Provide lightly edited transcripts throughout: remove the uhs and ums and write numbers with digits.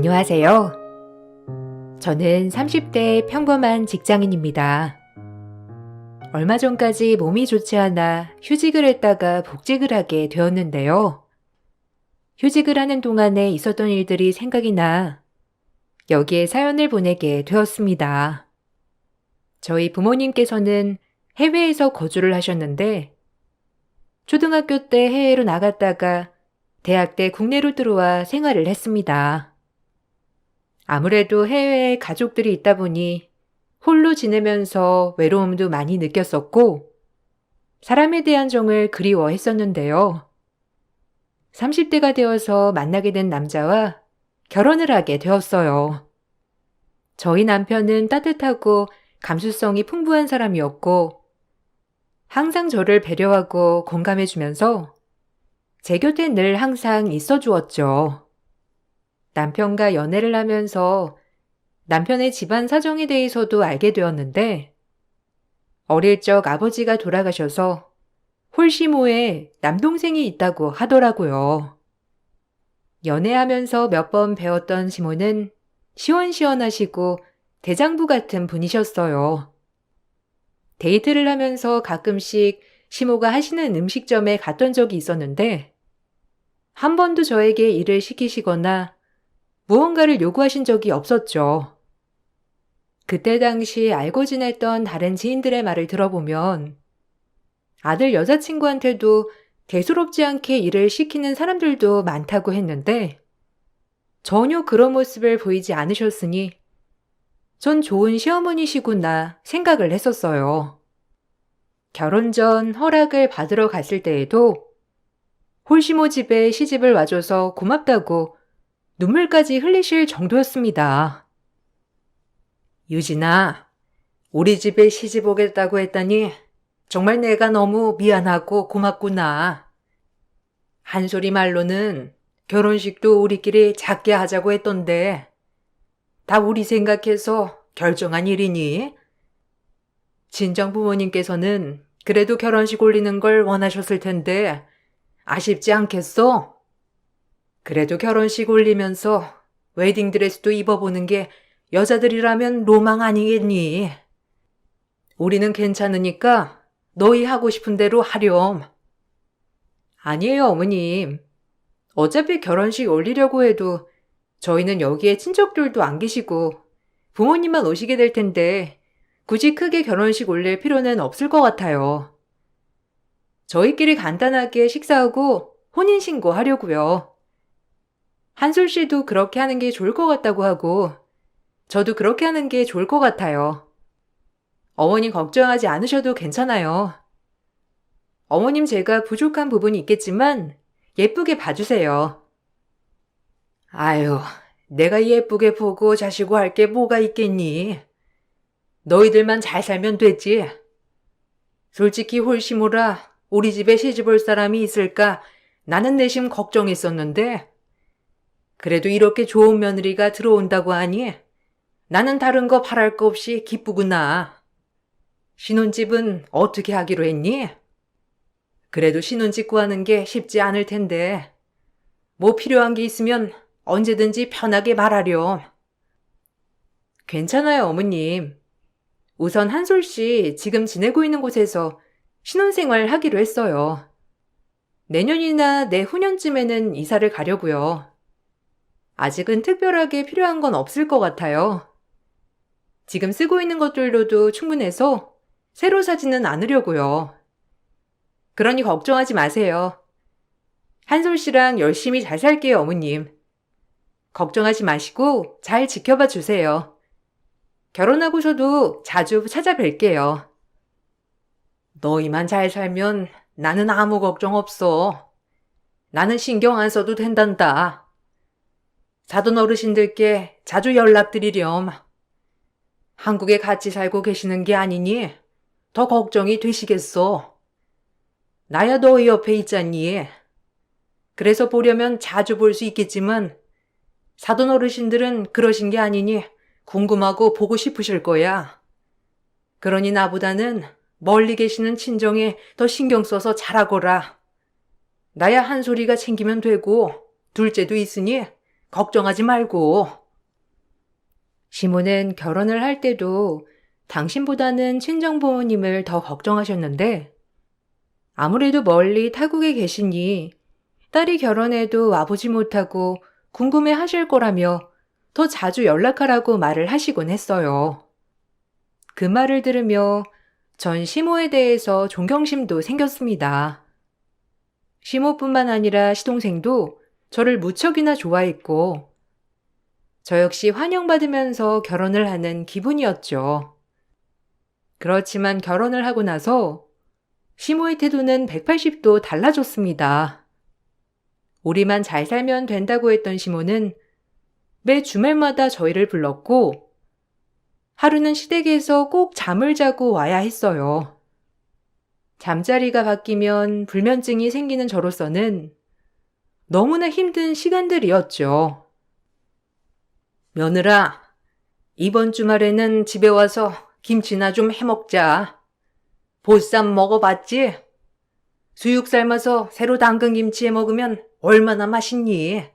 안녕하세요. 저는 30대 평범한 직장인입니다. 얼마 전까지 몸이 좋지 않아 휴직을 했다가 복직을 하게 되었는데요. 휴직을 하는 동안에 있었던 일들이 생각이 나 여기에 사연을 보내게 되었습니다. 저희 부모님께서는 해외에서 거주를 하셨는데 초등학교 때 해외로 나갔다가 대학 때 국내로 들어와 생활을 했습니다. 아무래도 해외에 가족들이 있다 보니 홀로 지내면서 외로움도 많이 느꼈었고 사람에 대한 정을 그리워했었는데요. 30대가 되어서 만나게 된 남자와 결혼을 하게 되었어요. 저희 남편은 따뜻하고 감수성이 풍부한 사람이었고 항상 저를 배려하고 공감해주면서 제 곁에 늘 항상 있어 주었죠. 남편과 연애를 하면서 남편의 집안 사정에 대해서도 알게 되었는데 어릴 적 아버지가 돌아가셔서 홀시모에 남동생이 있다고 하더라고요. 연애하면서 몇 번 배웠던 시모는 시원시원하시고 대장부 같은 분이셨어요. 데이트를 하면서 가끔씩 시모가 하시는 음식점에 갔던 적이 있었는데 한 번도 저에게 일을 시키시거나 무언가를 요구하신 적이 없었죠. 그때 당시 알고 지냈던 다른 지인들의 말을 들어보면 아들 여자친구한테도 대수롭지 않게 일을 시키는 사람들도 많다고 했는데 전혀 그런 모습을 보이지 않으셨으니 전 좋은 시어머니시구나 생각을 했었어요. 결혼 전 허락을 받으러 갔을 때에도 홀시모 집에 시집을 와줘서 고맙다고 눈물까지 흘리실 정도였습니다. 유진아, 우리 집에 시집 오겠다고 했더니 정말 내가 너무 미안하고 고맙구나. 한소리 말로는 결혼식도 우리끼리 작게 하자고 했던데 다 우리 생각해서 결정한 일이니? 친정 부모님께서는 그래도 결혼식 올리는 걸 원하셨을 텐데 아쉽지 않겠어? 그래도 결혼식 올리면서 웨딩드레스도 입어보는 게 여자들이라면 로망 아니겠니? 우리는 괜찮으니까 너희 하고 싶은 대로 하렴. 아니에요, 어머님. 어차피 결혼식 올리려고 해도 저희는 여기에 친척들도 안 계시고 부모님만 오시게 될 텐데 굳이 크게 결혼식 올릴 필요는 없을 것 같아요. 저희끼리 간단하게 식사하고 혼인신고 하려고요. 한솔 씨도 그렇게 하는 게 좋을 것 같다고 하고 저도 그렇게 하는 게 좋을 것 같아요. 어머님 걱정하지 않으셔도 괜찮아요. 어머님 제가 부족한 부분이 있겠지만 예쁘게 봐주세요. 아유, 내가 예쁘게 보고 자시고 할 게 뭐가 있겠니? 너희들만 잘 살면 되지. 솔직히 홀시모라 우리 집에 시집 올 사람이 있을까 나는 내심 걱정했었는데 그래도 이렇게 좋은 며느리가 들어온다고 하니 나는 다른 거 바랄 거 없이 기쁘구나. 신혼집은 어떻게 하기로 했니? 그래도 신혼집 구하는 게 쉽지 않을 텐데 뭐 필요한 게 있으면 언제든지 편하게 말하렴. 괜찮아요, 어머님. 우선 한솔 씨 지금 지내고 있는 곳에서 신혼생활 하기로 했어요. 내년이나 내후년쯤에는 이사를 가려고요. 아직은 특별하게 필요한 건 없을 것 같아요. 지금 쓰고 있는 것들로도 충분해서 새로 사지는 않으려고요. 그러니 걱정하지 마세요. 한솔 씨랑 열심히 잘 살게요, 어머님. 걱정하지 마시고 잘 지켜봐 주세요. 결혼하고서도 자주 찾아뵐게요. 너희만 잘 살면 나는 아무 걱정 없어. 나는 신경 안 써도 된단다. 사돈 어르신들께 자주 연락드리렴. 한국에 같이 살고 계시는 게 아니니 더 걱정이 되시겠어. 나야 너희 옆에 있잖니. 그래서 보려면 자주 볼 수 있겠지만 사돈 어르신들은 그러신 게 아니니 궁금하고 보고 싶으실 거야. 그러니 나보다는 멀리 계시는 친정에 더 신경 써서 잘하거라. 나야 한 소리가 챙기면 되고 둘째도 있으니 걱정하지 말고. 시모는 결혼을 할 때도 당신보다는 친정부모님을 더 걱정하셨는데 아무래도 멀리 타국에 계시니 딸이 결혼해도 와보지 못하고 궁금해 하실 거라며 더 자주 연락하라고 말을 하시곤 했어요. 그 말을 들으며 전 시모에 대해서 존경심도 생겼습니다. 시모뿐만 아니라 시동생도 저를 무척이나 좋아했고 저 역시 환영받으면서 결혼을 하는 기분이었죠. 그렇지만 결혼을 하고 나서 시모의 태도는 180도 달라졌습니다. 우리만 잘 살면 된다고 했던 시모는 매 주말마다 저희를 불렀고 하루는 시댁에서 꼭 잠을 자고 와야 했어요. 잠자리가 바뀌면 불면증이 생기는 저로서는 너무나 힘든 시간들이었죠. 며느라, 이번 주말에는 집에 와서 김치나 좀 해먹자. 보쌈 먹어봤지? 수육 삶아서 새로 담근 김치 해먹으면 얼마나 맛있니?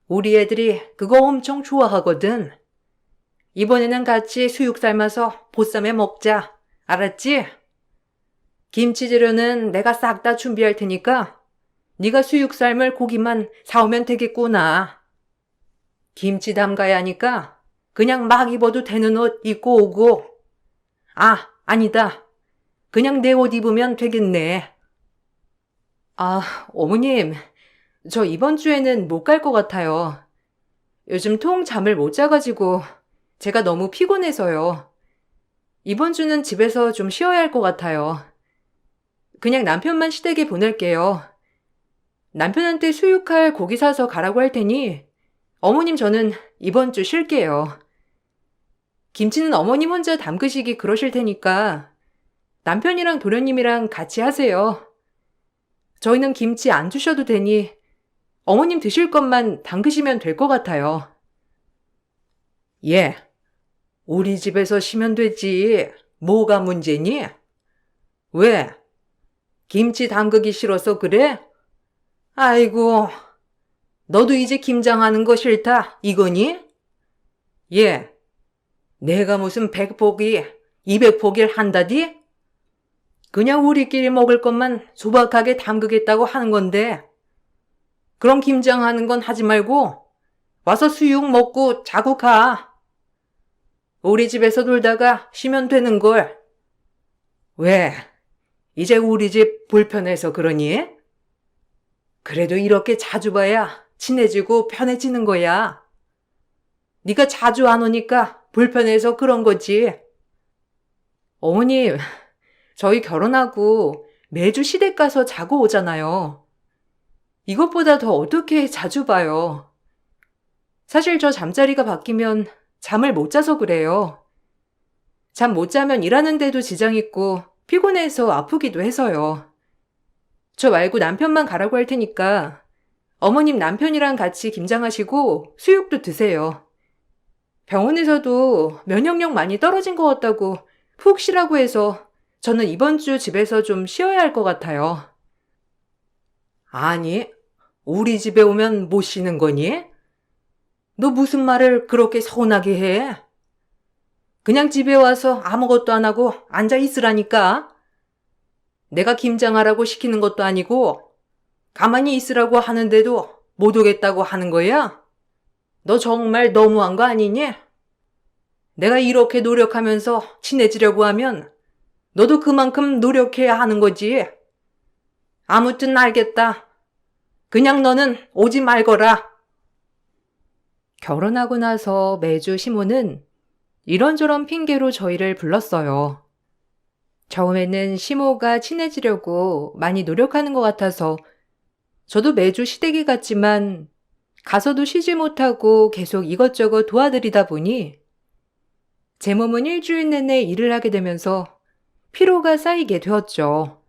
우리 애들이 그거 엄청 좋아하거든. 이번에는 같이 수육 삶아서 보쌈 해 먹자. 알았지? 김치 재료는 내가 싹 다 준비할 테니까 네가 수육 삶을 고기만 사오면 되겠구나. 김치 담가야 하니까 그냥 막 입어도 되는 옷 입고 오고. 아, 아니다. 그냥 내 옷 입으면 되겠네. 아, 어머님, 저 이번 주에는 못 갈 것 같아요. 요즘 통 잠을 못 자가지고 제가 너무 피곤해서요. 이번 주는 집에서 좀 쉬어야 할 것 같아요. 그냥 남편만 시댁에 보낼게요. 남편한테 수육할 고기 사서 가라고 할 테니 어머님 저는 이번 주 쉴게요. 김치는 어머님 혼자 담그시기 그러실 테니까 남편이랑 도련님이랑 같이 하세요. 저희는 김치 안 주셔도 되니 어머님 드실 것만 담그시면 될 것 같아요. 예, 우리 집에서 쉬면 되지. 뭐가 문제니? 왜? 김치 담그기 싫어서 그래? 아이고, 너도 이제 김장하는 거 싫다, 이거니? 예, 내가 무슨 100포기, 200포기를 한다디? 그냥 우리끼리 먹을 것만 소박하게 담그겠다고 하는 건데, 그럼 김장하는 건 하지 말고 와서 수육 먹고 자고 가. 우리 집에서 놀다가 쉬면 되는 걸. 왜? 이제 우리 집 불편해서 그러니? 그래도 이렇게 자주 봐야 친해지고 편해지는 거야. 네가 자주 안 오니까 불편해서 그런 거지. 어머님, 저희 결혼하고 매주 시댁 가서 자고 오잖아요. 이것보다 더 어떻게 자주 봐요. 사실 저 잠자리가 바뀌면 잠을 못 자서 그래요. 잠 못 자면 일하는데도 지장 있고 피곤해서 아프기도 해서요. 저 말고 남편만 가라고 할 테니까 어머님 남편이랑 같이 김장하시고 수육도 드세요. 병원에서도 면역력 많이 떨어진 것 같다고 푹 쉬라고 해서 저는 이번 주 집에서 좀 쉬어야 할 것 같아요. 아니, 우리 집에 오면 못 쉬는 거니? 너 무슨 말을 그렇게 서운하게 해? 그냥 집에 와서 아무것도 안 하고 앉아 있으라니까. 내가 김장하라고 시키는 것도 아니고 가만히 있으라고 하는데도 못 오겠다고 하는 거야? 너 정말 너무한 거 아니니? 내가 이렇게 노력하면서 친해지려고 하면 너도 그만큼 노력해야 하는 거지. 아무튼 알겠다. 그냥 너는 오지 말거라. 결혼하고 나서 매주 시모는 이런저런 핑계로 저희를 불렀어요. 처음에는 시모가 친해지려고 많이 노력하는 것 같아서 저도 매주 시댁에 갔지만 가서도 쉬지 못하고 계속 이것저것 도와드리다 보니 제 몸은 일주일 내내 일을 하게 되면서 피로가 쌓이게 되었죠.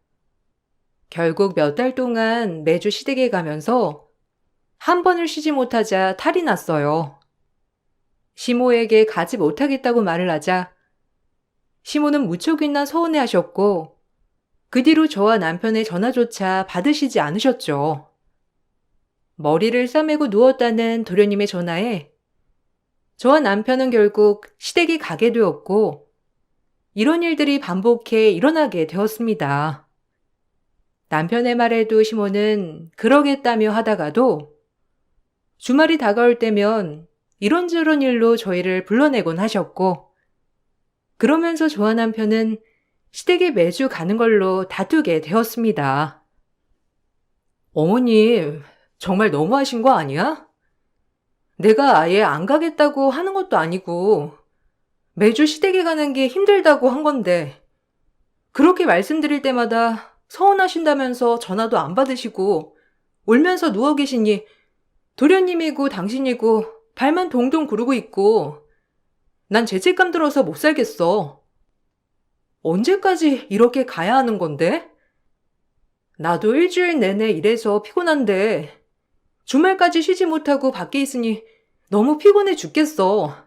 결국 몇 달 동안 매주 시댁에 가면서 한 번을 쉬지 못하자 탈이 났어요. 시모에게 가지 못하겠다고 말을 하자 시모는 무척이나 서운해하셨고 그 뒤로 저와 남편의 전화조차 받으시지 않으셨죠. 머리를 싸매고 누웠다는 도련님의 전화에 저와 남편은 결국 시댁이 가게 되었고 이런 일들이 반복해 일어나게 되었습니다. 남편의 말에도 시모는 그러겠다며 하다가도 주말이 다가올 때면 이런저런 일로 저희를 불러내곤 하셨고 그러면서 저와 남편은 시댁에 매주 가는 걸로 다투게 되었습니다. 어머님, 정말 너무하신 거 아니야? 내가 아예 안 가겠다고 하는 것도 아니고 매주 시댁에 가는 게 힘들다고 한 건데 그렇게 말씀드릴 때마다 서운하신다면서 전화도 안 받으시고 울면서 누워 계시니 도련님이고 당신이고 발만 동동 구르고 있고 난 죄책감 들어서 못 살겠어. 언제까지 이렇게 가야 하는 건데? 나도 일주일 내내 일해서 피곤한데 주말까지 쉬지 못하고 밖에 있으니 너무 피곤해 죽겠어.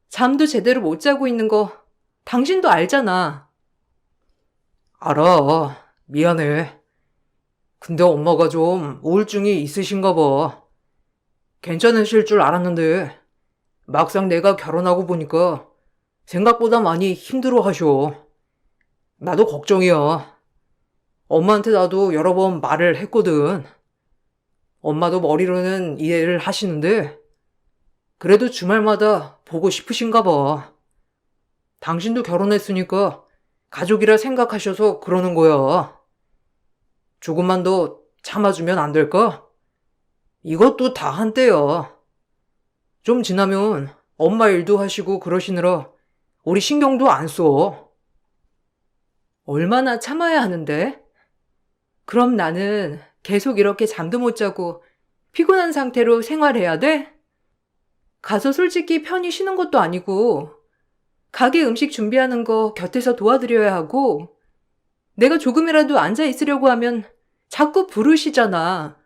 잠도 제대로 못 자고 있는 거 당신도 알잖아. 알아. 미안해. 근데 엄마가 좀 우울증이 있으신가 봐. 괜찮으실 줄 알았는데 막상 내가 결혼하고 보니까 생각보다 많이 힘들어 하셔. 나도 걱정이야. 엄마한테 나도 여러 번 말을 했거든. 엄마도 머리로는 이해를 하시는데 그래도 주말마다 보고 싶으신가 봐. 당신도 결혼했으니까 가족이라 생각하셔서 그러는 거야. 조금만 더 참아주면 안 될까? 이것도 다 한때야. 좀 지나면 엄마 일도 하시고 그러시느라 우리 신경도 안 써. 얼마나 참아야 하는데? 그럼 나는 계속 이렇게 잠도 못 자고 피곤한 상태로 생활해야 돼? 가서 솔직히 편히 쉬는 것도 아니고 가게 음식 준비하는 거 곁에서 도와드려야 하고 내가 조금이라도 앉아 있으려고 하면 자꾸 부르시잖아.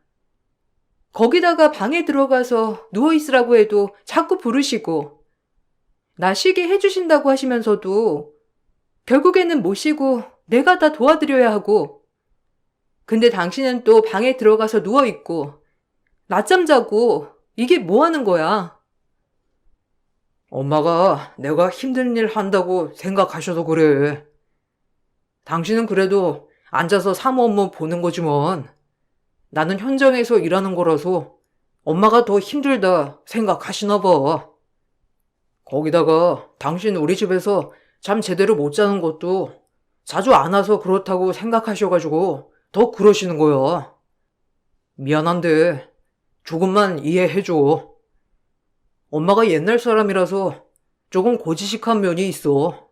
거기다가 방에 들어가서 누워있으라고 해도 자꾸 부르시고 나 쉬게 해주신다고 하시면서도 결국에는 못 쉬고 내가 다 도와드려야 하고 근데 당신은 또 방에 들어가서 누워있고 낮잠 자고 이게 뭐 하는 거야? 엄마가 내가 힘든 일 한다고 생각하셔서 그래. 당신은 그래도 앉아서 사무 업무 보는 거지만 나는 현장에서 일하는 거라서 엄마가 더 힘들다 생각하시나 봐. 거기다가 당신 우리 집에서 잠 제대로 못 자는 것도 자주 안 와서 그렇다고 생각하셔가지고 더 그러시는 거야. 미안한데 조금만 이해해줘. 엄마가 옛날 사람이라서 조금 고지식한 면이 있어.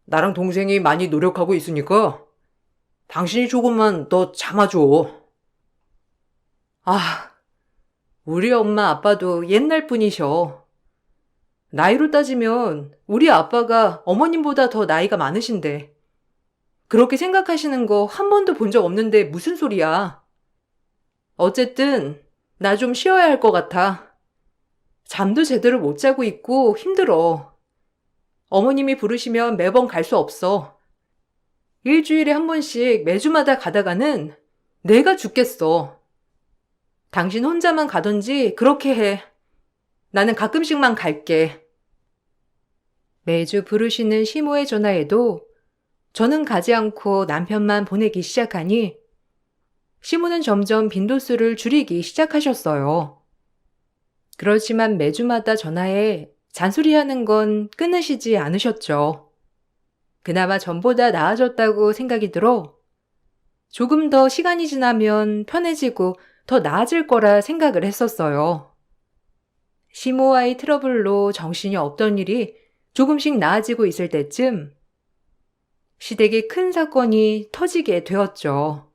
나랑 동생이 많이 노력하고 있으니까 당신이 조금만 더 참아줘. 아, 우리 엄마 아빠도 옛날 분이셔. 나이로 따지면 우리 아빠가 어머님보다 더 나이가 많으신데 그렇게 생각하시는 거 한 번도 본 적 없는데 무슨 소리야. 어쨌든 나 좀 쉬어야 할 것 같아. 잠도 제대로 못 자고 있고 힘들어. 어머님이 부르시면 매번 갈 수 없어. 일주일에 한 번씩 매주마다 가다가는 내가 죽겠어. 당신 혼자만 가든지 그렇게 해. 나는 가끔씩만 갈게. 매주 부르시는 시모의 전화에도 저는 가지 않고 남편만 보내기 시작하니 시모는 점점 빈도수를 줄이기 시작하셨어요. 그렇지만 매주마다 전화해 잔소리하는 건 끊으시지 않으셨죠. 그나마 전보다 나아졌다고 생각이 들어 조금 더 시간이 지나면 편해지고 더 나아질 거라 생각을 했었어요. 시모와의 트러블로 정신이 없던 일이 조금씩 나아지고 있을 때쯤 시댁에 큰 사건이 터지게 되었죠.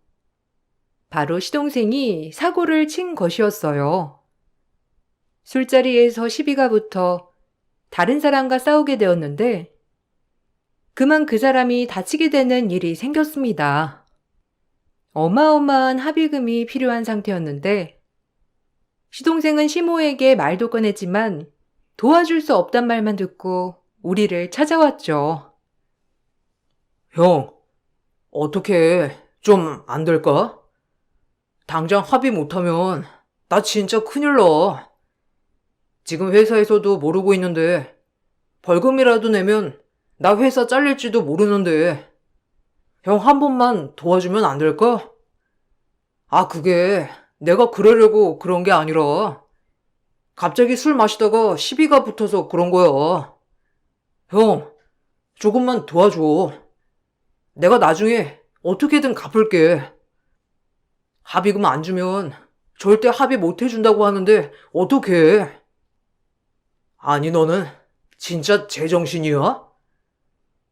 바로 시동생이 사고를 친 것이었어요. 술자리에서 시비가 붙어 다른 사람과 싸우게 되었는데 그만 그 사람이 다치게 되는 일이 생겼습니다. 어마어마한 합의금이 필요한 상태였는데 시동생은 시모에게 말도 꺼냈지만 도와줄 수 없단 말만 듣고 우리를 찾아왔죠. 형, 어떻게 좀 안 될까? 당장 합의 못하면 나 진짜 큰일 나. 지금 회사에서도 모르고 있는데 벌금이라도 내면 나 회사 잘릴지도 모르는데 형 한 번만 도와주면 안 될까? 아, 그게 내가 그러려고 그런 게 아니라 갑자기 술 마시다가 시비가 붙어서 그런 거야. 형, 조금만 도와줘. 내가 나중에 어떻게든 갚을게. 합의금 안 주면 절대 합의 못 해준다고 하는데 어떡해? 아니, 너는 진짜 제정신이야?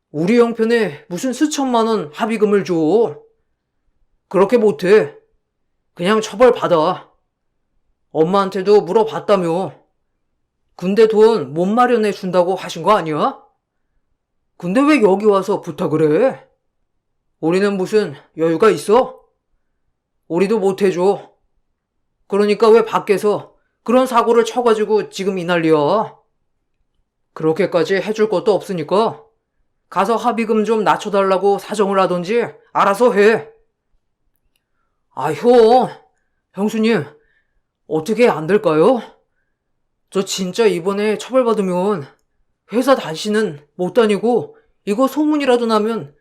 우리 형편에 무슨 수천만 원 합의금을 줘. 그렇게 못해. 그냥 처벌받아. 엄마한테도 물어봤다며. 근데 돈 못 마련해 준다고 하신 거 아니야? 근데 왜 여기 와서 부탁을 해? 우리는 무슨 여유가 있어? 우리도 못 해줘. 그러니까 왜 밖에서 그런 사고를 쳐가지고 지금 이 난리야? 그렇게까지 해줄 것도 없으니까 가서 합의금 좀 낮춰달라고 사정을 하던지 알아서 해. 아, 형수님, 어떻게 안 될까요? 저 진짜 이번에 처벌받으면 회사 다시는 못 다니고 이거 소문이라도 나면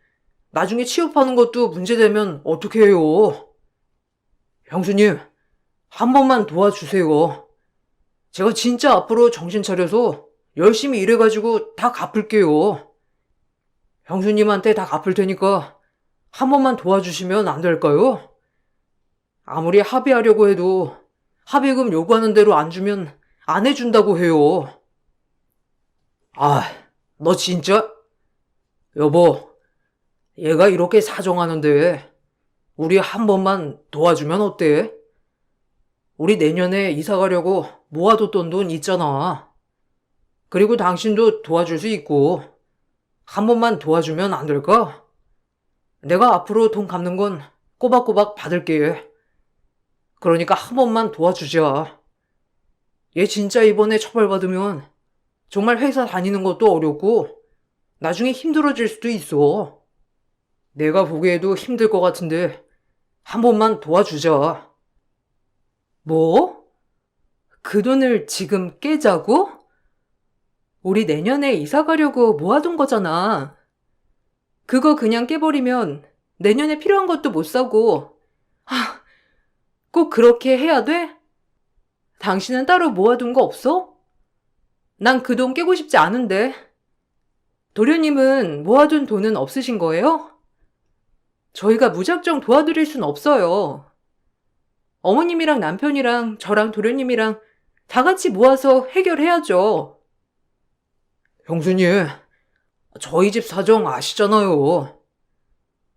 나중에 취업하는 것도 문제되면 어떻게 해요? 형수님, 한 번만 도와주세요. 제가 진짜 앞으로 정신 차려서 열심히 일해가지고 다 갚을게요. 형수님한테 다 갚을 테니까 한 번만 도와주시면 안 될까요? 아무리 합의하려고 해도 합의금 요구하는 대로 안 주면 안 해준다고 해요. 아, 너 진짜? 여보, 얘가 이렇게 사정하는데 우리 한 번만 도와주면 어때? 우리 내년에 이사 가려고 모아뒀던 돈 있잖아. 그리고 당신도 도와줄 수 있고 한 번만 도와주면 안 될까? 내가 앞으로 돈 갚는 건 꼬박꼬박 받을게. 그러니까 한 번만 도와주자. 얘 진짜 이번에 처벌받으면 정말 회사 다니는 것도 어렵고 나중에 힘들어질 수도 있어. 내가 보기에도 힘들 것 같은데 한 번만 도와주자. 뭐? 그 돈을 지금 깨자고? 우리 내년에 이사 가려고 모아둔 거잖아. 그거 그냥 깨버리면 내년에 필요한 것도 못 사고. 꼭 그렇게 해야 돼? 당신은 따로 모아둔 거 없어? 난 그 돈 깨고 싶지 않은데. 도련님은 모아둔 돈은 없으신 거예요? 저희가 무작정 도와드릴 순 없어요. 어머님이랑 남편이랑 저랑 도련님이랑 다 같이 모아서 해결해야죠. 형수님, 저희 집 사정 아시잖아요.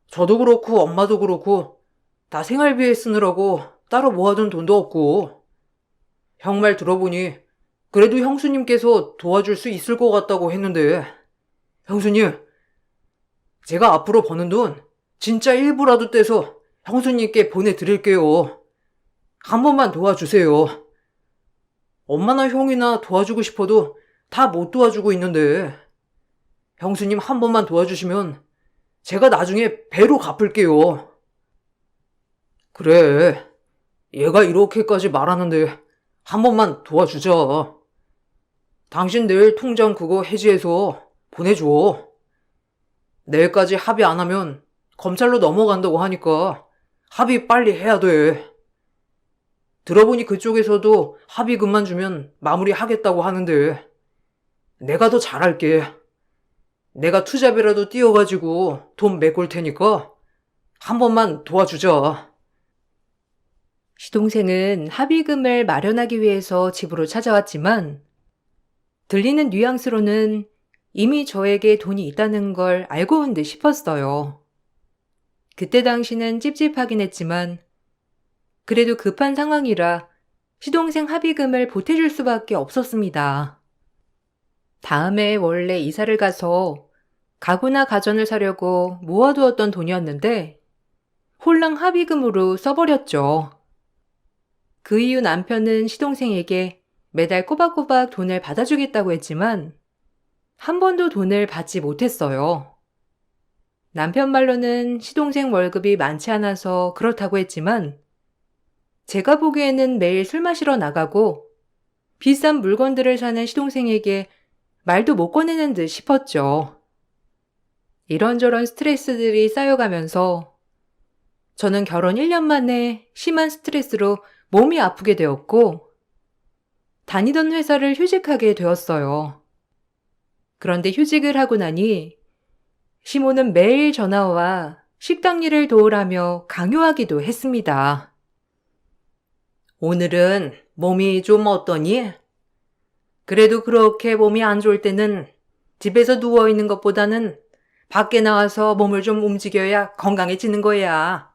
저도 그렇고 엄마도 그렇고 다 생활비에 쓰느라고 따로 모아둔 돈도 없고. 형 말 들어보니 그래도 형수님께서 도와줄 수 있을 것 같다고 했는데, 형수님, 제가 앞으로 버는 돈 진짜 일부라도 떼서 형수님께 보내드릴게요. 한 번만 도와주세요. 엄마나 형이나 도와주고 싶어도 다 못 도와주고 있는데 형수님 한 번만 도와주시면 제가 나중에 배로 갚을게요. 그래, 얘가 이렇게까지 말하는데 한 번만 도와주자. 당신 내일 통장 그거 해지해서 보내줘. 내일까지 합의 안 하면 검찰로 넘어간다고 하니까 합의 빨리 해야 돼. 들어보니 그쪽에서도 합의금만 주면 마무리하겠다고 하는데 내가 더 잘할게. 내가 투잡이라도 띄워가지고 돈 메꿀 테니까 한 번만 도와주자. 시동생은 합의금을 마련하기 위해서 집으로 찾아왔지만 들리는 뉘앙스로는 이미 저에게 돈이 있다는 걸 알고 온 듯 싶었어요. 그때 당시는 찝찝하긴 했지만 그래도 급한 상황이라 시동생 합의금을 보태줄 수밖에 없었습니다. 다음에 원래 이사를 가서 가구나 가전을 사려고 모아두었던 돈이었는데 홀랑 합의금으로 써버렸죠. 그 이후 남편은 시동생에게 매달 꼬박꼬박 돈을 받아주겠다고 했지만 한 번도 돈을 받지 못했어요. 남편 말로는 시동생 월급이 많지 않아서 그렇다고 했지만 제가 보기에는 매일 술 마시러 나가고 비싼 물건들을 사는 시동생에게 말도 못 꺼내는 듯 싶었죠. 이런저런 스트레스들이 쌓여가면서 저는 결혼 1년 만에 심한 스트레스로 몸이 아프게 되었고 다니던 회사를 휴직하게 되었어요. 그런데 휴직을 하고 나니 시모는 매일 전화와 식당 일을 도우라며 강요하기도 했습니다. 오늘은 몸이 좀 어떠니? 그래도 그렇게 몸이 안 좋을 때는 집에서 누워있는 것보다는 밖에 나와서 몸을 좀 움직여야 건강해지는 거야.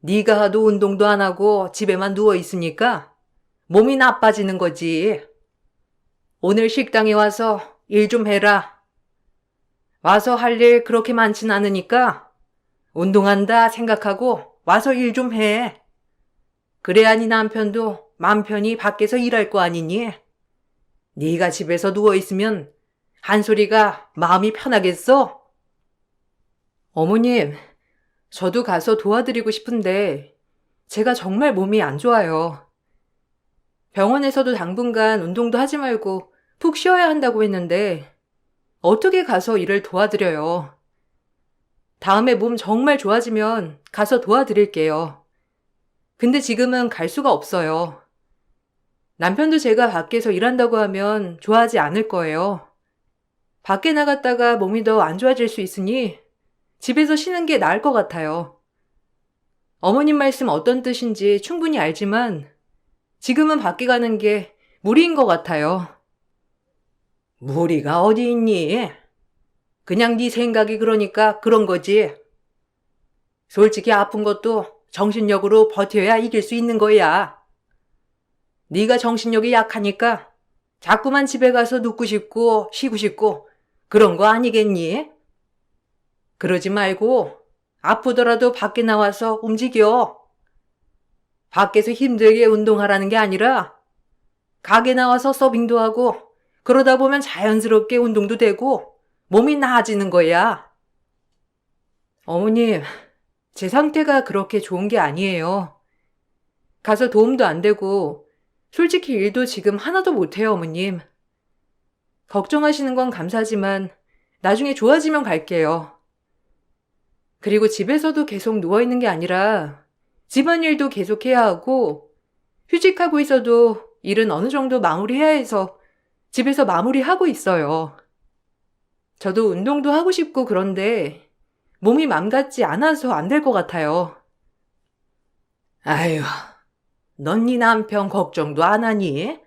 네가 하도 운동도 안 하고 집에만 누워있으니까 몸이 나빠지는 거지. 오늘 식당에 와서 일 좀 해라. 와서 할 일 그렇게 많진 않으니까 운동한다 생각하고 와서 일 좀 해. 그래야 네 남편도 맘 편히 밖에서 일할 거 아니니? 네가 집에서 누워있으면 한솔이가 마음이 편하겠어? 어머님, 저도 가서 도와드리고 싶은데 제가 정말 몸이 안 좋아요. 병원에서도 당분간 운동도 하지 말고 푹 쉬어야 한다고 했는데 어떻게 가서 일을 도와드려요. 다음에 몸 정말 좋아지면 가서 도와드릴게요. 근데 지금은 갈 수가 없어요. 남편도 제가 밖에서 일한다고 하면 좋아하지 않을 거예요. 밖에 나갔다가 몸이 더 안 좋아질 수 있으니 집에서 쉬는 게 나을 것 같아요. 어머님 말씀 어떤 뜻인지 충분히 알지만 지금은 밖에 가는 게 무리인 것 같아요. 무리가 어디 있니? 그냥 네 생각이 그러니까 그런 거지. 솔직히 아픈 것도 정신력으로 버텨야 이길 수 있는 거야. 네가 정신력이 약하니까 자꾸만 집에 가서 눕고 싶고 쉬고 싶고 그런 거 아니겠니? 그러지 말고 아프더라도 밖에 나와서 움직여. 밖에서 힘들게 운동하라는 게 아니라 가게 나와서 서빙도 하고 그러다 보면 자연스럽게 운동도 되고 몸이 나아지는 거야. 어머님, 제 상태가 그렇게 좋은 게 아니에요. 가서 도움도 안 되고 솔직히 일도 지금 하나도 못해요, 어머님. 걱정하시는 건 감사하지만 나중에 좋아지면 갈게요. 그리고 집에서도 계속 누워있는 게 아니라 집안일도 계속 해야 하고 휴직하고 있어도 일은 어느 정도 마무리해야 해서 집에서 마무리하고 있어요. 저도 운동도 하고 싶고 그런데 몸이 맘 같지 않아서 안 될 것 같아요. 아휴, 넌 네 남편 걱정도 안 하니?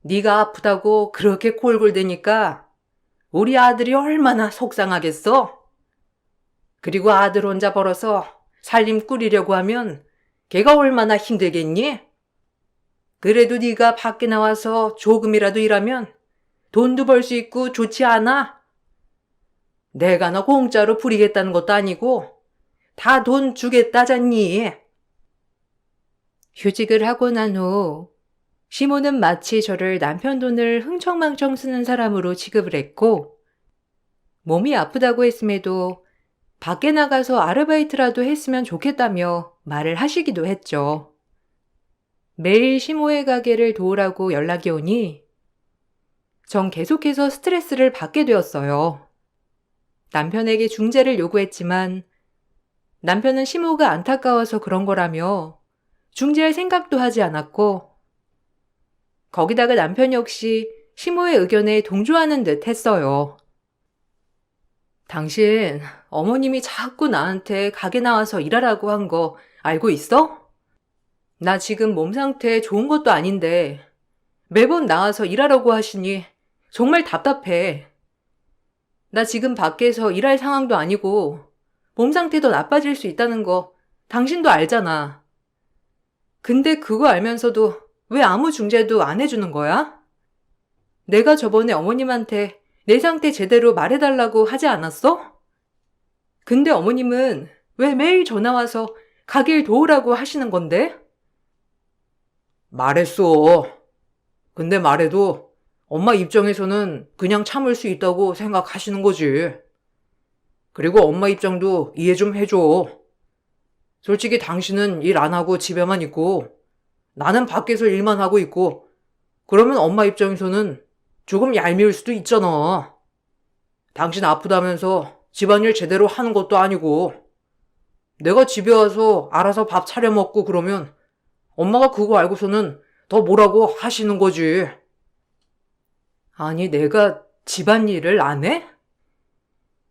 네가 아프다고 그렇게 골골대니까 우리 아들이 얼마나 속상하겠어? 그리고 아들 혼자 벌어서 살림 꾸리려고 하면 걔가 얼마나 힘들겠니? 그래도 네가 밖에 나와서 조금이라도 일하면 돈도 벌 수 있고 좋지 않아? 내가 너 공짜로 부리겠다는 것도 아니고 다 돈 주겠다잖니. 휴직을 하고 난 후 시모는 마치 저를 남편 돈을 흥청망청 쓰는 사람으로 취급을 했고 몸이 아프다고 했음에도 밖에 나가서 아르바이트라도 했으면 좋겠다며 말을 하시기도 했죠. 매일 시모의 가게를 도우라고 연락이 오니 전 계속해서 스트레스를 받게 되었어요. 남편에게 중재를 요구했지만 남편은 시모가 안타까워서 그런 거라며 중재할 생각도 하지 않았고 거기다가 남편 역시 시모의 의견에 동조하는 듯 했어요. 당신 어머님이 자꾸 나한테 가게 나와서 일하라고 한 거 알고 있어? 나 지금 몸 상태 좋은 것도 아닌데 매번 나와서 일하라고 하시니 정말 답답해. 나 지금 밖에서 일할 상황도 아니고 몸 상태도 나빠질 수 있다는 거 당신도 알잖아. 근데 그거 알면서도 왜 아무 중재도 안 해주는 거야? 내가 저번에 어머님한테 내 상태 제대로 말해달라고 하지 않았어? 근데 어머님은 왜 매일 전화와서 가게를 도우라고 하시는 건데? 말했어. 근데 말해도 엄마 입장에서는 그냥 참을 수 있다고 생각하시는 거지. 그리고 엄마 입장도 이해 좀 해줘. 솔직히 당신은 일 안 하고 집에만 있고 나는 밖에서 일만 하고 있고 그러면 엄마 입장에서는 조금 얄미울 수도 있잖아. 당신 아프다면서 집안일 제대로 하는 것도 아니고 내가 집에 와서 알아서 밥 차려 먹고 그러면 엄마가 그거 알고서는 더 뭐라고 하시는 거지. 아니, 내가 집안일을 안 해?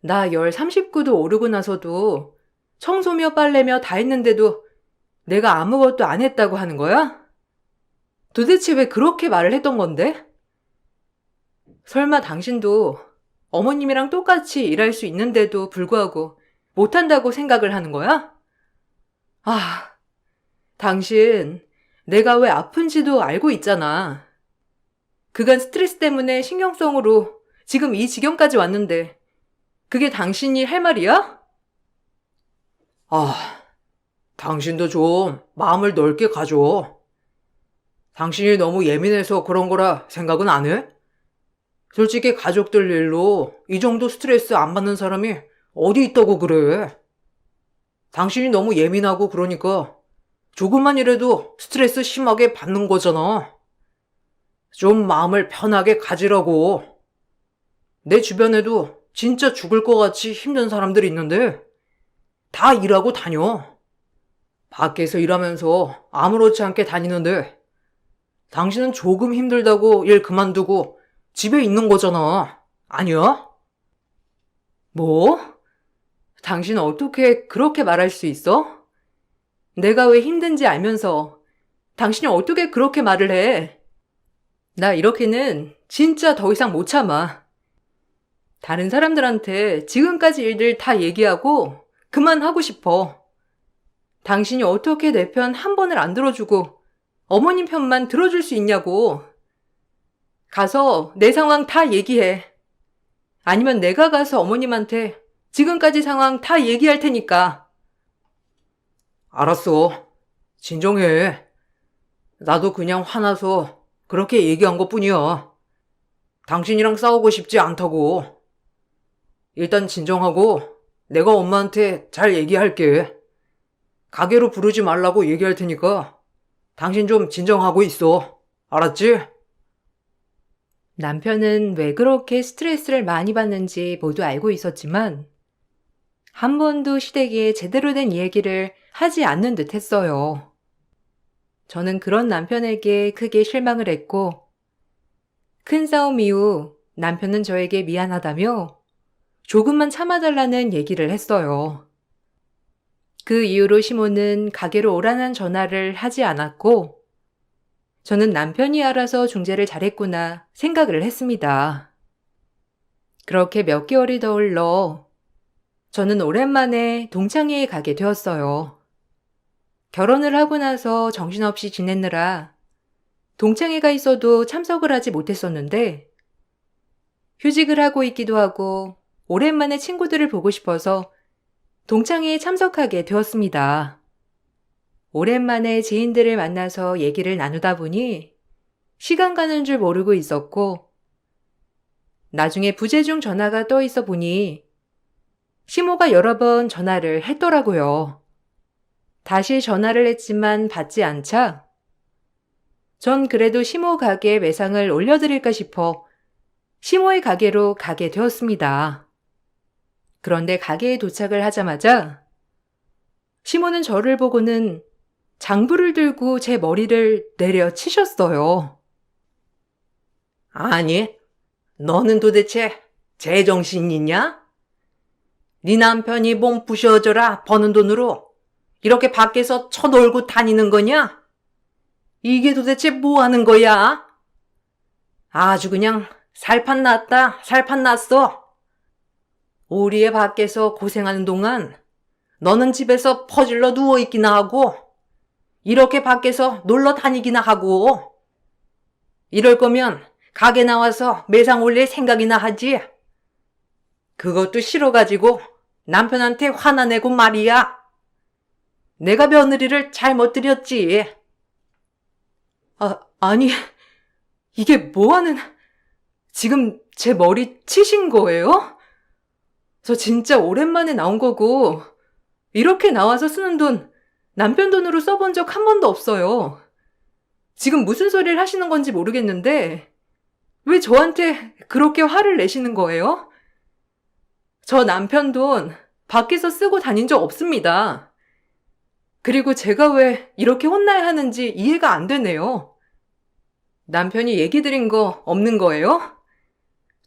나 열 39도 오르고 나서도 청소며 빨래며 다 했는데도 내가 아무것도 안 했다고 하는 거야? 도대체 왜 그렇게 말을 했던 건데? 설마 당신도 어머님이랑 똑같이 일할 수 있는데도 불구하고 못한다고 생각을 하는 거야? 아, 당신 내가 왜 아픈지도 알고 있잖아. 그간 스트레스 때문에 신경성으로 지금 이 지경까지 왔는데 그게 당신이 할 말이야? 아, 당신도 좀 마음을 넓게 가져. 당신이 너무 예민해서 그런 거라 생각은 안 해? 솔직히 가족들 일로 이 정도 스트레스 안 받는 사람이 어디 있다고 그래. 당신이 너무 예민하고 그러니까 조금만 이라도 스트레스 심하게 받는 거잖아. 좀 마음을 편하게 가지라고. 내 주변에도 진짜 죽을 것 같이 힘든 사람들이 있는데 다 일하고 다녀. 밖에서 일하면서 아무렇지 않게 다니는데 당신은 조금 힘들다고 일 그만두고 집에 있는 거잖아. 아니야? 뭐? 당신 어떻게 그렇게 말할 수 있어? 내가 왜 힘든지 알면서 당신이 어떻게 그렇게 말을 해? 나 이렇게는 진짜 더 이상 못 참아. 다른 사람들한테 지금까지 일들 다 얘기하고 그만하고 싶어. 당신이 어떻게 내 편 한 번을 안 들어주고 어머님 편만 들어줄 수 있냐고. 가서 내 상황 다 얘기해. 아니면 내가 가서 어머님한테 지금까지 상황 다 얘기할 테니까. 알았어. 진정해. 나도 그냥 화나서 그렇게 얘기한 것뿐이야. 당신이랑 싸우고 싶지 않다고. 일단 진정하고 내가 엄마한테 잘 얘기할게. 가게로 부르지 말라고 얘기할 테니까 당신 좀 진정하고 있어. 알았지? 남편은 왜 그렇게 스트레스를 많이 받는지 모두 알고 있었지만 한 번도 시댁에 제대로 된 얘기를 하지 않는 듯 했어요. 저는 그런 남편에게 크게 실망을 했고 큰 싸움 이후 남편은 저에게 미안하다며 조금만 참아달라는 얘기를 했어요. 그 이후로 시모는 가게로 오라는 전화를 하지 않았고 저는 남편이 알아서 중재를 잘했구나 생각을 했습니다. 그렇게 몇 개월이 더 흘러 저는 오랜만에 동창회에 가게 되었어요. 결혼을 하고 나서 정신없이 지내느라 동창회가 있어도 참석을 하지 못했었는데 휴직을 하고 있기도 하고 오랜만에 친구들을 보고 싶어서 동창회에 참석하게 되었습니다. 오랜만에 지인들을 만나서 얘기를 나누다 보니 시간 가는 줄 모르고 있었고 나중에 부재중 전화가 떠 있어 보니 시모가 여러 번 전화를 했더라고요. 다시 전화를 했지만 받지 않자 전 그래도 시모 가게에 매상을 올려드릴까 싶어 시모의 가게로 가게 되었습니다. 그런데 가게에 도착을 하자마자 시모는 저를 보고는 장부를 들고 제 머리를 내려치셨어요. 아니, 너는 도대체 제정신 있냐? 네 남편이 몸 부셔져라 버는 돈으로 이렇게 밖에서 쳐놀고 다니는 거냐? 이게 도대체 뭐 하는 거야? 아주 그냥 살판 났다, 살판 났어. 우리 애 밖에서 고생하는 동안 너는 집에서 퍼질러 누워있기나 하고 이렇게 밖에서 놀러 다니기나 하고 이럴 거면 가게 나와서 매상 올릴 생각이나 하지. 그것도 싫어가지고 남편한테 화나 내고 말이야. 내가 며느리를 잘못 들였지. 아니, 이게 뭐하는... 지금 제 머리 치신 거예요? 저 진짜 오랜만에 나온 거고 이렇게 나와서 쓰는 돈 남편 돈으로 써본 적 한 번도 없어요. 지금 무슨 소리를 하시는 건지 모르겠는데 왜 저한테 그렇게 화를 내시는 거예요? 저 남편 돈 밖에서 쓰고 다닌 적 없습니다. 그리고 제가 왜 이렇게 혼나야 하는지 이해가 안 되네요. 남편이 얘기 드린 거 없는 거예요?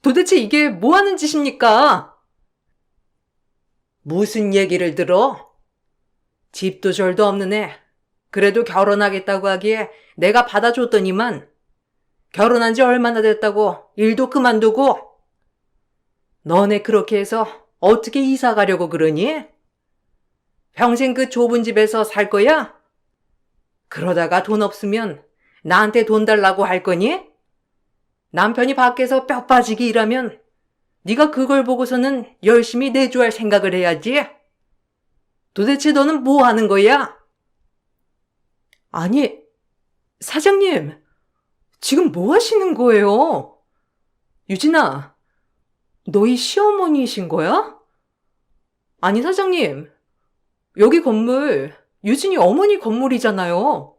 도대체 이게 뭐 하는 짓입니까? 무슨 얘기를 들어? 집도 절도 없는 애. 그래도 결혼하겠다고 하기에 내가 받아줬더니만 결혼한 지 얼마나 됐다고 일도 그만두고 너네 그렇게 해서 어떻게 이사 가려고 그러니? 평생 그 좁은 집에서 살 거야? 그러다가 돈 없으면 나한테 돈 달라고 할 거니? 남편이 밖에서 뼈 빠지기 일하면 네가 그걸 보고서는 열심히 내조할 생각을 해야지. 도대체 너는 뭐 하는 거야? 아니, 사장님, 지금 뭐 하시는 거예요? 유진아, 너희 시어머니이신 거야? 아니, 사장님, 여기 건물 유진이 어머니 건물이잖아요.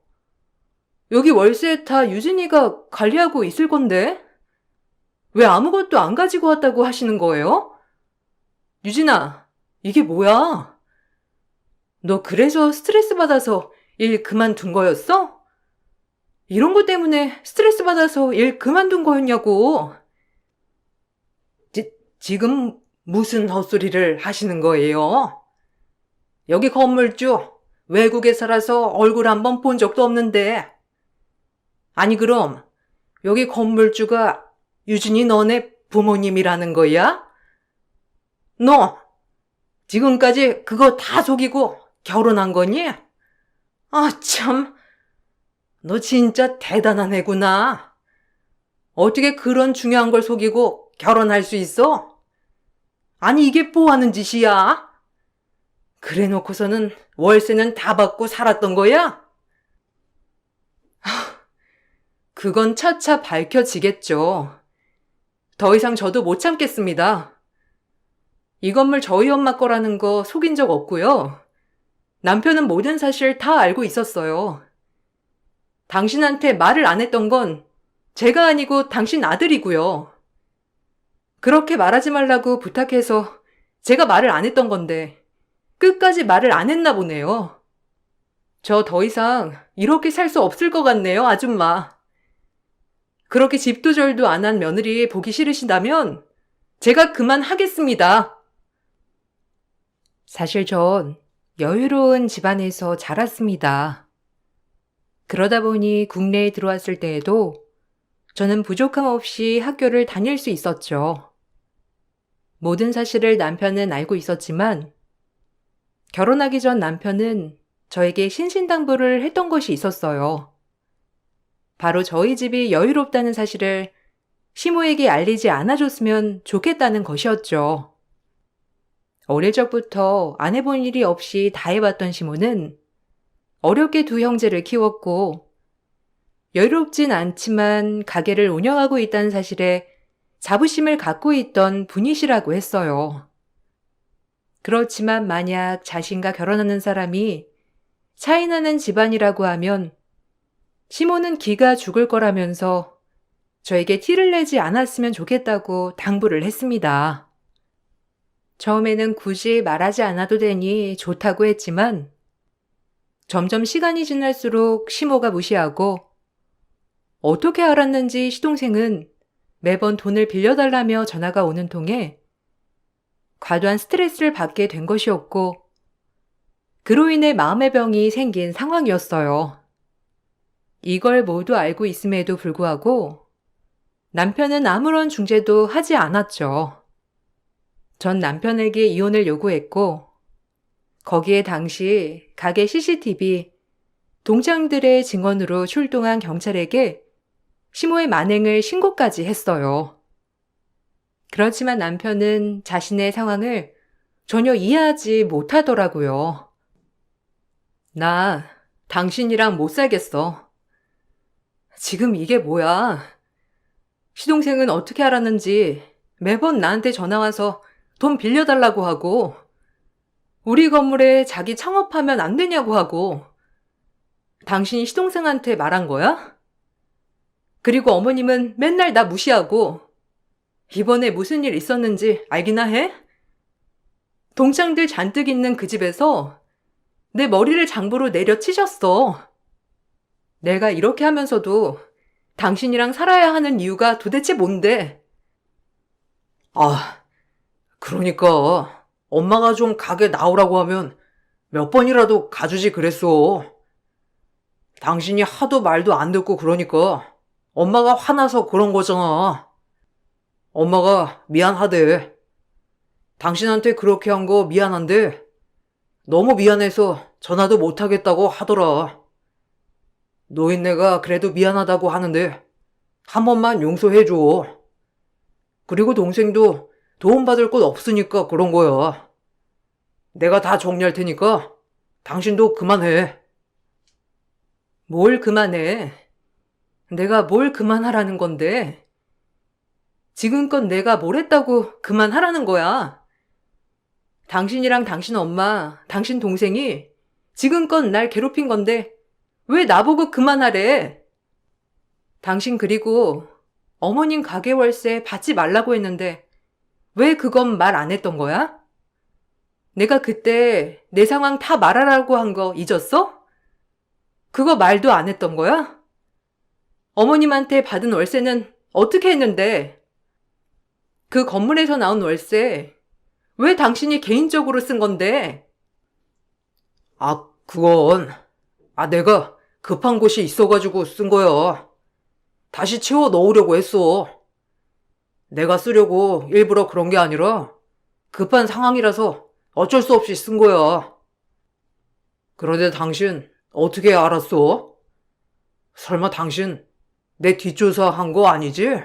여기 월세 다 유진이가 관리하고 있을 건데 왜 아무것도 안 가지고 왔다고 하시는 거예요? 유진아, 이게 뭐야? 너 그래서 스트레스 받아서 일 그만둔 거였어? 이런 것 때문에 스트레스 받아서 일 그만둔 거였냐고. 지금 무슨 헛소리를 하시는 거예요? 여기 건물주 외국에 살아서 얼굴 한번 본 적도 없는데. 아니 그럼 여기 건물주가 유진이 너네 부모님이라는 거야? 너 지금까지 그거 다 속이고 결혼한 거니? 아 참, 너 진짜 대단한 애구나. 어떻게 그런 중요한 걸 속이고 결혼할 수 있어? 아니 이게 뭐 하는 짓이야? 그래 놓고서는 월세는 다 받고 살았던 거야? 그건 차차 밝혀지겠죠. 더 이상 저도 못 참겠습니다. 이 건물 저희 엄마 거라는 거 속인 적 없고요. 남편은 모든 사실 다 알고 있었어요. 당신한테 말을 안 했던 건 제가 아니고 당신 아들이고요. 그렇게 말하지 말라고 부탁해서 제가 말을 안 했던 건데 끝까지 말을 안 했나 보네요. 저 더 이상 이렇게 살 수 없을 것 같네요, 아줌마. 그렇게 집도 절도 안 한 며느리 보기 싫으시다면 제가 그만하겠습니다. 사실 전 여유로운 집안에서 자랐습니다. 그러다 보니 국내에 들어왔을 때에도 저는 부족함 없이 학교를 다닐 수 있었죠. 모든 사실을 남편은 알고 있었지만 결혼하기 전 남편은 저에게 신신당부를 했던 것이 있었어요. 바로 저희 집이 여유롭다는 사실을 시모에게 알리지 않아줬으면 좋겠다는 것이었죠. 어릴 적부터 안 해본 일이 없이 다 해봤던 시모는 어렵게 두 형제를 키웠고 여유롭진 않지만 가게를 운영하고 있다는 사실에 자부심을 갖고 있던 분이시라고 했어요. 그렇지만 만약 자신과 결혼하는 사람이 차이나는 집안이라고 하면 시모는 기가 죽을 거라면서 저에게 티를 내지 않았으면 좋겠다고 당부를 했습니다. 처음에는 굳이 말하지 않아도 되니 좋다고 했지만 점점 시간이 지날수록 시모가 무시하고 어떻게 알았는지 시동생은 매번 돈을 빌려달라며 전화가 오는 통에 과도한 스트레스를 받게 된 것이었고 그로 인해 마음의 병이 생긴 상황이었어요. 이걸 모두 알고 있음에도 불구하고 남편은 아무런 중재도 하지 않았죠. 전 남편에게 이혼을 요구했고 거기에 당시 가게 CCTV, 동장들의 증언으로 출동한 경찰에게 시모의 만행을 신고까지 했어요. 그렇지만 남편은 자신의 상황을 전혀 이해하지 못하더라고요. 나 당신이랑 못 살겠어. 지금 이게 뭐야? 시동생은 어떻게 알았는지 매번 나한테 전화와서 돈 빌려달라고 하고 우리 건물에 자기 창업하면 안 되냐고 하고 당신이 시동생한테 말한 거야? 그리고 어머님은 맨날 나 무시하고 이번에 무슨 일 있었는지 알기나 해? 동창들 잔뜩 있는 그 집에서 내 머리를 장부로 내려치셨어. 내가 이렇게 하면서도 당신이랑 살아야 하는 이유가 도대체 뭔데? 아, 그러니까 엄마가 좀 가게 나오라고 하면 몇 번이라도 가주지 그랬어. 당신이 하도 말도 안 듣고 그러니까 엄마가 화나서 그런 거잖아. 엄마가 미안하대. 당신한테 그렇게 한 거 미안한데 너무 미안해서 전화도 못 하겠다고 하더라. 노인네가 그래도 미안하다고 하는데 한 번만 용서해줘. 그리고 동생도 도움받을 곳 없으니까 그런 거야. 내가 다 정리할 테니까 당신도 그만해. 뭘 그만해? 내가 뭘 그만하라는 건데? 지금껏 내가 뭘 했다고 그만하라는 거야? 당신이랑 당신 엄마, 당신 동생이 지금껏 날 괴롭힌 건데 왜 나보고 그만하래? 당신 그리고 어머님 가게 월세 받지 말라고 했는데 왜 그건 말 안 했던 거야? 내가 그때 내 상황 다 말하라고 한 거 잊었어? 그거 말도 안 했던 거야? 어머님한테 받은 월세는 어떻게 했는데? 그 건물에서 나온 월세 왜 당신이 개인적으로 쓴 건데? 그건 내가 급한 곳이 있어가지고 쓴 거야. 다시 채워 넣으려고 했어. 내가 쓰려고 일부러 그런 게 아니라 급한 상황이라서 어쩔 수 없이 쓴 거야. 그런데 당신 어떻게 알았어? 설마 당신 내 뒷조사 한 거 아니지?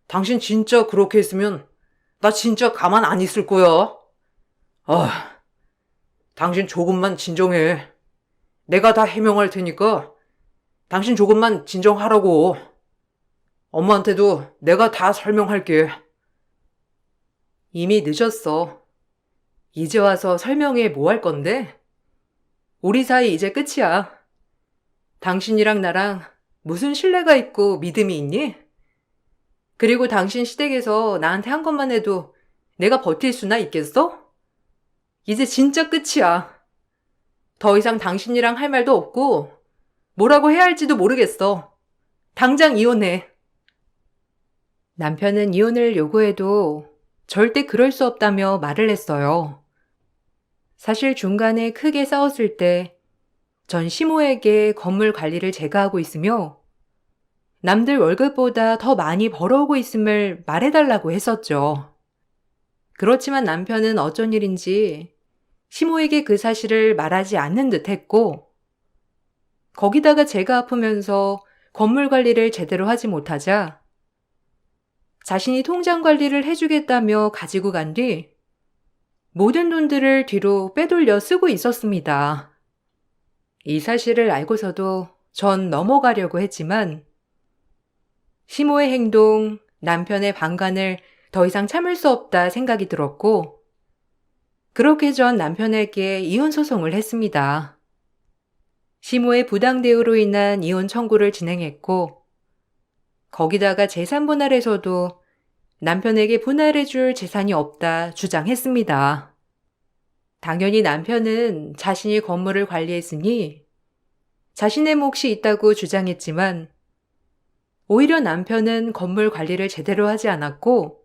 당신 진짜 그렇게 했으면 나 진짜 가만 안 있을 거야. 당신 조금만 진정해. 내가 다 해명할 테니까 당신 조금만 진정하라고. 엄마한테도 내가 다 설명할게. 이미 늦었어. 이제 와서 설명해 뭐 할 건데? 우리 사이 이제 끝이야. 당신이랑 나랑 무슨 신뢰가 있고 믿음이 있니? 그리고 당신 시댁에서 나한테 한 것만 해도 내가 버틸 수나 있겠어? 이제 진짜 끝이야. 더 이상 당신이랑 할 말도 없고 뭐라고 해야 할지도 모르겠어. 당장 이혼해. 남편은 이혼을 요구해도 절대 그럴 수 없다며 말을 했어요. 사실 중간에 크게 싸웠을 때 전 시모에게 건물 관리를 제가 하고 있으며 남들 월급보다 더 많이 벌어오고 있음을 말해달라고 했었죠. 그렇지만 남편은 어쩐 일인지 시모에게 그 사실을 말하지 않는 듯 했고 거기다가 제가 아프면서 건물 관리를 제대로 하지 못하자 자신이 통장 관리를 해주겠다며 가지고 간 뒤 모든 돈들을 뒤로 빼돌려 쓰고 있었습니다. 이 사실을 알고서도 전 넘어가려고 했지만 시모의 행동, 남편의 방관을 더 이상 참을 수 없다 생각이 들었고 그렇게 전 남편에게 이혼 소송을 했습니다. 시모의 부당 대우로 인한 이혼 청구를 진행했고 거기다가 재산 분할에서도 남편에게 분할해줄 재산이 없다 주장했습니다. 당연히 남편은 자신이 건물을 관리했으니 자신의 몫이 있다고 주장했지만 오히려 남편은 건물 관리를 제대로 하지 않았고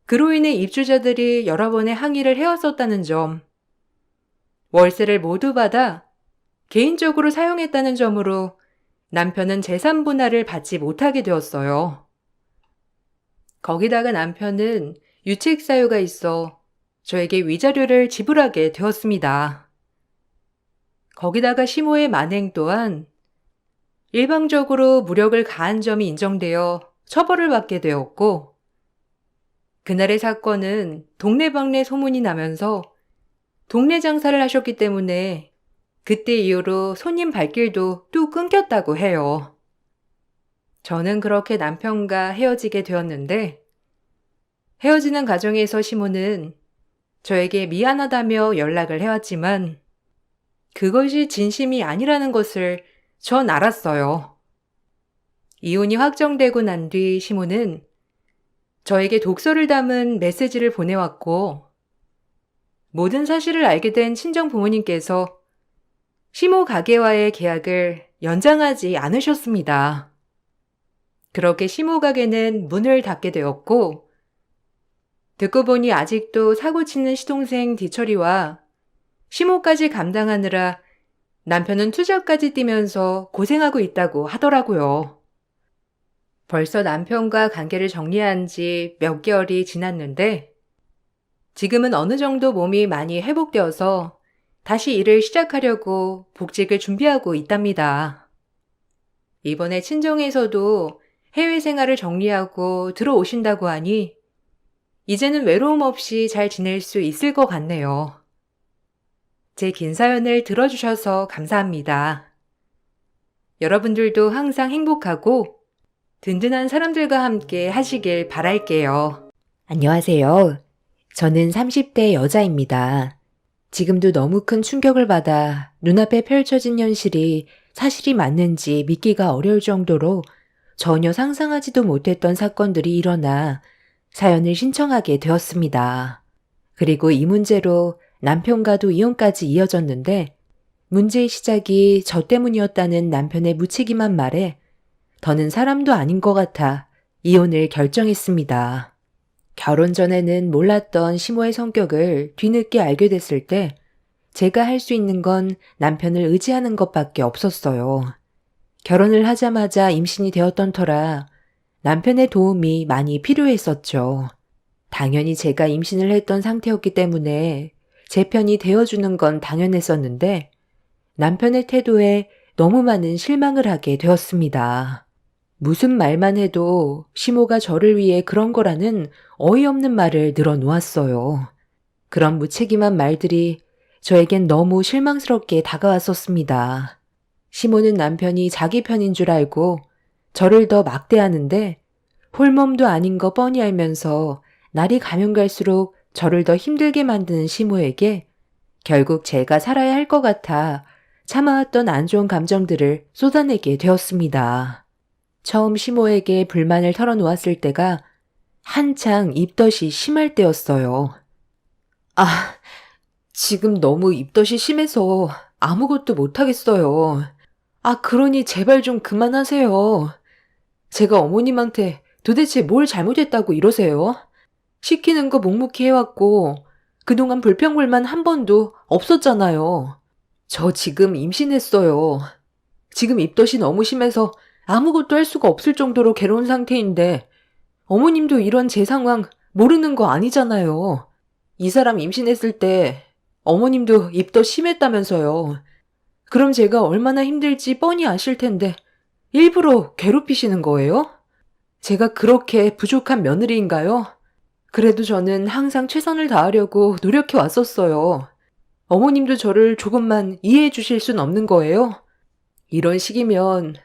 그로 인해 입주자들이 여러 번의 항의를 해왔었다는 점, 월세를 모두 받아 개인적으로 사용했다는 점으로 남편은 재산 분할을 받지 못하게 되었어요. 거기다가 남편은 유책 사유가 있어 저에게 위자료를 지불하게 되었습니다. 거기다가 시모의 만행 또한 일방적으로 무력을 가한 점이 인정되어 처벌을 받게 되었고 그날의 사건은 동네방네 소문이 나면서 동네 장사를 하셨기 때문에 그때 이후로 손님 발길도 뚝 끊겼다고 해요. 저는 그렇게 남편과 헤어지게 되었는데 헤어지는 과정에서 시모는 저에게 미안하다며 연락을 해왔지만 그것이 진심이 아니라는 것을 전 알았어요. 이혼이 확정되고 난 뒤 시모는 저에게 독서를 담은 메시지를 보내왔고 모든 사실을 알게 된 친정 부모님께서 시모 가게와의 계약을 연장하지 않으셨습니다. 그렇게 시모 가게는 문을 닫게 되었고 듣고 보니 아직도 사고치는 시동생 뒤처리와 시모까지 감당하느라 남편은 투잡까지 뛰면서 고생하고 있다고 하더라고요. 벌써 남편과 관계를 정리한 지 몇 개월이 지났는데 지금은 어느 정도 몸이 많이 회복되어서 다시 일을 시작하려고 복직을 준비하고 있답니다. 이번에 친정에서도 해외 생활을 정리하고 들어오신다고 하니 이제는 외로움 없이 잘 지낼 수 있을 것 같네요. 제 긴 사연을 들어주셔서 감사합니다. 여러분들도 항상 행복하고 든든한 사람들과 함께 하시길 바랄게요. 안녕하세요. 저는 30대 여자입니다. 지금도 너무 큰 충격을 받아 눈앞에 펼쳐진 현실이 사실이 맞는지 믿기가 어려울 정도로 전혀 상상하지도 못했던 사건들이 일어나 사연을 신청하게 되었습니다. 그리고 이 문제로 남편과도 이혼까지 이어졌는데 문제의 시작이 저 때문이었다는 남편의 무책임한 말에 더는 사람도 아닌 것 같아 이혼을 결정했습니다. 결혼 전에는 몰랐던 시모의 성격을 뒤늦게 알게 됐을 때 제가 할 수 있는 건 남편을 의지하는 것밖에 없었어요. 결혼을 하자마자 임신이 되었던 터라 남편의 도움이 많이 필요했었죠. 당연히 제가 임신을 했던 상태였기 때문에 제 편이 되어주는 건 당연했었는데 남편의 태도에 너무 많은 실망을 하게 되었습니다. 무슨 말만 해도 시모가 저를 위해 그런 거라는 어이없는 말을 늘어놓았어요. 그런 무책임한 말들이 저에겐 너무 실망스럽게 다가왔었습니다. 시모는 남편이 자기 편인 줄 알고 저를 더 막대하는데 홀몸도 아닌 거 뻔히 알면서 날이 가면 갈수록 저를 더 힘들게 만드는 시모에게 결국 제가 살아야 할 것 같아 참아왔던 안 좋은 감정들을 쏟아내게 되었습니다. 처음 시모에게 불만을 털어놓았을 때가 한창 입덧이 심할 때였어요. 지금 너무 입덧이 심해서 아무것도 못하겠어요. 그러니 제발 좀 그만하세요. 제가 어머님한테 도대체 뭘 잘못했다고 이러세요? 시키는 거 묵묵히 해왔고 그동안 불평불만 한 번도 없었잖아요. 저 지금 임신했어요. 지금 입덧이 너무 심해서 아무것도 할 수가 없을 정도로 괴로운 상태인데 어머님도 이런 제 상황 모르는 거 아니잖아요. 이 사람 임신했을 때 어머님도 입덧 심했다면서요. 그럼 제가 얼마나 힘들지 뻔히 아실 텐데 일부러 괴롭히시는 거예요? 제가 그렇게 부족한 며느리인가요? 그래도 저는 항상 최선을 다하려고 노력해 왔었어요. 어머님도 저를 조금만 이해해 주실 순 없는 거예요? 이런 식이면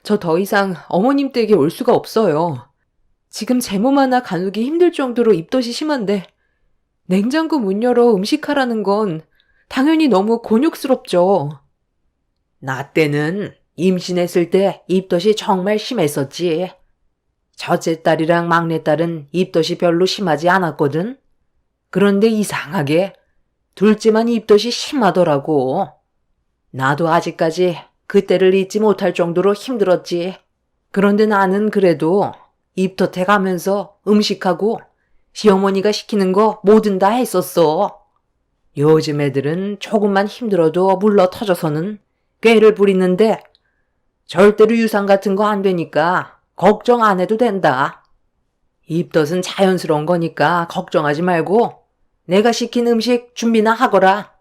저 더 이상 어머님 댁에 올 수가 없어요. 지금 제 몸 하나 가누기 힘들 정도로 입덧이 심한데 냉장고 문 열어 음식하라는 건 당연히 너무 곤욕스럽죠. 나 때는 임신했을 때 입덧이 정말 심했었지. 첫째 딸이랑 막내 딸은 입덧이 별로 심하지 않았거든. 그런데 이상하게 둘째만 입덧이 심하더라고. 나도 아직까지 그때를 잊지 못할 정도로 힘들었지. 그런데 나는 그래도 입덧해 가면서 음식하고 시어머니가 시키는 거 뭐든 다 했었어. 요즘 애들은 조금만 힘들어도 물러 터져서는 꾀를 부리는데 절대로 유산 같은 거 안 되니까 걱정 안 해도 된다. 입덧은 자연스러운 거니까 걱정하지 말고 내가 시킨 음식 준비나 하거라.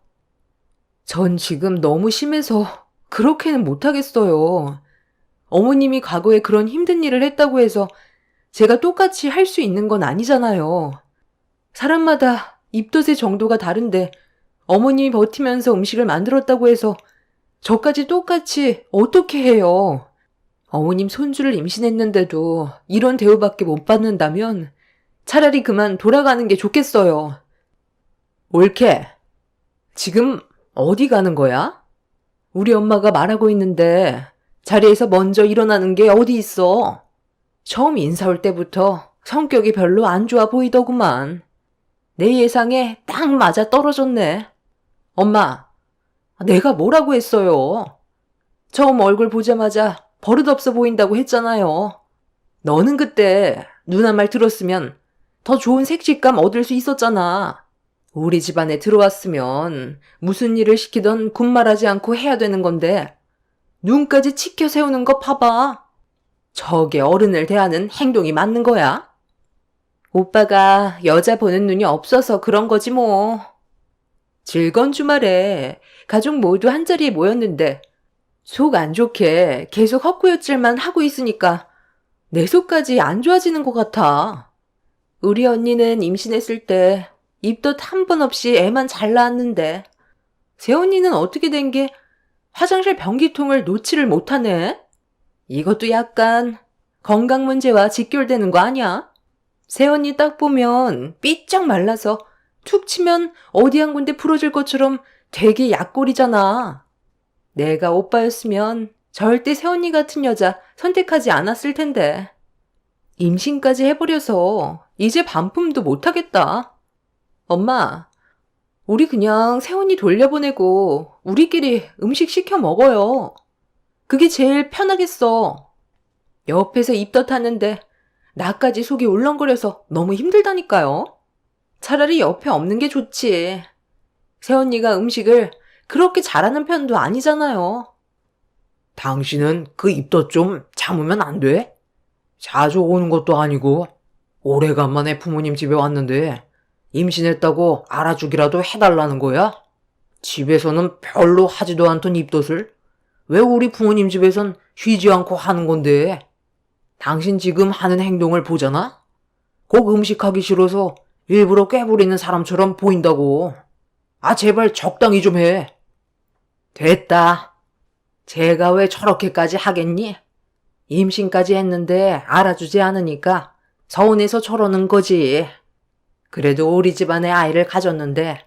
전 지금 너무 심해서 그렇게는 못하겠어요. 어머님이 과거에 그런 힘든 일을 했다고 해서 제가 똑같이 할 수 있는 건 아니잖아요. 사람마다 입덧의 정도가 다른데 어머님이 버티면서 음식을 만들었다고 해서 저까지 똑같이 어떻게 해요? 어머님 손주를 임신했는데도 이런 대우밖에 못 받는다면 차라리 그만 돌아가는 게 좋겠어요. 옳게. 지금 어디 가는 거야? 우리 엄마가 말하고 있는데 자리에서 먼저 일어나는 게 어디 있어? 처음 인사 올 때부터 성격이 별로 안 좋아 보이더구만. 내 예상에 딱 맞아 떨어졌네. 엄마, 내가 뭐라고 했어요? 처음 얼굴 보자마자 버릇없어 보인다고 했잖아요. 너는 그때 누나 말 들었으면 더 좋은 색식감 얻을 수 있었잖아. 우리 집안에 들어왔으면 무슨 일을 시키던 군말하지 않고 해야 되는 건데 눈까지 치켜 세우는 거 봐봐. 저게 어른을 대하는 행동이 맞는 거야? 오빠가 여자 보는 눈이 없어서 그런 거지 뭐. 즐거운 주말에 가족 모두 한자리에 모였는데 속 안 좋게 계속 헛구역질만 하고 있으니까 내 속까지 안 좋아지는 것 같아. 우리 언니는 임신했을 때 입덧 한 번 없이 애만 잘 낳았는데 새언니는 어떻게 된 게 화장실 변기통을 놓지를 못하네? 이것도 약간 건강 문제와 직결되는 거 아니야? 새언니 딱 보면 삐쩍 말라서 툭 치면 어디 한 군데 부러질 것처럼 되게 약골이잖아. 내가 오빠였으면 절대 새언니 같은 여자 선택하지 않았을 텐데. 임신까지 해버려서 이제 반품도 못하겠다. 엄마, 우리 그냥 새언니 돌려보내고 우리끼리 음식 시켜 먹어요. 그게 제일 편하겠어. 옆에서 입덧하는데 나까지 속이 울렁거려서 너무 힘들다니까요. 차라리 옆에 없는 게 좋지. 새언니가 음식을 그렇게 잘하는 편도 아니잖아요. 당신은 그 입덧 좀 참으면 안 돼? 자주 오는 것도 아니고 오래간만에 부모님 집에 왔는데 임신했다고 알아주기라도 해달라는 거야? 집에서는 별로 하지도 않던 입덧을 왜 우리 부모님 집에선 쉬지 않고 하는 건데? 당신 지금 하는 행동을 보잖아? 꼭 음식하기 싫어서 일부러 꾀부리는 사람처럼 보인다고. 아, 제발 적당히 좀 해. 됐다. 제가 왜 저렇게까지 하겠니? 임신까지 했는데 알아주지 않으니까 서운해서 저러는 거지. 그래도 우리 집안에 아이를 가졌는데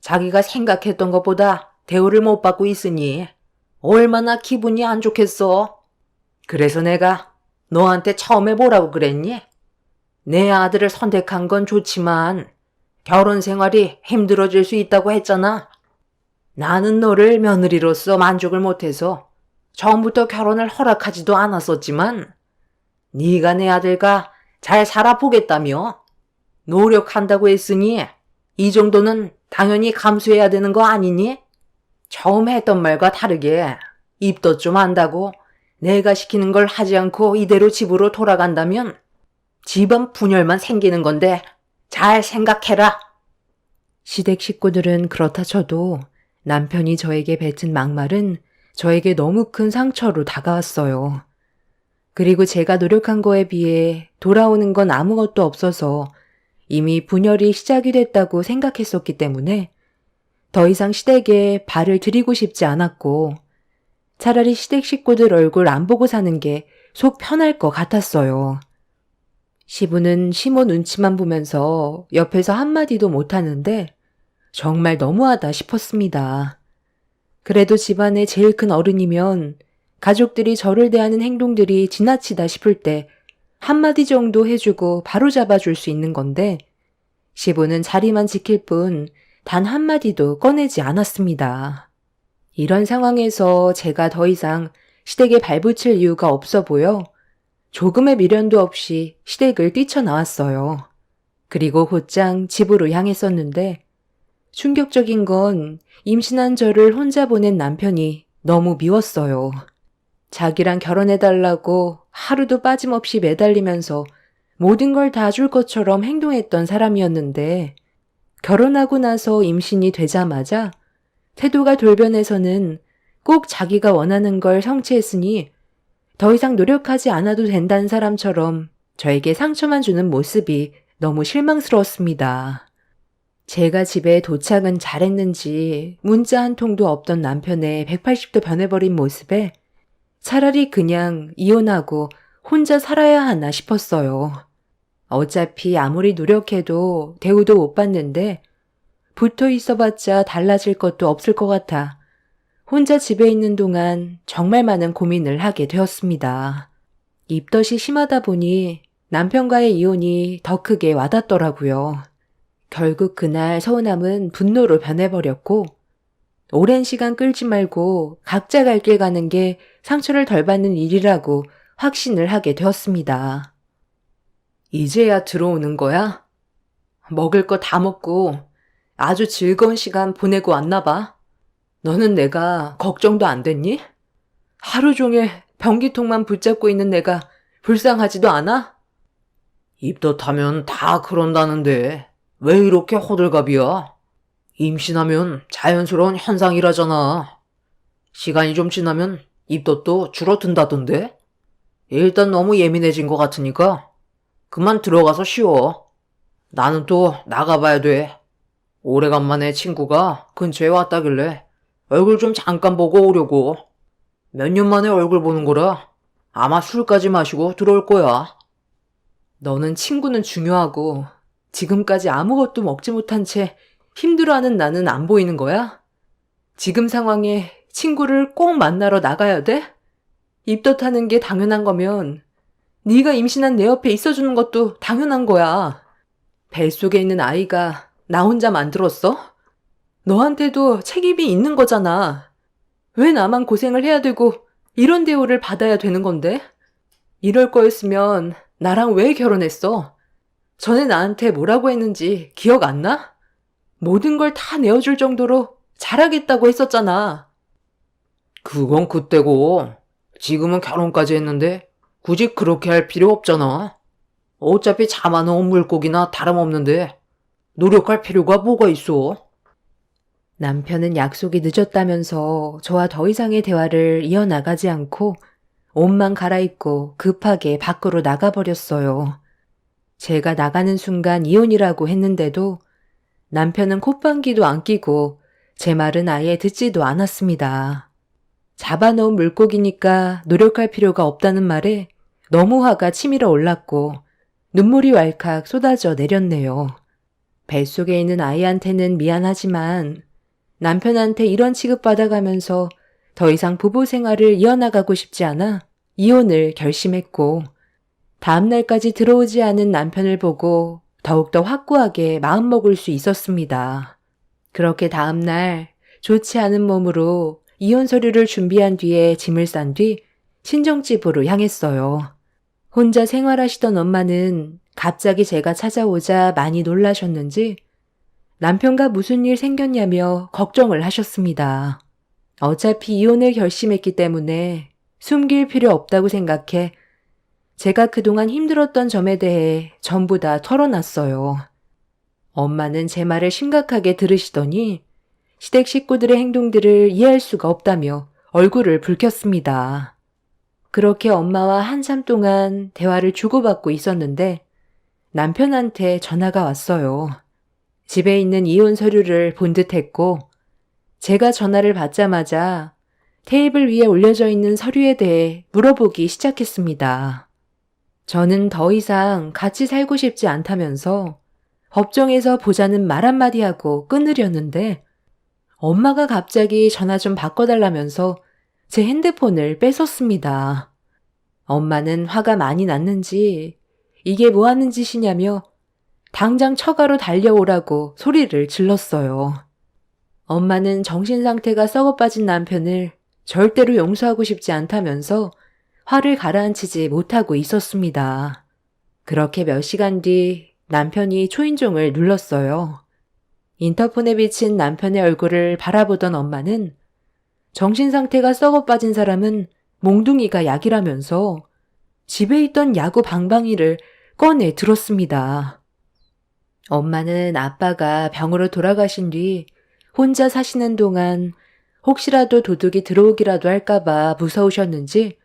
자기가 생각했던 것보다 대우를 못 받고 있으니 얼마나 기분이 안 좋겠어. 그래서 내가 너한테 처음에 뭐라고 그랬니? 내 아들을 선택한 건 좋지만 결혼 생활이 힘들어질 수 있다고 했잖아. 나는 너를 며느리로서 만족을 못해서 처음부터 결혼을 허락하지도 않았었지만 네가 내 아들과 잘 살아보겠다며 노력한다고 했으니 이 정도는 당연히 감수해야 되는 거 아니니? 처음 했던 말과 다르게 입덧 좀 한다고 내가 시키는 걸 하지 않고 이대로 집으로 돌아간다면 집안 분열만 생기는 건데 잘 생각해라. 시댁 식구들은 그렇다 쳐도 남편이 저에게 뱉은 막말은 저에게 너무 큰 상처로 다가왔어요. 그리고 제가 노력한 거에 비해 돌아오는 건 아무것도 없어서 이미 분열이 시작이 됐다고 생각했었기 때문에 더 이상 시댁에 발을 들이고 싶지 않았고 차라리 시댁 식구들 얼굴 안 보고 사는 게 속 편할 것 같았어요. 시부는 시모 눈치만 보면서 옆에서 한마디도 못하는데 정말 너무하다 싶었습니다. 그래도 집안의 제일 큰 어른이면 가족들이 저를 대하는 행동들이 지나치다 싶을 때 한마디 정도 해주고 바로잡아줄 수 있는 건데 시부는 자리만 지킬 뿐 단 한마디도 꺼내지 않았습니다. 이런 상황에서 제가 더 이상 시댁에 발붙일 이유가 없어 보여 조금의 미련도 없이 시댁을 뛰쳐나왔어요. 그리고 곧장 집으로 향했었는데 충격적인 건 임신한 저를 혼자 보낸 남편이 너무 미웠어요. 자기랑 결혼해달라고 하루도 빠짐없이 매달리면서 모든 걸 다 줄 것처럼 행동했던 사람이었는데 결혼하고 나서 임신이 되자마자 태도가 돌변해서는 꼭 자기가 원하는 걸 성취했으니 더 이상 노력하지 않아도 된다는 사람처럼 저에게 상처만 주는 모습이 너무 실망스러웠습니다. 제가 집에 도착은 잘했는지 문자 한 통도 없던 남편의 180도 변해버린 모습에 차라리 그냥 이혼하고 혼자 살아야 하나 싶었어요. 어차피 아무리 노력해도 대우도 못 받는데 붙어 있어봤자 달라질 것도 없을 것 같아 혼자 집에 있는 동안 정말 많은 고민을 하게 되었습니다. 입덧이 심하다 보니 남편과의 이혼이 더 크게 와닿더라고요. 결국 그날 서운함은 분노로 변해버렸고 오랜 시간 끌지 말고 각자 갈 길 가는 게 상처를 덜 받는 일이라고 확신을 하게 되었습니다. 이제야 들어오는 거야? 먹을 거 다 먹고 아주 즐거운 시간 보내고 왔나 봐. 너는 내가 걱정도 안 됐니? 하루 종일 변기통만 붙잡고 있는 내가 불쌍하지도 않아? 입덧하면 다 그런다는데 왜 이렇게 호들갑이야? 임신하면 자연스러운 현상이라잖아. 시간이 좀 지나면 입덧도 줄어든다던데? 일단 너무 예민해진 것 같으니까 그만 들어가서 쉬어. 나는 또 나가봐야 돼. 오래간만에 친구가 근처에 왔다길래 얼굴 좀 잠깐 보고 오려고. 몇 년 만에 얼굴 보는 거라 아마 술까지 마시고 들어올 거야. 너는 친구는 중요하고 지금까지 아무것도 먹지 못한 채 힘들어하는 나는 안 보이는 거야? 지금 상황에 친구를 꼭 만나러 나가야 돼? 입덧하는 게 당연한 거면 네가 임신한 내 옆에 있어주는 것도 당연한 거야. 뱃속에 있는 아이가 나 혼자 만들었어? 너한테도 책임이 있는 거잖아. 왜 나만 고생을 해야 되고 이런 대우를 받아야 되는 건데? 이럴 거였으면 나랑 왜 결혼했어? 전에 나한테 뭐라고 했는지 기억 안 나? 모든 걸 다 내어줄 정도로 잘하겠다고 했었잖아. 그건 그때고 지금은 결혼까지 했는데 굳이 그렇게 할 필요 없잖아. 어차피 잡아놓은 물고기나 다름없는데 노력할 필요가 뭐가 있어? 남편은 약속이 늦었다면서 저와 더 이상의 대화를 이어나가지 않고 옷만 갈아입고 급하게 밖으로 나가버렸어요. 제가 나가는 순간 이혼이라고 했는데도 남편은 콧방귀도 안 끼고 제 말은 아예 듣지도 않았습니다. 잡아놓은 물고기니까 노력할 필요가 없다는 말에 너무 화가 치밀어 올랐고 눈물이 왈칵 쏟아져 내렸네요. 뱃속에 있는 아이한테는 미안하지만 남편한테 이런 취급받아가면서 더 이상 부부 생활을 이어나가고 싶지 않아 이혼을 결심했고 다음날까지 들어오지 않은 남편을 보고 더욱더 확고하게 마음먹을 수 있었습니다. 그렇게 다음날 좋지 않은 몸으로 이혼 서류를 준비한 뒤에 짐을 싼 뒤 친정집으로 향했어요. 혼자 생활하시던 엄마는 갑자기 제가 찾아오자 많이 놀라셨는지 남편과 무슨 일 생겼냐며 걱정을 하셨습니다. 어차피 이혼을 결심했기 때문에 숨길 필요 없다고 생각해 제가 그동안 힘들었던 점에 대해 전부 다 털어놨어요. 엄마는 제 말을 심각하게 들으시더니 시댁 식구들의 행동들을 이해할 수가 없다며 얼굴을 붉혔습니다. 그렇게 엄마와 한참 동안 대화를 주고받고 있었는데 남편한테 전화가 왔어요. 집에 있는 이혼 서류를 본 듯했고 제가 전화를 받자마자 테이블 위에 올려져 있는 서류에 대해 물어보기 시작했습니다. 저는 더 이상 같이 살고 싶지 않다면서 법정에서 보자는 말 한마디 하고 끊으려는데 엄마가 갑자기 전화 좀 바꿔달라면서 제 핸드폰을 뺏었습니다. 엄마는 화가 많이 났는지 이게 뭐 하는 짓이냐며 당장 처가로 달려오라고 소리를 질렀어요. 엄마는 정신 상태가 썩어 빠진 남편을 절대로 용서하고 싶지 않다면서 화를 가라앉히지 못하고 있었습니다. 그렇게 몇 시간 뒤 남편이 초인종을 눌렀어요. 인터폰에 비친 남편의 얼굴을 바라보던 엄마는 정신 상태가 썩어 빠진 사람은 몽둥이가 약이라면서 집에 있던 야구 방망이를 꺼내 들었습니다. 엄마는 아빠가 병으로 돌아가신 뒤 혼자 사시는 동안 혹시라도 도둑이 들어오기라도 할까봐 무서우셨는지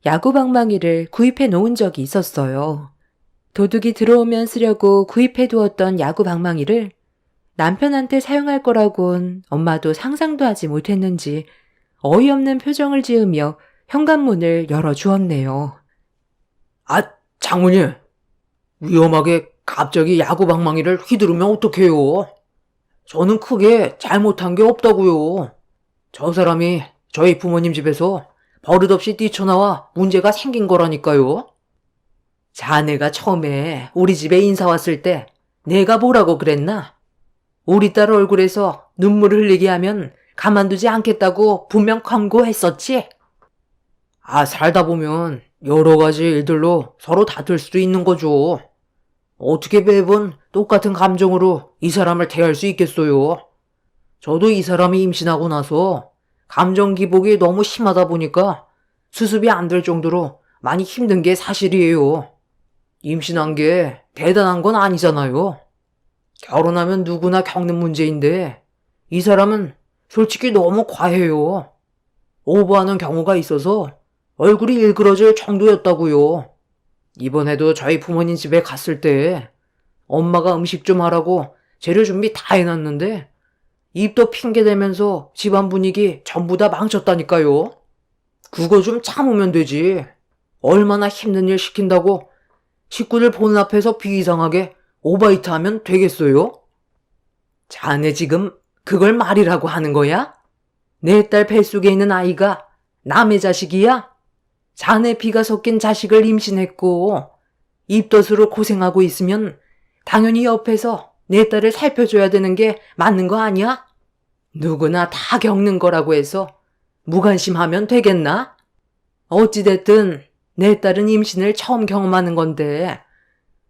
야구 방망이를 구입해 놓은 적이 있었어요. 도둑이 들어오면 쓰려고 구입해 두었던 야구 방망이를 남편한테 사용할 거라곤 엄마도 상상도 하지 못했는지 어이없는 표정을 지으며 현관문을 열어주었네요. 아, 장모님. 위험하게 갑자기 야구 방망이를 휘두르면 어떡해요? 저는 크게 잘못한 게 없다고요. 저 사람이 저희 부모님 집에서 버릇없이 뛰쳐나와 문제가 생긴 거라니까요. 자네가 처음에 우리 집에 인사 왔을 때 내가 뭐라고 그랬나? 우리 딸 얼굴에서 눈물을 흘리게 하면 가만두지 않겠다고 분명 경고했었지? 살다 보면 여러 가지 일들로 서로 다툴 수도 있는 거죠. 어떻게 매번 똑같은 감정으로 이 사람을 대할 수 있겠어요? 저도 이 사람이 임신하고 나서 감정 기복이 너무 심하다 보니까 수습이 안 될 정도로 많이 힘든 게 사실이에요. 임신한 게 대단한 건 아니잖아요. 결혼하면 누구나 겪는 문제인데 이 사람은 솔직히 너무 과해요. 오버하는 경우가 있어서 얼굴이 일그러질 정도였다고요. 이번에도 저희 부모님 집에 갔을 때 엄마가 음식 좀 하라고 재료 준비 다 해놨는데 입도 핑계대면서 집안 분위기 전부 다 망쳤다니까요. 그거 좀 참으면 되지. 얼마나 힘든 일 시킨다고 식구들 보는 앞에서 비이상하게 오바이트 하면 되겠어요? 자네 지금 그걸 말이라고 하는 거야? 내 딸 뱃속에 있는 아이가 남의 자식이야? 자네 피가 섞인 자식을 임신했고 입덧으로 고생하고 있으면 당연히 옆에서 내 딸을 살펴줘야 되는 게 맞는 거 아니야? 누구나 다 겪는 거라고 해서 무관심하면 되겠나? 어찌됐든 내 딸은 임신을 처음 경험하는 건데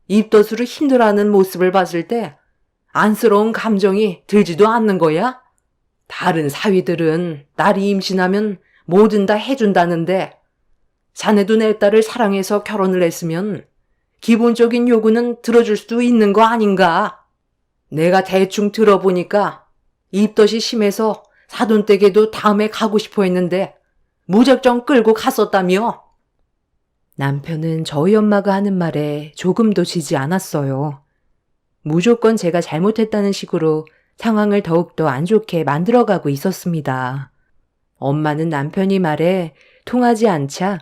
입덧으로 힘들어하는 모습을 봤을 때 안쓰러운 감정이 들지도 않는 거야? 다른 사위들은 딸이 임신하면 뭐든 다 해준다는데 자네도 내 딸을 사랑해서 결혼을 했으면 기본적인 요구는 들어줄 수도 있는 거 아닌가? 내가 대충 들어보니까 입덧이 심해서 사돈댁에도 다음에 가고 싶어 했는데 무작정 끌고 갔었다며? 남편은 저희 엄마가 하는 말에 조금도 지지 않았어요. 무조건 제가 잘못했다는 식으로 상황을 더욱더 안 좋게 만들어가고 있었습니다. 엄마는 남편이 말에 통하지 않자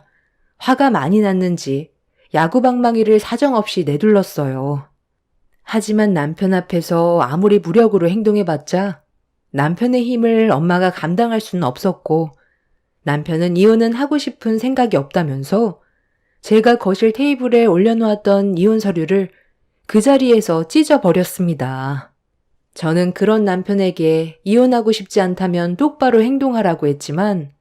화가 많이 났는지 야구방망이를 사정없이 내둘렀어요. 하지만 남편 앞에서 아무리 무력으로 행동해봤자 남편의 힘을 엄마가 감당할 수는 없었고 남편은 이혼은 하고 싶은 생각이 없다면서 제가 거실 테이블에 올려놓았던 이혼 서류를 그 자리에서 찢어버렸습니다. 저는 그런 남편에게 이혼하고 싶지 않다면 똑바로 행동하라고 했지만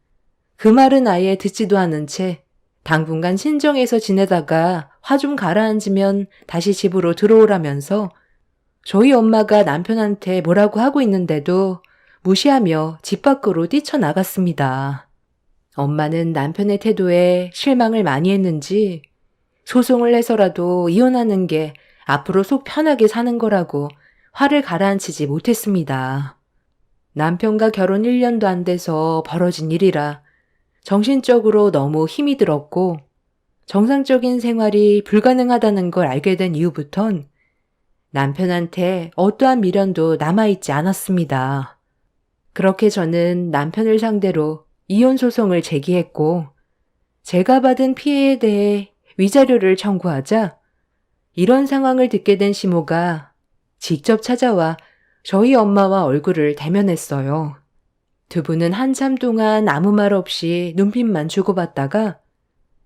그 말은 아예 듣지도 않은 채 당분간 친정에서 지내다가 화 좀 가라앉으면 다시 집으로 들어오라면서 저희 엄마가 남편한테 뭐라고 하고 있는데도 무시하며 집 밖으로 뛰쳐나갔습니다. 엄마는 남편의 태도에 실망을 많이 했는지 소송을 해서라도 이혼하는 게 앞으로 속 편하게 사는 거라고 화를 가라앉히지 못했습니다. 남편과 결혼 1년도 안 돼서 벌어진 일이라 정신적으로 너무 힘이 들었고 정상적인 생활이 불가능하다는 걸 알게 된 이후부턴 남편한테 어떠한 미련도 남아있지 않았습니다. 그렇게 저는 남편을 상대로 이혼 소송을 제기했고 제가 받은 피해에 대해 위자료를 청구하자 이런 상황을 듣게 된 시모가 직접 찾아와 저희 엄마와 얼굴을 대면했어요. 두 분은 한참 동안 아무 말 없이 눈빛만 주고받다가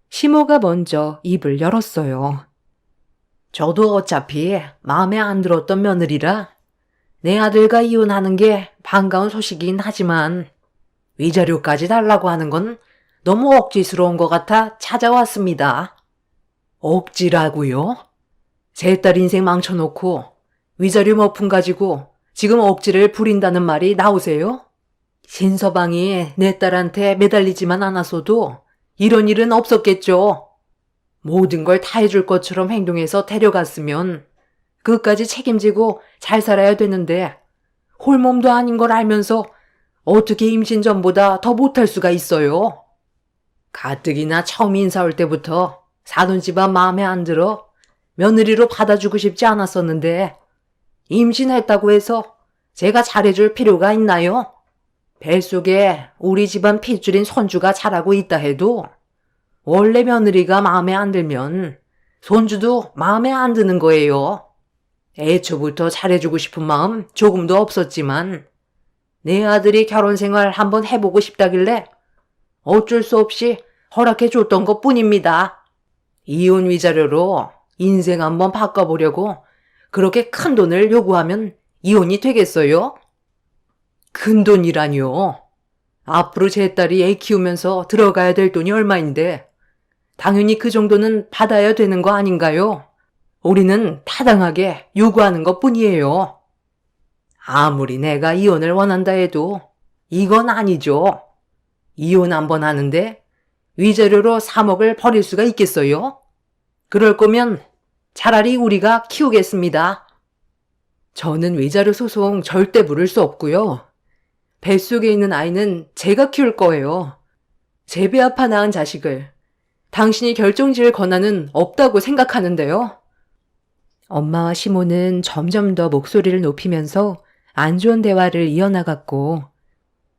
시모가 먼저 입을 열었어요. 저도 어차피 마음에 안 들었던 며느리라 내 아들과 이혼하는 게 반가운 소식이긴 하지만 위자료까지 달라고 하는 건 너무 억지스러운 것 같아 찾아왔습니다. 억지라고요? 제 딸 인생 망쳐놓고 위자료 몇 푼 가지고 지금 억지를 부린다는 말이 나오세요? 신서방이 내 딸한테 매달리지만 않았어도 이런 일은 없었겠죠. 모든 걸 다 해줄 것처럼 행동해서 데려갔으면 끝까지 책임지고 잘 살아야 되는데 홀몸도 아닌 걸 알면서 어떻게 임신 전보다 더 못할 수가 있어요? 가뜩이나 처음 인사 올 때부터 사돈집안 마음에 안 들어 며느리로 받아주고 싶지 않았었는데 임신했다고 해서 제가 잘해줄 필요가 있나요? 뱃속에 우리 집안 핏줄인 손주가 자라고 있다 해도 원래 며느리가 마음에 안 들면 손주도 마음에 안 드는 거예요. 애초부터 잘해주고 싶은 마음 조금도 없었지만 내 아들이 결혼 생활 한번 해보고 싶다길래 어쩔 수 없이 허락해줬던 것 뿐입니다. 이혼 위자료로 인생 한번 바꿔보려고 그렇게 큰 돈을 요구하면 이혼이 되겠어요? 큰 돈이라뇨. 앞으로 제 딸이 애 키우면서 들어가야 될 돈이 얼마인데 당연히 그 정도는 받아야 되는 거 아닌가요? 우리는 타당하게 요구하는 것 뿐이에요. 아무리 내가 이혼을 원한다 해도 이건 아니죠. 이혼 한번 하는데 위자료로 3억을 버릴 수가 있겠어요? 그럴 거면 차라리 우리가 키우겠습니다. 저는 위자료 소송 절대 물을 수 없고요. 뱃속에 있는 아이는 제가 키울 거예요. 제 배 아파 낳은 자식을 당신이 결정지을 권한은 없다고 생각하는데요. 엄마와 시모는 점점 더 목소리를 높이면서 안 좋은 대화를 이어나갔고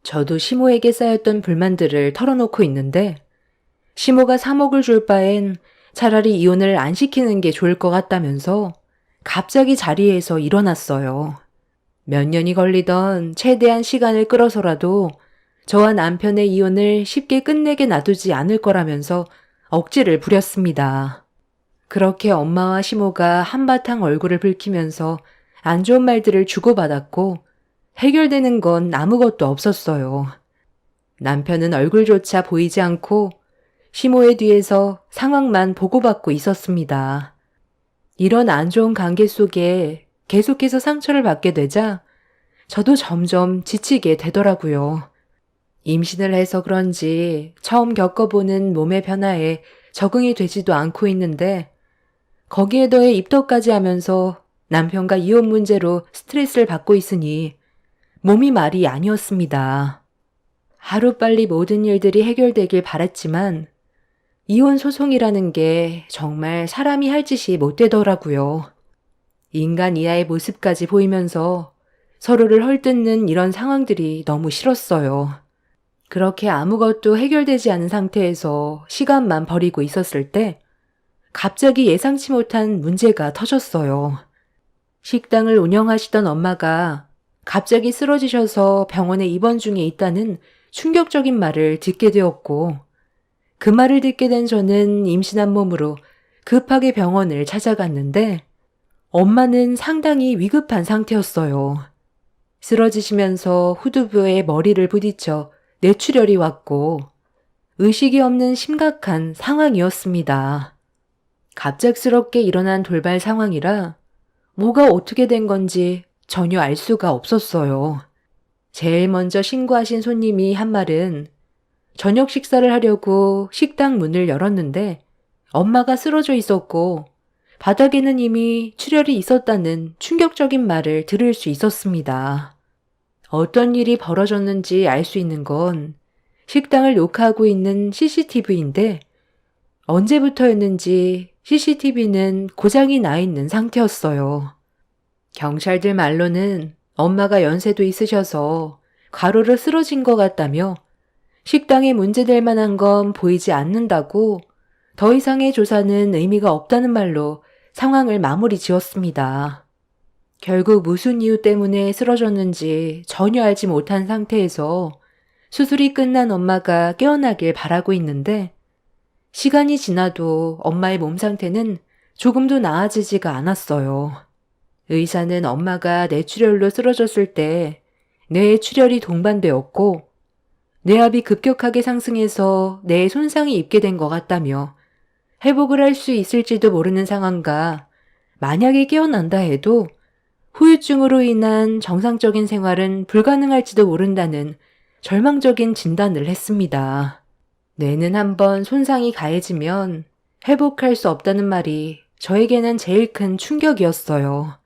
저도 시모에게 쌓였던 불만들을 털어놓고 있는데 시모가 3억을 줄 바엔 차라리 이혼을 안 시키는 게 좋을 것 같다면서 갑자기 자리에서 일어났어요. 몇 년이 걸리던 최대한 시간을 끌어서라도 저와 남편의 이혼을 쉽게 끝내게 놔두지 않을 거라면서 억지를 부렸습니다. 그렇게 엄마와 시모가 한바탕 얼굴을 붉히면서 안 좋은 말들을 주고받았고 해결되는 건 아무것도 없었어요. 남편은 얼굴조차 보이지 않고 시모의 뒤에서 상황만 보고받고 있었습니다. 이런 안 좋은 관계 속에 계속해서 상처를 받게 되자 저도 점점 지치게 되더라고요. 임신을 해서 그런지 처음 겪어보는 몸의 변화에 적응이 되지도 않고 있는데 거기에 더해 입덧까지 하면서 남편과 이혼 문제로 스트레스를 받고 있으니 몸이 말이 아니었습니다. 하루빨리 모든 일들이 해결되길 바랐지만 이혼 소송이라는 게 정말 사람이 할 짓이 못 되더라고요. 인간 이하의 모습까지 보이면서 서로를 헐뜯는 이런 상황들이 너무 싫었어요. 그렇게 아무것도 해결되지 않은 상태에서 시간만 버리고 있었을 때 갑자기 예상치 못한 문제가 터졌어요. 식당을 운영하시던 엄마가 갑자기 쓰러지셔서 병원에 입원 중에 있다는 충격적인 말을 듣게 되었고 그 말을 듣게 된 저는 임신한 몸으로 급하게 병원을 찾아갔는데 엄마는 상당히 위급한 상태였어요. 쓰러지시면서 후두부에 머리를 부딪혀 뇌출혈이 왔고 의식이 없는 심각한 상황이었습니다. 갑작스럽게 일어난 돌발 상황이라 뭐가 어떻게 된 건지 전혀 알 수가 없었어요. 제일 먼저 신고하신 손님이 한 말은 저녁 식사를 하려고 식당 문을 열었는데 엄마가 쓰러져 있었고 바닥에는 이미 출혈이 있었다는 충격적인 말을 들을 수 있었습니다. 어떤 일이 벌어졌는지 알 수 있는 건 식당을 녹화하고 있는 CCTV인데 언제부터였는지 CCTV는 고장이 나 있는 상태였어요. 경찰들 말로는 엄마가 연세도 있으셔서 과로로 쓰러진 것 같다며 식당에 문제될 만한 건 보이지 않는다고 더 이상의 조사는 의미가 없다는 말로 상황을 마무리 지었습니다. 결국 무슨 이유 때문에 쓰러졌는지 전혀 알지 못한 상태에서 수술이 끝난 엄마가 깨어나길 바라고 있는데 시간이 지나도 엄마의 몸 상태는 조금도 나아지지가 않았어요. 의사는 엄마가 뇌출혈로 쓰러졌을 때 뇌에 출혈이 동반되었고 뇌압이 급격하게 상승해서 뇌에 손상이 입게 된 것 같다며 회복을 할 수 있을지도 모르는 상황과 만약에 깨어난다 해도 후유증으로 인한 정상적인 생활은 불가능할지도 모른다는 절망적인 진단을 했습니다. 뇌는 한번 손상이 가해지면 회복할 수 없다는 말이 저에게는 제일 큰 충격이었어요.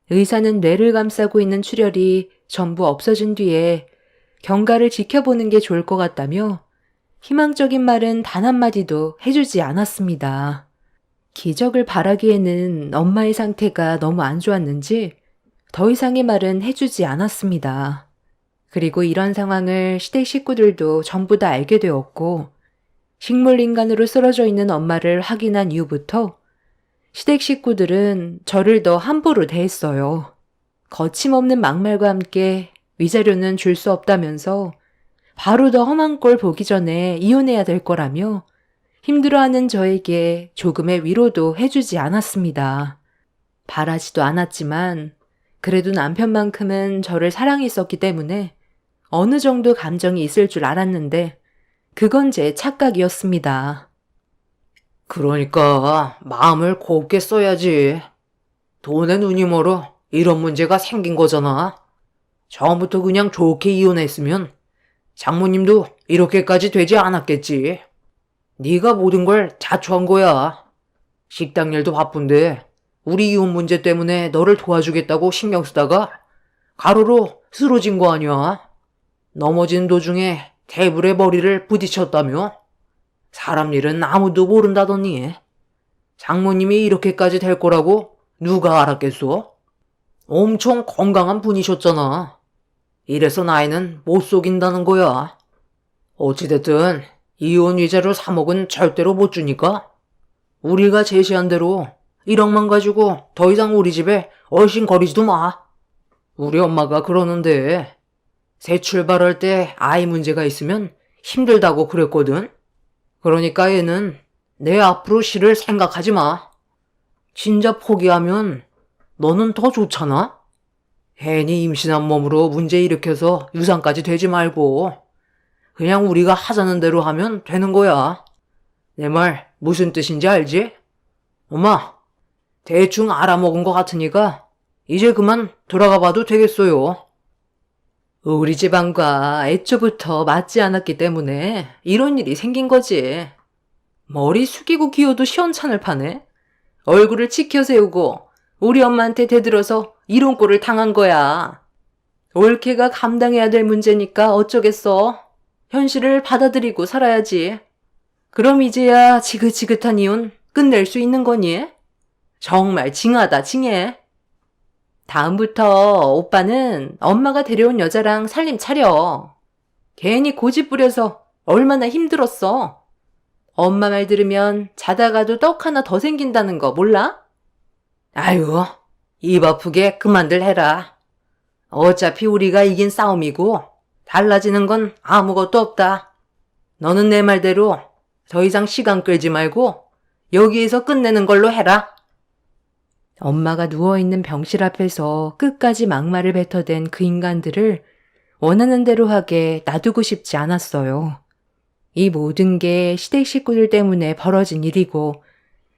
의사는 뇌를 감싸고 있는 출혈이 전부 없어진 뒤에 경과를 지켜보는 게 좋을 것 같다며 희망적인 말은 단 한마디도 해주지 않았습니다. 기적을 바라기에는 엄마의 상태가 너무 안 좋았는지 더 이상의 말은 해주지 않았습니다. 그리고 이런 상황을 시댁 식구들도 전부 다 알게 되었고 식물인간으로 쓰러져 있는 엄마를 확인한 이후부터 시댁 식구들은 저를 더 함부로 대했어요. 거침없는 막말과 함께 위자료는 줄 수 없다면서 바로 더 험한 꼴 보기 전에 이혼해야 될 거라며 힘들어하는 저에게 조금의 위로도 해주지 않았습니다. 바라지도 않았지만 그래도 남편만큼은 저를 사랑했었기 때문에 어느 정도 감정이 있을 줄 알았는데 그건 제 착각이었습니다. 그러니까 마음을 곱게 써야지. 돈에 눈이 멀어 이런 문제가 생긴 거잖아. 처음부터 그냥 좋게 이혼했으면 장모님도 이렇게까지 되지 않았겠지. 네가 모든 걸 자초한 거야. 식당 일도 바쁜데 우리 이혼 문제 때문에 너를 도와주겠다고 신경 쓰다가 가로로 쓰러진 거 아니야. 넘어진 도중에 테이블에 머리를 부딪혔다며. 사람 일은 아무도 모른다더니 장모님이 이렇게까지 될 거라고 누가 알았겠어? 엄청 건강한 분이셨잖아. 이래서 나이는 못 속인다는 거야. 어찌됐든 이혼 위자료 3억은 절대로 못 주니까 우리가 제시한 대로 1억만 가지고 더 이상 우리 집에 얼씬거리지도 마. 우리 엄마가 그러는데 새 출발할 때 아이 문제가 있으면 힘들다고 그랬거든. 그러니까 얘는 내 앞으로 시를 생각하지 마. 진짜 포기하면 너는 더 좋잖아. 괜히 임신한 몸으로 문제 일으켜서 유산까지 되지 말고 그냥 우리가 하자는 대로 하면 되는 거야. 내 말 무슨 뜻인지 알지? 엄마, 대충 알아먹은 것 같으니까 이제 그만 돌아가 봐도 되겠어요. 우리 집안과 애초부터 맞지 않았기 때문에 이런 일이 생긴 거지. 머리 숙이고 기어도 시원찮을 파네. 얼굴을 치켜 세우고 우리 엄마한테 대들어서 이런 꼴을 당한 거야. 올케가 감당해야 될 문제니까 어쩌겠어. 현실을 받아들이고 살아야지. 그럼 이제야 지긋지긋한 이혼 끝낼 수 있는 거니? 정말 징하다, 징해. 다음부터 오빠는 엄마가 데려온 여자랑 살림 차려. 괜히 고집 부려서 얼마나 힘들었어. 엄마 말 들으면 자다가도 떡 하나 더 생긴다는 거 몰라? 아유, 입 아프게 그만들 해라. 어차피 우리가 이긴 싸움이고 달라지는 건 아무것도 없다. 너는 내 말대로 더 이상 시간 끌지 말고 여기에서 끝내는 걸로 해라. 엄마가 누워있는 병실 앞에서 끝까지 막말을 뱉어댄 그 인간들을 원하는 대로 하게 놔두고 싶지 않았어요. 이 모든 게 시댁 식구들 때문에 벌어진 일이고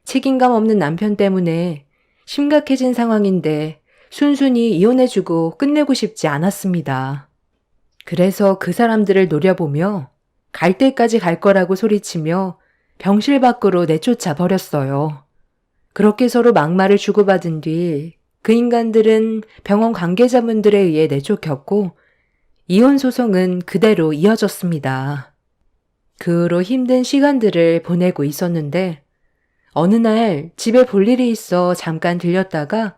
책임감 없는 남편 때문에 심각해진 상황인데 순순히 이혼해주고 끝내고 싶지 않았습니다. 그래서 그 사람들을 노려보며 갈 때까지 갈 거라고 소리치며 병실 밖으로 내쫓아 버렸어요. 그렇게 서로 막말을 주고받은 뒤 그 인간들은 병원 관계자분들에 의해 내쫓겼고 이혼 소송은 그대로 이어졌습니다. 그 후로 힘든 시간들을 보내고 있었는데 어느 날 집에 볼 일이 있어 잠깐 들렸다가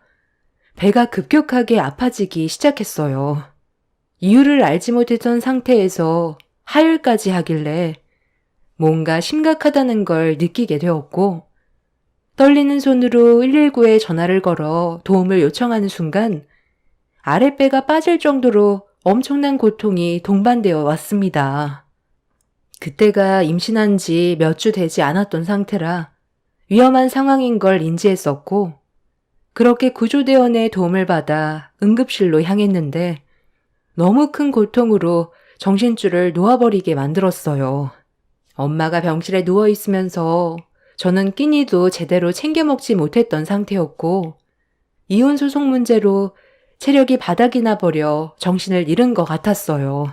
배가 급격하게 아파지기 시작했어요. 이유를 알지 못했던 상태에서 하혈까지 하길래 뭔가 심각하다는 걸 느끼게 되었고 떨리는 손으로 119에 전화를 걸어 도움을 요청하는 순간 아랫배가 빠질 정도로 엄청난 고통이 동반되어 왔습니다. 그때가 임신한 지 몇 주 되지 않았던 상태라 위험한 상황인 걸 인지했었고 그렇게 구조대원의 도움을 받아 응급실로 향했는데 너무 큰 고통으로 정신줄을 놓아버리게 만들었어요. 엄마가 병실에 누워있으면서 저는 끼니도 제대로 챙겨 먹지 못했던 상태였고 이혼 소송 문제로 체력이 바닥이 나버려 정신을 잃은 것 같았어요.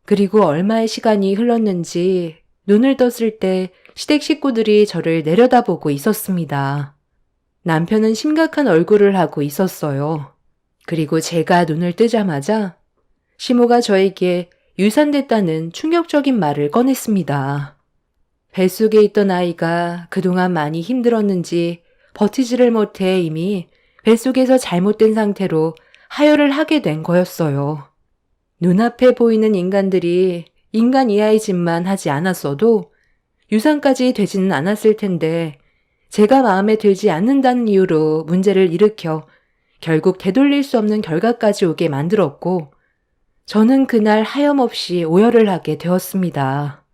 그리고 얼마의 시간이 흘렀는지 눈을 떴을 때 시댁 식구들이 저를 내려다보고 있었습니다. 남편은 심각한 얼굴을 하고 있었어요. 그리고 제가 눈을 뜨자마자 시모가 저에게 유산됐다는 충격적인 말을 꺼냈습니다. 뱃속에 있던 아이가 그동안 많이 힘들었는지 버티지를 못해 이미 뱃속에서 잘못된 상태로 하혈을 하게 된 거였어요. 눈앞에 보이는 인간들이 인간 이하의 짓만 하지 않았어도 유산까지 되지는 않았을 텐데 제가 마음에 들지 않는다는 이유로 문제를 일으켜 결국 되돌릴 수 없는 결과까지 오게 만들었고, 저는 그날 하염없이 오열을 하게 되었습니다.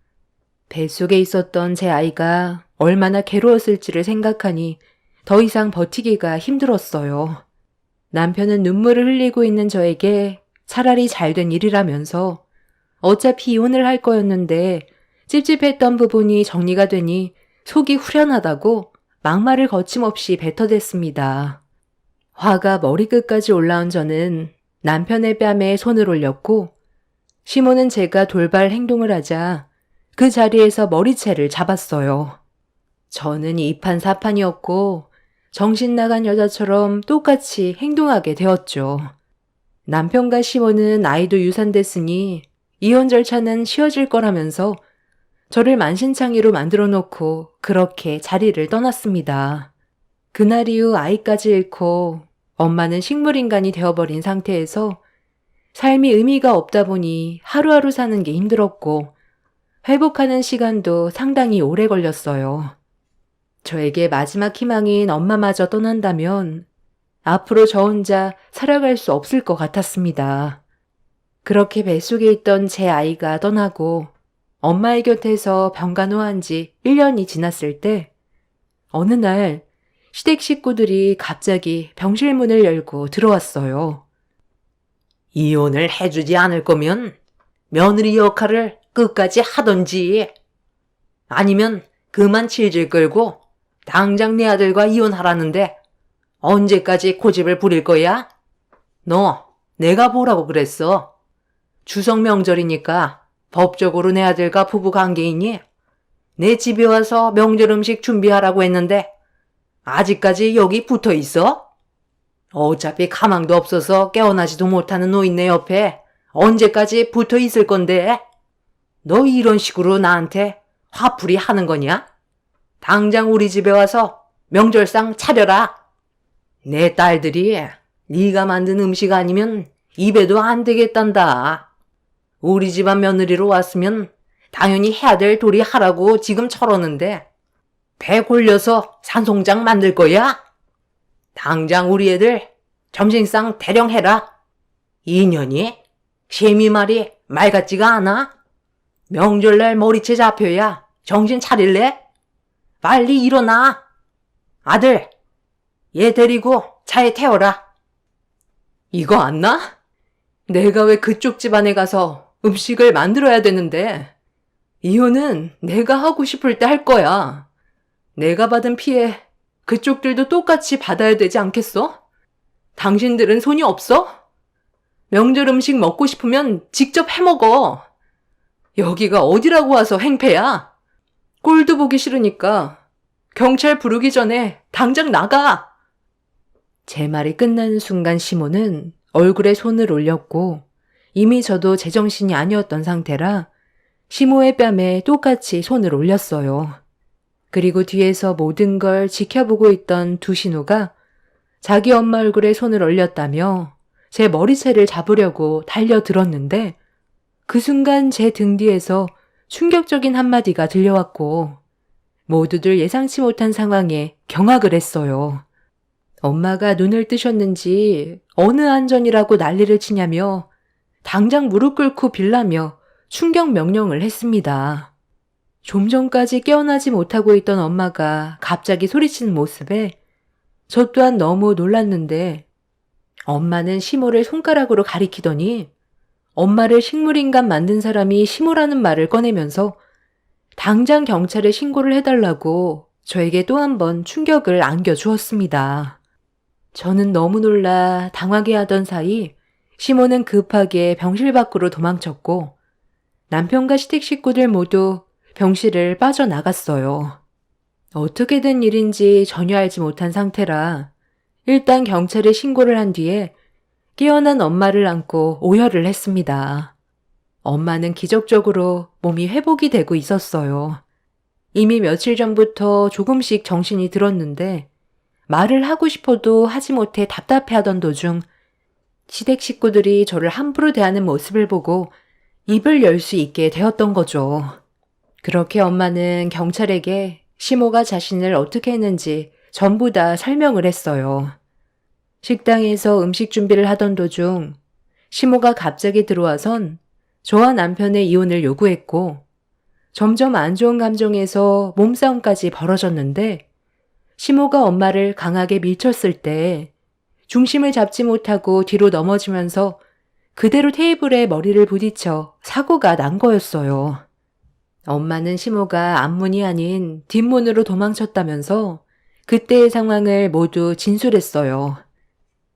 뱃속에 있었던 제 아이가 얼마나 괴로웠을지를 생각하니 더 이상 버티기가 힘들었어요. 남편은 눈물을 흘리고 있는 저에게 차라리 잘된 일이라면서 어차피 이혼을 할 거였는데 찝찝했던 부분이 정리가 되니 속이 후련하다고 막말을 거침없이 뱉어댔습니다. 화가 머리끝까지 올라온 저는 남편의 뺨에 손을 올렸고, 시모는 제가 돌발 행동을 하자 그 자리에서 머리채를 잡았어요. 저는 이판사판이었고 정신 나간 여자처럼 똑같이 행동하게 되었죠. 남편과 시모는 아이도 유산됐으니 이혼 절차는 쉬워질 거라면서 저를 만신창이로 만들어 놓고 그렇게 자리를 떠났습니다. 그날 이후 아이까지 잃고 엄마는 식물인간이 되어버린 상태에서 삶이 의미가 없다 보니 하루하루 사는 게 힘들었고 회복하는 시간도 상당히 오래 걸렸어요. 저에게 마지막 희망인 엄마마저 떠난다면 앞으로 저 혼자 살아갈 수 없을 것 같았습니다. 그렇게 뱃속에 있던 제 아이가 떠나고 엄마의 곁에서 병간호한 지 1년이 지났을 때 어느 날 시댁 식구들이 갑자기 병실 문을 열고 들어왔어요. 이혼을 해주지 않을 거면 며느리 역할을 끝까지 하던지, 아니면 그만 질질 끌고 당장 내 아들과 이혼하라는데 언제까지 고집을 부릴 거야? 너 내가 뭐라고 그랬어? 추석 명절이니까 법적으로 내 아들과 부부 관계이니 내 집에 와서 명절 음식 준비하라고 했는데 아직까지 여기 붙어 있어? 어차피 가망도 없어서 깨어나지도 못하는 노인네 옆에 언제까지 붙어 있을 건데? 너 이런 식으로 나한테 화풀이 하는 거냐? 당장 우리 집에 와서 명절상 차려라. 내 딸들이 네가 만든 음식 아니면 입에도 안 되겠단다. 우리 집안 며느리로 왔으면 당연히 해야 될 도리 하라고 지금 저러는데 배 골려서 산송장 만들 거야? 당장 우리 애들 점심상 대령 해라. 2년이? 쉐미 말이 말 같지가 않아? 명절날 머리채 잡혀야 정신 차릴래? 빨리 일어나. 아들, 얘 데리고 차에 태워라. 이거 안 나? 내가 왜 그쪽 집안에 가서 음식을 만들어야 되는데, 이혼은 내가 하고 싶을 때 할 거야. 내가 받은 피해 그쪽들도 똑같이 받아야 되지 않겠어? 당신들은 손이 없어? 명절 음식 먹고 싶으면 직접 해먹어. 여기가 어디라고 와서 행패야? 꼴도 보기 싫으니까 경찰 부르기 전에 당장 나가. 제 말이 끝나는 순간 시모는 얼굴에 손을 올렸고 이미 저도 제정신이 아니었던 상태라 시모의 뺨에 똑같이 손을 올렸어요. 그리고 뒤에서 모든 걸 지켜보고 있던 두 신우가 자기 엄마 얼굴에 손을 올렸다며 제 머리채를 잡으려고 달려들었는데 그 순간 제 등 뒤에서 충격적인 한마디가 들려왔고 모두들 예상치 못한 상황에 경악을 했어요. 엄마가 눈을 뜨셨는지 어느 안전이라고 난리를 치냐며 당장 무릎 꿇고 빌라며 충격 명령을 했습니다. 좀 전까지 깨어나지 못하고 있던 엄마가 갑자기 소리치는 모습에 저 또한 너무 놀랐는데 엄마는 시모를 손가락으로 가리키더니 엄마를 식물인간 만든 사람이 시모라는 말을 꺼내면서 당장 경찰에 신고를 해달라고 저에게 또 한 번 충격을 안겨주었습니다. 저는 너무 놀라 당하게 하던 사이 시모는 급하게 병실 밖으로 도망쳤고 남편과 시댁 식구들 모두 병실을 빠져나갔어요. 어떻게 된 일인지 전혀 알지 못한 상태라 일단 경찰에 신고를 한 뒤에 깨어난 엄마를 안고 오열을 했습니다. 엄마는 기적적으로 몸이 회복이 되고 있었어요. 이미 며칠 전부터 조금씩 정신이 들었는데 말을 하고 싶어도 하지 못해 답답해하던 도중 시댁 식구들이 저를 함부로 대하는 모습을 보고 입을 열 수 있게 되었던 거죠. 그렇게 엄마는 경찰에게 시모가 자신을 어떻게 했는지 전부 다 설명을 했어요. 식당에서 음식 준비를 하던 도중 시모가 갑자기 들어와선 저와 남편의 이혼을 요구했고 점점 안 좋은 감정에서 몸싸움까지 벌어졌는데 시모가 엄마를 강하게 밀쳤을 때 중심을 잡지 못하고 뒤로 넘어지면서 그대로 테이블에 머리를 부딪혀 사고가 난 거였어요. 엄마는 시모가 앞문이 아닌 뒷문으로 도망쳤다면서 그때의 상황을 모두 진술했어요.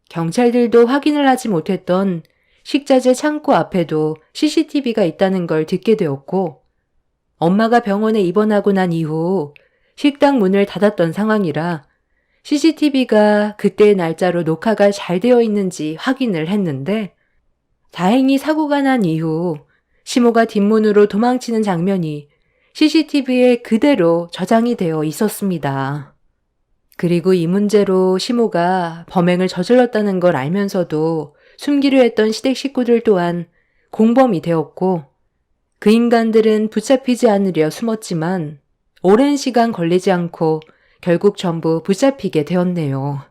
경찰들도 확인을 하지 못했던 식자재 창고 앞에도 CCTV가 있다는 걸 듣게 되었고 엄마가 병원에 입원하고 난 이후 식당 문을 닫았던 상황이라 CCTV가 그때의 날짜로 녹화가 잘 되어 있는지 확인을 했는데 다행히 사고가 난 이후 시모가 뒷문으로 도망치는 장면이 CCTV에 그대로 저장이 되어 있었습니다. 그리고 이 문제로 시모가 범행을 저질렀다는 걸 알면서도 숨기려 했던 시댁 식구들 또한 공범이 되었고 그 인간들은 붙잡히지 않으려 숨었지만 오랜 시간 걸리지 않고 결국 전부 붙잡히게 되었네요.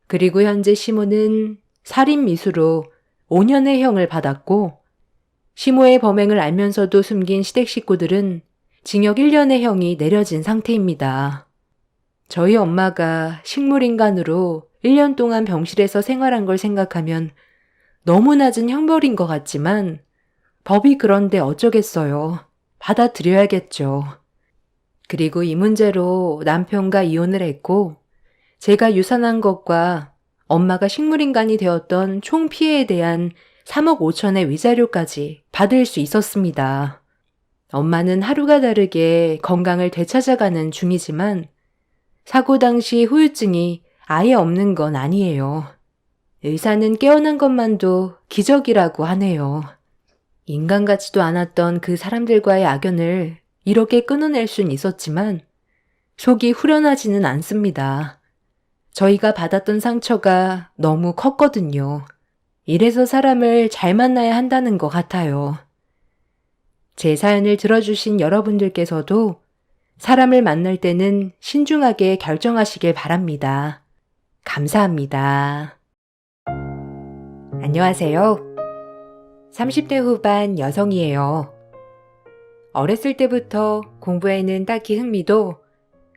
그리고 현재 시모는 살인 미수로 5년의 형을 받았고 시모의 범행을 알면서도 숨긴 시댁 식구들은 징역 1년의 형이 내려진 상태입니다. 저희 엄마가 식물인간으로 1년 동안 병실에서 생활한 걸 생각하면 너무 낮은 형벌인 것 같지만 법이 그런데 어쩌겠어요. 받아들여야겠죠. 그리고 이 문제로 남편과 이혼을 했고 제가 유산한 것과 엄마가 식물인간이 되었던 총 피해에 대한 3억 5천의 위자료까지 받을 수 있었습니다. 엄마는 하루가 다르게 건강을 되찾아가는 중이지만 사고 당시 후유증이 아예 없는 건 아니에요. 의사는 깨어난 것만도 기적이라고 하네요. 인간 같지도 않았던 그 사람들과의 악연을 이렇게 끊어낼 순 있었지만 속이 후련하지는 않습니다. 저희가 받았던 상처가 너무 컸거든요. 이래서 사람을 잘 만나야 한다는 것 같아요. 제 사연을 들어주신 여러분들께서도 사람을 만날 때는 신중하게 결정하시길 바랍니다. 감사합니다. 안녕하세요. 30대 후반 여성이에요. 어렸을 때부터 공부에는 딱히 흥미도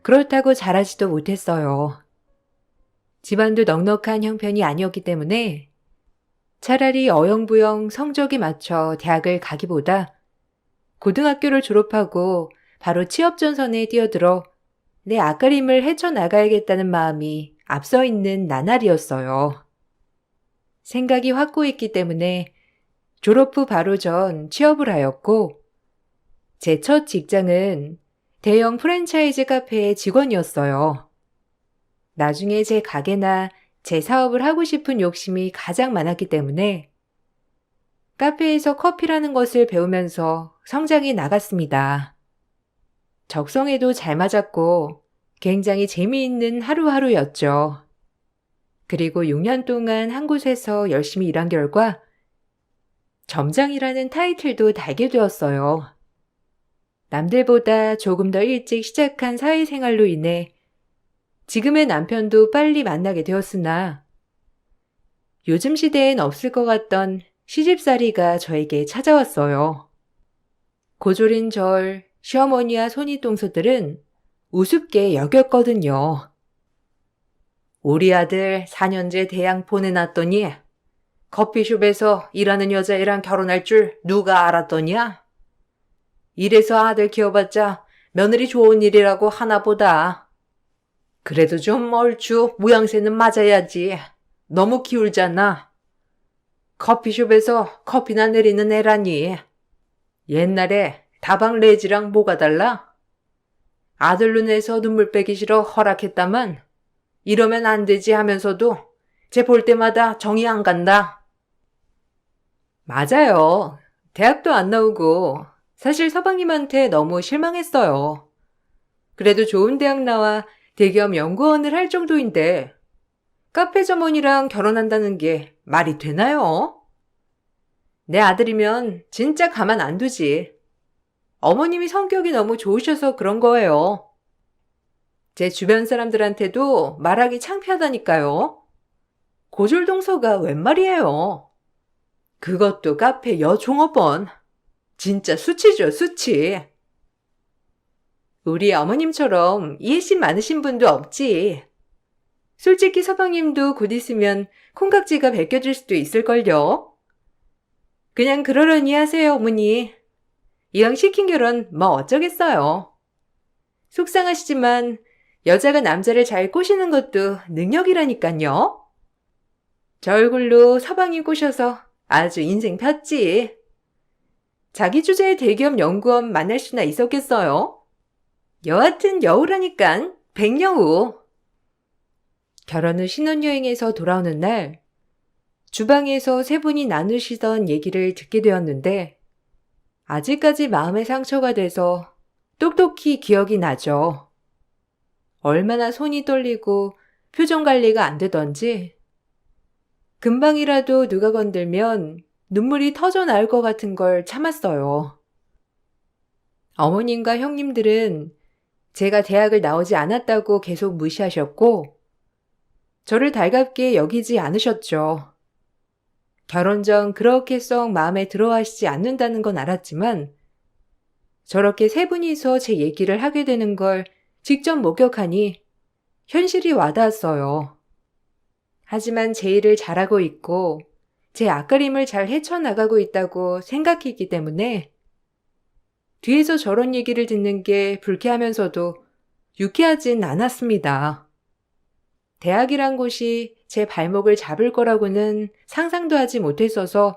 그렇다고 잘하지도 못했어요. 집안도 넉넉한 형편이 아니었기 때문에 차라리 어영부영 성적에 맞춰 대학을 가기보다 고등학교를 졸업하고 바로 취업전선에 뛰어들어 내 앞가림을 헤쳐나가야겠다는 마음이 앞서 있는 나날이었어요. 생각이 확고했기 때문에 졸업 후 바로 전 취업을 하였고 제 첫 직장은 대형 프랜차이즈 카페의 직원이었어요. 나중에 제 가게나 제 사업을 하고 싶은 욕심이 가장 많았기 때문에 카페에서 커피라는 것을 배우면서 성장해 나갔습니다. 적성에도 잘 맞았고 굉장히 재미있는 하루하루였죠. 그리고 6년 동안 한 곳에서 열심히 일한 결과 점장이라는 타이틀도 달게 되었어요. 남들보다 조금 더 일찍 시작한 사회생활로 인해 지금의 남편도 빨리 만나게 되었으나 요즘 시대엔 없을 것 같던 시집살이가 저에게 찾아왔어요. 고졸인 절 시어머니와 손윗동서들은 우습게 여겼거든요. 우리 아들 4년제 대학 보내놨더니 커피숍에서 일하는 여자애랑 결혼할 줄 누가 알았더냐? 이래서 아들 키워봤자 며느리 좋은 일이라고 하나보다. 그래도 좀 얼추 모양새는 맞아야지. 너무 기울잖아. 커피숍에서 커피나 내리는 애라니. 옛날에 다방 레지랑 뭐가 달라? 아들 눈에서 눈물 빼기 싫어 허락했다만 이러면 안 되지 하면서도 쟤 볼 때마다 정이 안 간다. 맞아요. 대학도 안 나오고 사실 서방님한테 너무 실망했어요. 그래도 좋은 대학 나와 대기업 연구원을 할 정도인데 카페 점원이랑 결혼한다는 게 말이 되나요? 내 아들이면 진짜 가만 안 두지. 어머님이 성격이 너무 좋으셔서 그런 거예요. 제 주변 사람들한테도 말하기 창피하다니까요. 고졸동서가 웬 말이에요. 그것도 카페 여종업원. 진짜 수치죠, 수치. 우리 어머님처럼 이해심 많으신 분도 없지. 솔직히 서방님도 곧 있으면 콩깍지가 벗겨질 수도 있을걸요. 그냥 그러려니 하세요, 어머니. 이왕 시킨 결혼 뭐 어쩌겠어요. 속상하시지만 여자가 남자를 잘 꼬시는 것도 능력이라니깐요. 저 얼굴로 서방님 꼬셔서 아주 인생 폈지. 자기 주제의 대기업 연구원 만날 수나 있었겠어요? 여하튼 여우라니깐 백여우. 결혼 후 신혼여행에서 돌아오는 날 주방에서 세 분이 나누시던 얘기를 듣게 되었는데 아직까지 마음의 상처가 돼서 똑똑히 기억이 나죠. 얼마나 손이 떨리고 표정 관리가 안 되던지 금방이라도 누가 건들면 눈물이 터져 나올 것 같은 걸 참았어요. 어머님과 형님들은 제가 대학을 나오지 않았다고 계속 무시하셨고 저를 달갑게 여기지 않으셨죠. 결혼 전 그렇게 썩 마음에 들어하시지 않는다는 건 알았지만 저렇게 세 분이서 제 얘기를 하게 되는 걸 직접 목격하니 현실이 와닿았어요. 하지만 제 일을 잘하고 있고 제 앞가림을 잘 헤쳐나가고 있다고 생각했기 때문에 뒤에서 저런 얘기를 듣는 게 불쾌하면서도 유쾌하진 않았습니다. 대학이란 곳이 제 발목을 잡을 거라고는 상상도 하지 못했어서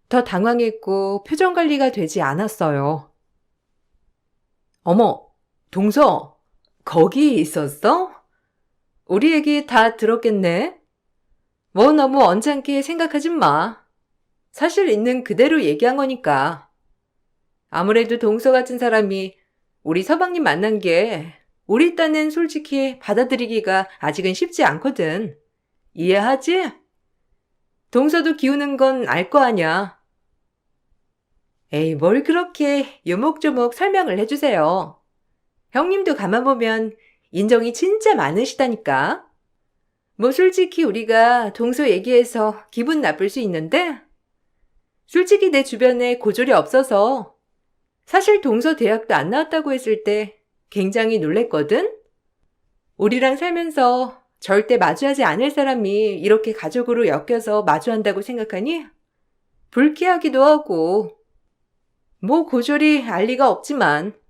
더 당황했고 표정 관리가 되지 않았어요. 어머, 동서, 거기 있었어? 우리 얘기 다 들었겠네? 뭐 너무 언짢게 생각하지 마. 사실 있는 그대로 얘기한 거니까. 아무래도 동서 같은 사람이 우리 서방님 만난 게 우리 딴엔 솔직히 받아들이기가 아직은 쉽지 않거든. 이해하지? 동서도 기우는 건 알 거 아냐. 에이, 뭘 그렇게 요목조목 설명을 해주세요. 형님도 가만 보면 인정이 진짜 많으시다니까. 뭐 솔직히 우리가 동서 얘기해서 기분 나쁠 수 있는데 솔직히 내 주변에 고졸이 없어서 사실 동서 대학도 안 나왔다고 했을 때 굉장히 놀랬거든? 우리랑 살면서 절대 마주하지 않을 사람이 이렇게 가족으로 엮여서 마주한다고 생각하니 불쾌하기도 하고 뭐 고졸이 알 리가 없지만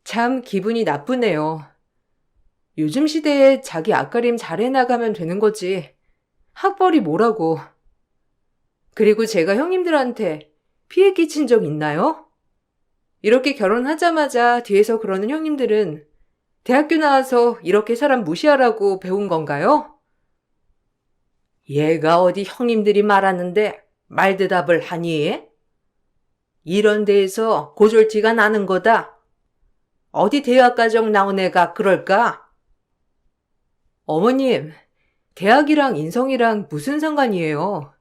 참 기분이 나쁘네요. 요즘 시대에 자기 앞가림 잘해나가면 되는 거지. 학벌이 뭐라고. 그리고 제가 형님들한테 피해 끼친 적 있나요? 이렇게 결혼하자마자 뒤에서 그러는 형님들은 대학교 나와서 이렇게 사람 무시하라고 배운 건가요? 얘가 어디 형님들이 말하는데 말대답을 하니? 이런 데에서 고졸티가 나는 거다. 어디 대학가정 나온 애가 그럴까? 어머님, 대학이랑 인성이랑 무슨 상관이에요?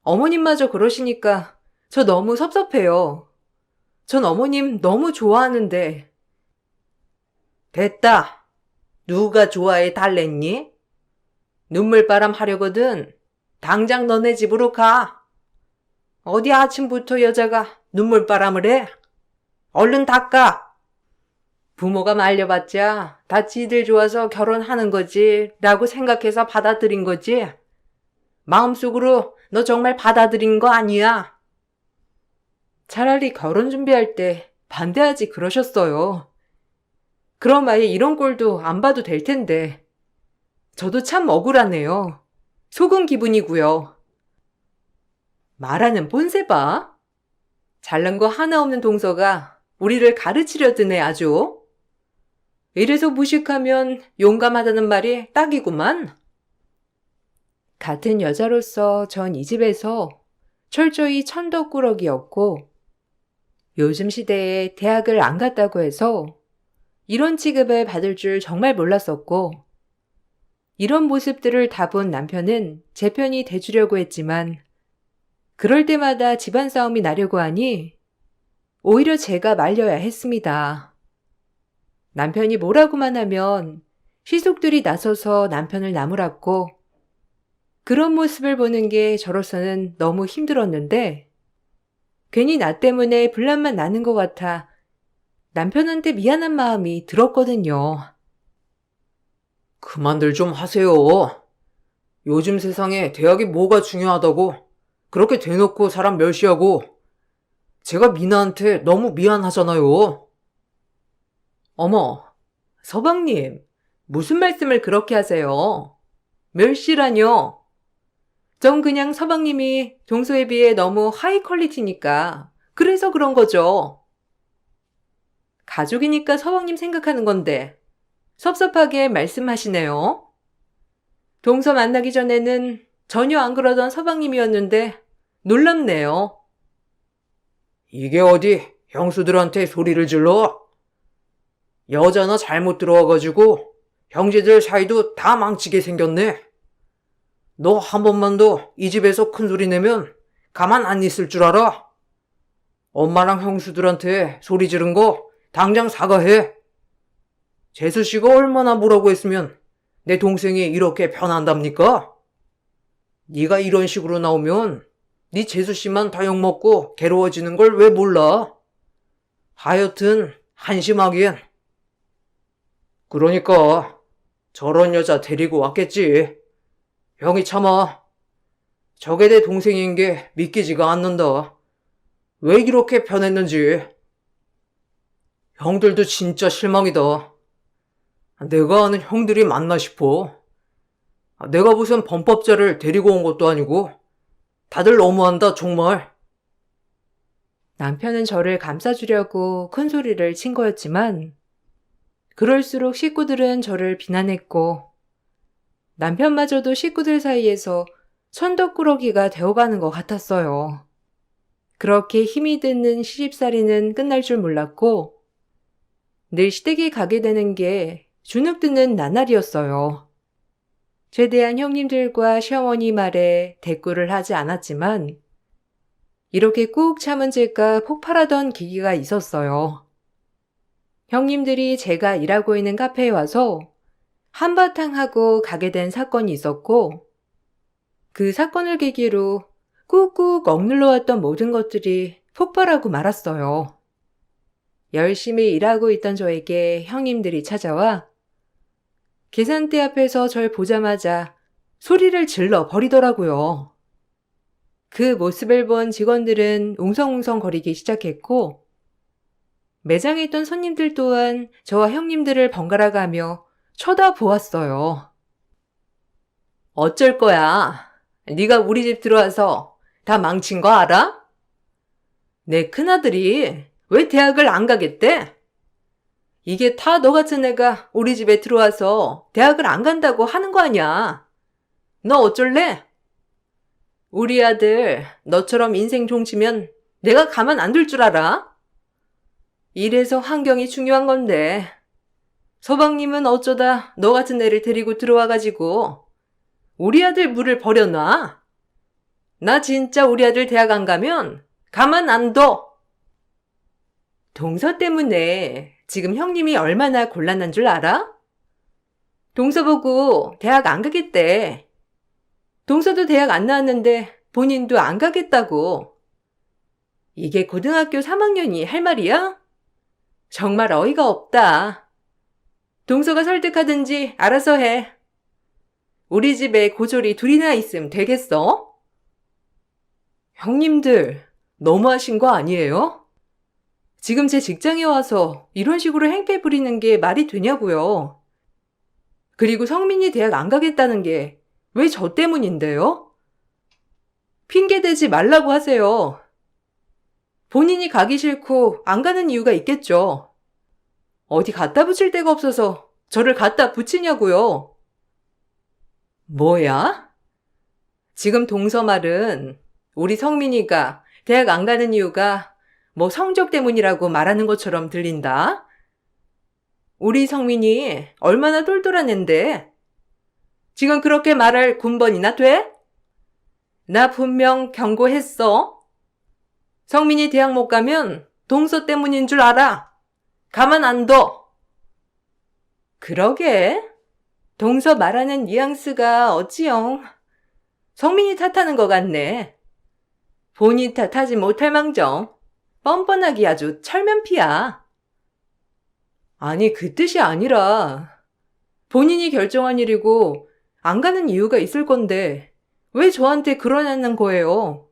어머님마저 그러시니까 저 너무 섭섭해요. 전 어머님 너무 좋아하는데. 됐다. 누가 좋아해 달랬니? 눈물바람 하려거든. 당장 너네 집으로 가. 어디 아침부터 여자가 눈물바람을 해? 얼른 닦아. 부모가 말려봤자 다 지들 좋아서 결혼하는 거지 라고 생각해서 받아들인 거지. 마음속으로 너 정말 받아들인 거 아니야. 차라리 결혼 준비할 때 반대하지 그러셨어요. 그럼 아예 이런 꼴도 안 봐도 될 텐데. 저도 참 억울하네요. 속은 기분이고요. 말하는 본새 봐. 잘난 거 하나 없는 동서가 우리를 가르치려 드네 아주. 이래서 무식하면 용감하다는 말이 딱이구만. 같은 여자로서 전 이 집에서 철저히 천덕꾸러기였고 요즘 시대에 대학을 안 갔다고 해서 이런 취급을 받을 줄 정말 몰랐었고 이런 모습들을 다 본 남편은 제 편이 돼주려고 했지만 그럴 때마다 집안 싸움이 나려고 하니 오히려 제가 말려야 했습니다. 남편이 뭐라고만 하면 시숙들이 나서서 남편을 나무랐고 그런 모습을 보는 게 저로서는 너무 힘들었는데 괜히 나 때문에 분란만 나는 것 같아 남편한테 미안한 마음이 들었거든요. 그만들 좀 하세요. 요즘 세상에 대학이 뭐가 중요하다고 그렇게 대놓고 사람 멸시하고 제가 미나한테 너무 미안하잖아요. 어머, 서방님, 무슨 말씀을 그렇게 하세요? 멸시라뇨? 전 그냥 서방님이 동서에 비해 너무 하이 퀄리티니까 그래서 그런 거죠. 가족이니까 서방님 생각하는 건데 섭섭하게 말씀하시네요. 동서 만나기 전에는 전혀 안 그러던 서방님이었는데 놀랍네요. 이게 어디 형수들한테 소리를 질러? 여자나 잘못 들어와가지고 형제들 사이도 다 망치게 생겼네. 너 한 번만 더 이 집에서 큰 소리 내면 가만 안 있을 줄 알아? 엄마랑 형수들한테 소리 지른 거 당장 사과해. 재수 씨가 얼마나 뭐라고 했으면 내 동생이 이렇게 변한답니까? 네가 이런 식으로 나오면 네 재수 씨만 다 욕먹고 괴로워지는 걸 왜 몰라? 하여튼 한심하긴. 그러니까 저런 여자 데리고 왔겠지. 형이 참아. 저게 내 동생인 게 믿기지가 않는다. 왜 이렇게 변했는지. 형들도 진짜 실망이다. 내가 아는 형들이 맞나 싶어. 내가 무슨 범법자를 데리고 온 것도 아니고 다들 너무한다 정말. 남편은 저를 감싸주려고 큰 소리를 친 거였지만 그럴수록 식구들은 저를 비난했고 남편마저도 식구들 사이에서 천덕꾸러기가 되어가는 것 같았어요. 그렇게 힘이 드는 시집살이는 끝날 줄 몰랐고 늘 시댁에 가게 되는 게 주눅드는 나날이었어요. 최대한 형님들과 시어머니 말에 대꾸를 하지 않았지만 이렇게 꾹 참은 제가 폭발하던 계기가 있었어요. 형님들이 제가 일하고 있는 카페에 와서 한바탕 하고 가게 된 사건이 있었고 그 사건을 계기로 꾹꾹 억눌러 왔던 모든 것들이 폭발하고 말았어요. 열심히 일하고 있던 저에게 형님들이 찾아와 계산대 앞에서 절 보자마자 소리를 질러 버리더라고요. 그 모습을 본 직원들은 웅성웅성거리기 시작했고 매장에 있던 손님들 또한 저와 형님들을 번갈아 가며 쳐다보았어요. 어쩔 거야? 네가 우리 집 들어와서 다 망친 거 알아? 내 큰아들이 왜 대학을 안 가겠대? 이게 다 너 같은 애가 우리 집에 들어와서 대학을 안 간다고 하는 거 아니야. 너 어쩔래? 우리 아들 너처럼 인생 종치면 내가 가만 안 둘 줄 알아? 이래서 환경이 중요한 건데 서방님은 어쩌다 너 같은 애를 데리고 들어와가지고 우리 아들 물을 버려놔? 나 진짜 우리 아들 대학 안 가면 가만 안 둬. 동서 때문에 지금 형님이 얼마나 곤란한 줄 알아? 동서 보고 대학 안 가겠대. 동서도 대학 안 나왔는데 본인도 안 가겠다고. 이게 고등학교 3학년이 할 말이야? 정말 어이가 없다. 동서가 설득하든지 알아서 해. 우리 집에 고졸이 둘이나 있으면 되겠어? 형님들, 너무하신 거 아니에요? 지금 제 직장에 와서 이런 식으로 행패 부리는 게 말이 되냐고요. 그리고 성민이 대학 안 가겠다는 게 왜 저 때문인데요? 핑계대지 말라고 하세요. 본인이 가기 싫고 안 가는 이유가 있겠죠. 어디 갖다 붙일 데가 없어서 저를 갖다 붙이냐고요. 뭐야? 지금 동서 말은 우리 성민이가 대학 안 가는 이유가 뭐 성적 때문이라고 말하는 것처럼 들린다. 우리 성민이 얼마나 똘똘한 앤데 지금 그렇게 말할 군번이나 돼? 나 분명 경고했어. 성민이 대학 못 가면 동서 때문인 줄 알아. 가만 안 둬. 그러게. 동서 말하는 뉘앙스가 어찌영 성민이 탓하는 것 같네. 본인 탓하지 못할 망정 뻔뻔하기 아주 철면피야. 아니, 그 뜻이 아니라 본인이 결정한 일이고 안 가는 이유가 있을 건데 왜 저한테 그러냐는 거예요.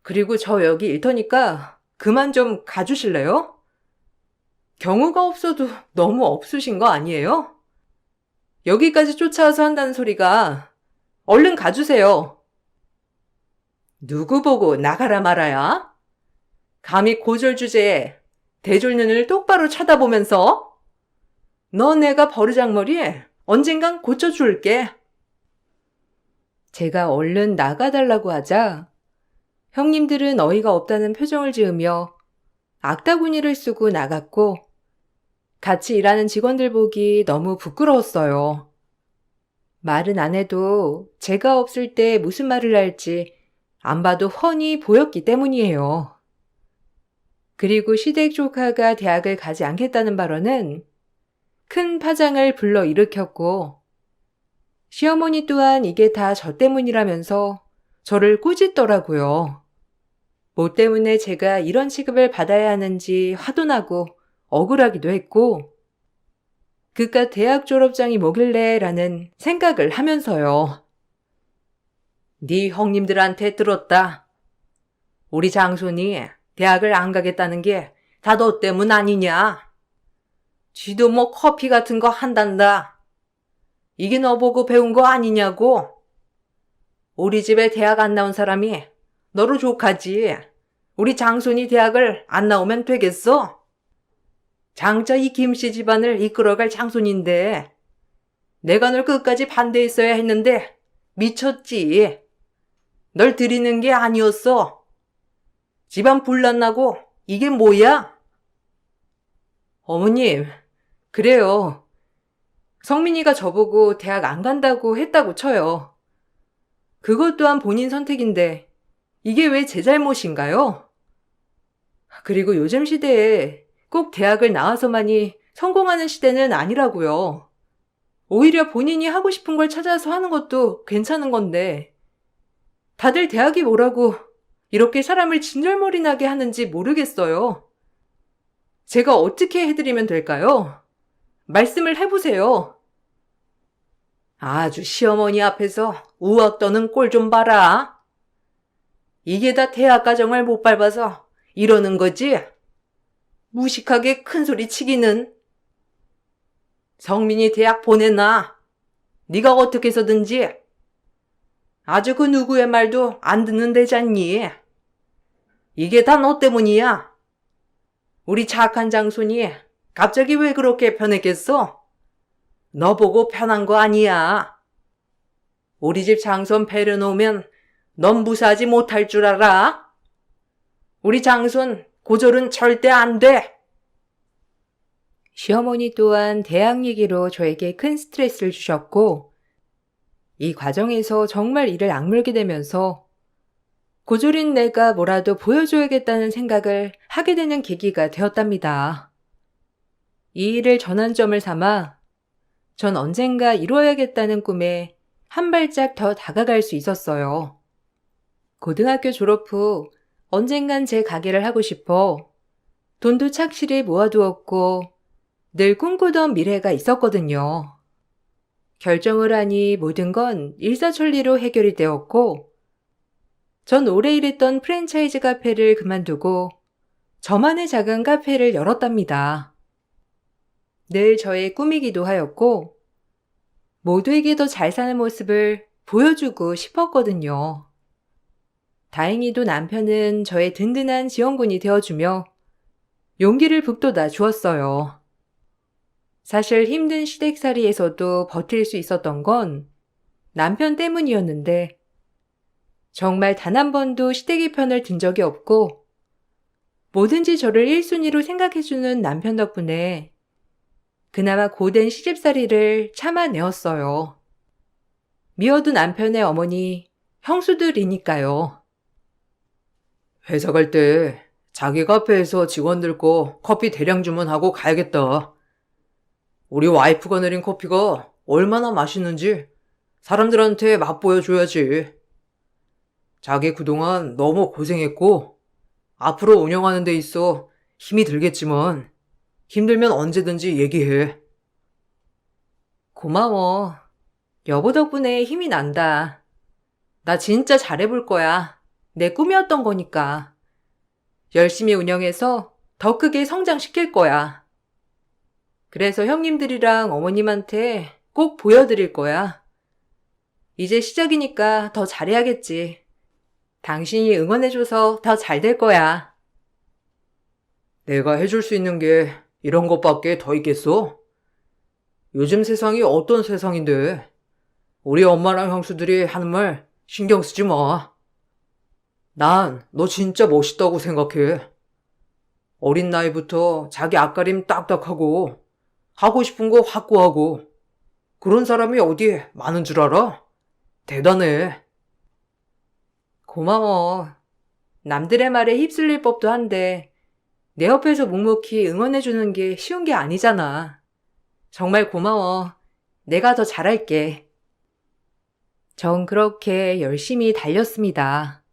그리고 저 여기 일터니까 그만 좀 가주실래요? 경우가 없어도 너무 없으신 거 아니에요? 여기까지 쫓아와서 한다는 소리가 얼른 가주세요. 누구 보고 나가라 말아야? 감히 고졸 주제에 대졸 눈을 똑바로 쳐다보면서 너 내가 버르장머리 언젠간 고쳐줄게. 제가 얼른 나가달라고 하자 형님들은 어이가 없다는 표정을 지으며 악다구니를 쓰고 나갔고 같이 일하는 직원들 보기 너무 부끄러웠어요. 말은 안 해도 제가 없을 때 무슨 말을 할지 안 봐도 훤히 보였기 때문이에요. 그리고 시댁 조카가 대학을 가지 않겠다는 발언은 큰 파장을 불러일으켰고 시어머니 또한 이게 다 저 때문이라면서 저를 꾸짖더라고요. 뭐 때문에 제가 이런 취급을 받아야 하는지 화도 나고 억울하기도 했고 그깟 대학 졸업장이 뭐길래 라는 생각을 하면서요. 네 형님들한테 들었다. 우리 장손이 대학을 안 가겠다는 게 다 너 때문 아니냐. 쥐도 뭐 커피 같은 거 한단다. 이게 너 보고 배운 거 아니냐고. 우리 집에 대학 안 나온 사람이 너로 족하지. 우리 장손이 대학을 안 나오면 되겠어? 장차 이 김씨 집안을 이끌어갈 장손인데 내가 널 끝까지 반대했어야 했는데 미쳤지. 널 들이는 게 아니었어. 집안 분란나고 이게 뭐야? 어머님, 그래요. 성민이가 저보고 대학 안 간다고 했다고 쳐요. 그것 또한 본인 선택인데 이게 왜 제 잘못인가요? 그리고 요즘 시대에 꼭 대학을 나와서만이 성공하는 시대는 아니라고요. 오히려 본인이 하고 싶은 걸 찾아서 하는 것도 괜찮은 건데 다들 대학이 뭐라고 이렇게 사람을 진절머리 나게 하는지 모르겠어요. 제가 어떻게 해드리면 될까요? 말씀을 해보세요. 아주 시어머니 앞에서 우악 떠는 꼴 좀 봐라. 이게 다 대학 가정을 못 밟아서 이러는 거지? 무식하게 큰 소리 치기는. 성민이 대학 보내놔. 네가 어떻게 해서든지. 아주 그 누구의 말도 안 듣는 데잖니. 이게 다 너 때문이야. 우리 착한 장손이 갑자기 왜 그렇게 변했겠어? 너 보고 편한 거 아니야. 우리 집 장손 배려놓으면 넌 무사하지 못할 줄 알아? 우리 장손 고졸은 절대 안 돼. 시어머니 또한 대학 얘기로 저에게 큰 스트레스를 주셨고 이 과정에서 정말 이를 악물게 되면서 고졸인 내가 뭐라도 보여줘야겠다는 생각을 하게 되는 계기가 되었답니다. 이 일을 전환점을 삼아 전 언젠가 이루어야겠다는 꿈에 한 발짝 더 다가갈 수 있었어요. 고등학교 졸업 후 언젠간 제 가게를 하고 싶어 돈도 착실히 모아두었고 늘 꿈꾸던 미래가 있었거든요. 결정을 하니 모든 건 일사천리로 해결이 되었고 전 오래 일했던 프랜차이즈 카페를 그만두고 저만의 작은 카페를 열었답니다. 늘 저의 꿈이기도 하였고 모두에게 더 잘 사는 모습을 보여주고 싶었거든요. 다행히도 남편은 저의 든든한 지원군이 되어주며 용기를 북돋아 주었어요. 사실 힘든 시댁살이에서도 버틸 수 있었던 건 남편 때문이었는데 정말 단 한 번도 시댁의 편을 든 적이 없고 뭐든지 저를 1순위로 생각해주는 남편 덕분에 그나마 고된 시집살이를 참아내었어요. 미워도 남편의 어머니, 형수들이니까요. 회사 갈 때 자기 카페에서 직원들 거 커피 대량 주문하고 가야겠다. 우리 와이프가 내린 커피가 얼마나 맛있는지 사람들한테 맛보여줘야지. 자기 그동안 너무 고생했고 앞으로 운영하는 데 있어 힘이 들겠지만 힘들면 언제든지 얘기해. 고마워. 여보 덕분에 힘이 난다. 나 진짜 잘해볼 거야. 내 꿈이었던 거니까. 열심히 운영해서 더 크게 성장시킬 거야. 그래서 형님들이랑 어머님한테 꼭 보여드릴 거야. 이제 시작이니까 더 잘해야겠지. 당신이 응원해줘서 더 잘 될 거야. 내가 해줄 수 있는 게 이런 것밖에 더 있겠어? 요즘 세상이 어떤 세상인데 우리 엄마랑 형수들이 하는 말 신경 쓰지 마. 난 너 진짜 멋있다고 생각해. 어린 나이부터 자기 앞가림 딱딱하고 하고 싶은 거 확고하고 그런 사람이 어디 많은 줄 알아? 대단해. 고마워. 남들의 말에 휩쓸릴 법도 한데 내 옆에서 묵묵히 응원해주는 게 쉬운 게 아니잖아. 정말 고마워. 내가 더 잘할게. 전 그렇게 열심히 달렸습니다.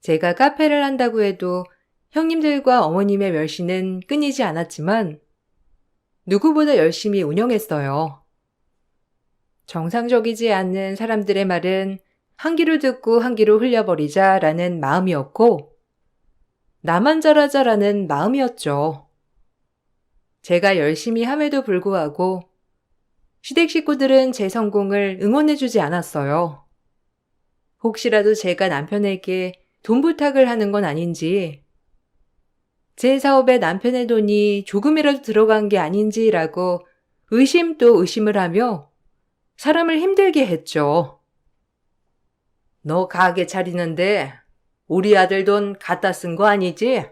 제가 카페를 한다고 해도 형님들과 어머님의 멸시는 끊이지 않았지만 누구보다 열심히 운영했어요. 정상적이지 않는 사람들의 말은 한 귀로 듣고 한 귀로 흘려버리자라는 마음이었고 나만 잘하자라는 마음이었죠. 제가 열심히 함에도 불구하고 시댁 식구들은 제 성공을 응원해주지 않았어요. 혹시라도 제가 남편에게 돈 부탁을 하는 건 아닌지, 제 사업에 남편의 돈이 조금이라도 들어간 게 아닌지라고 의심 또 의심을 하며 사람을 힘들게 했죠. 너 가게 차리는데 우리 아들 돈 갖다 쓴 거 아니지?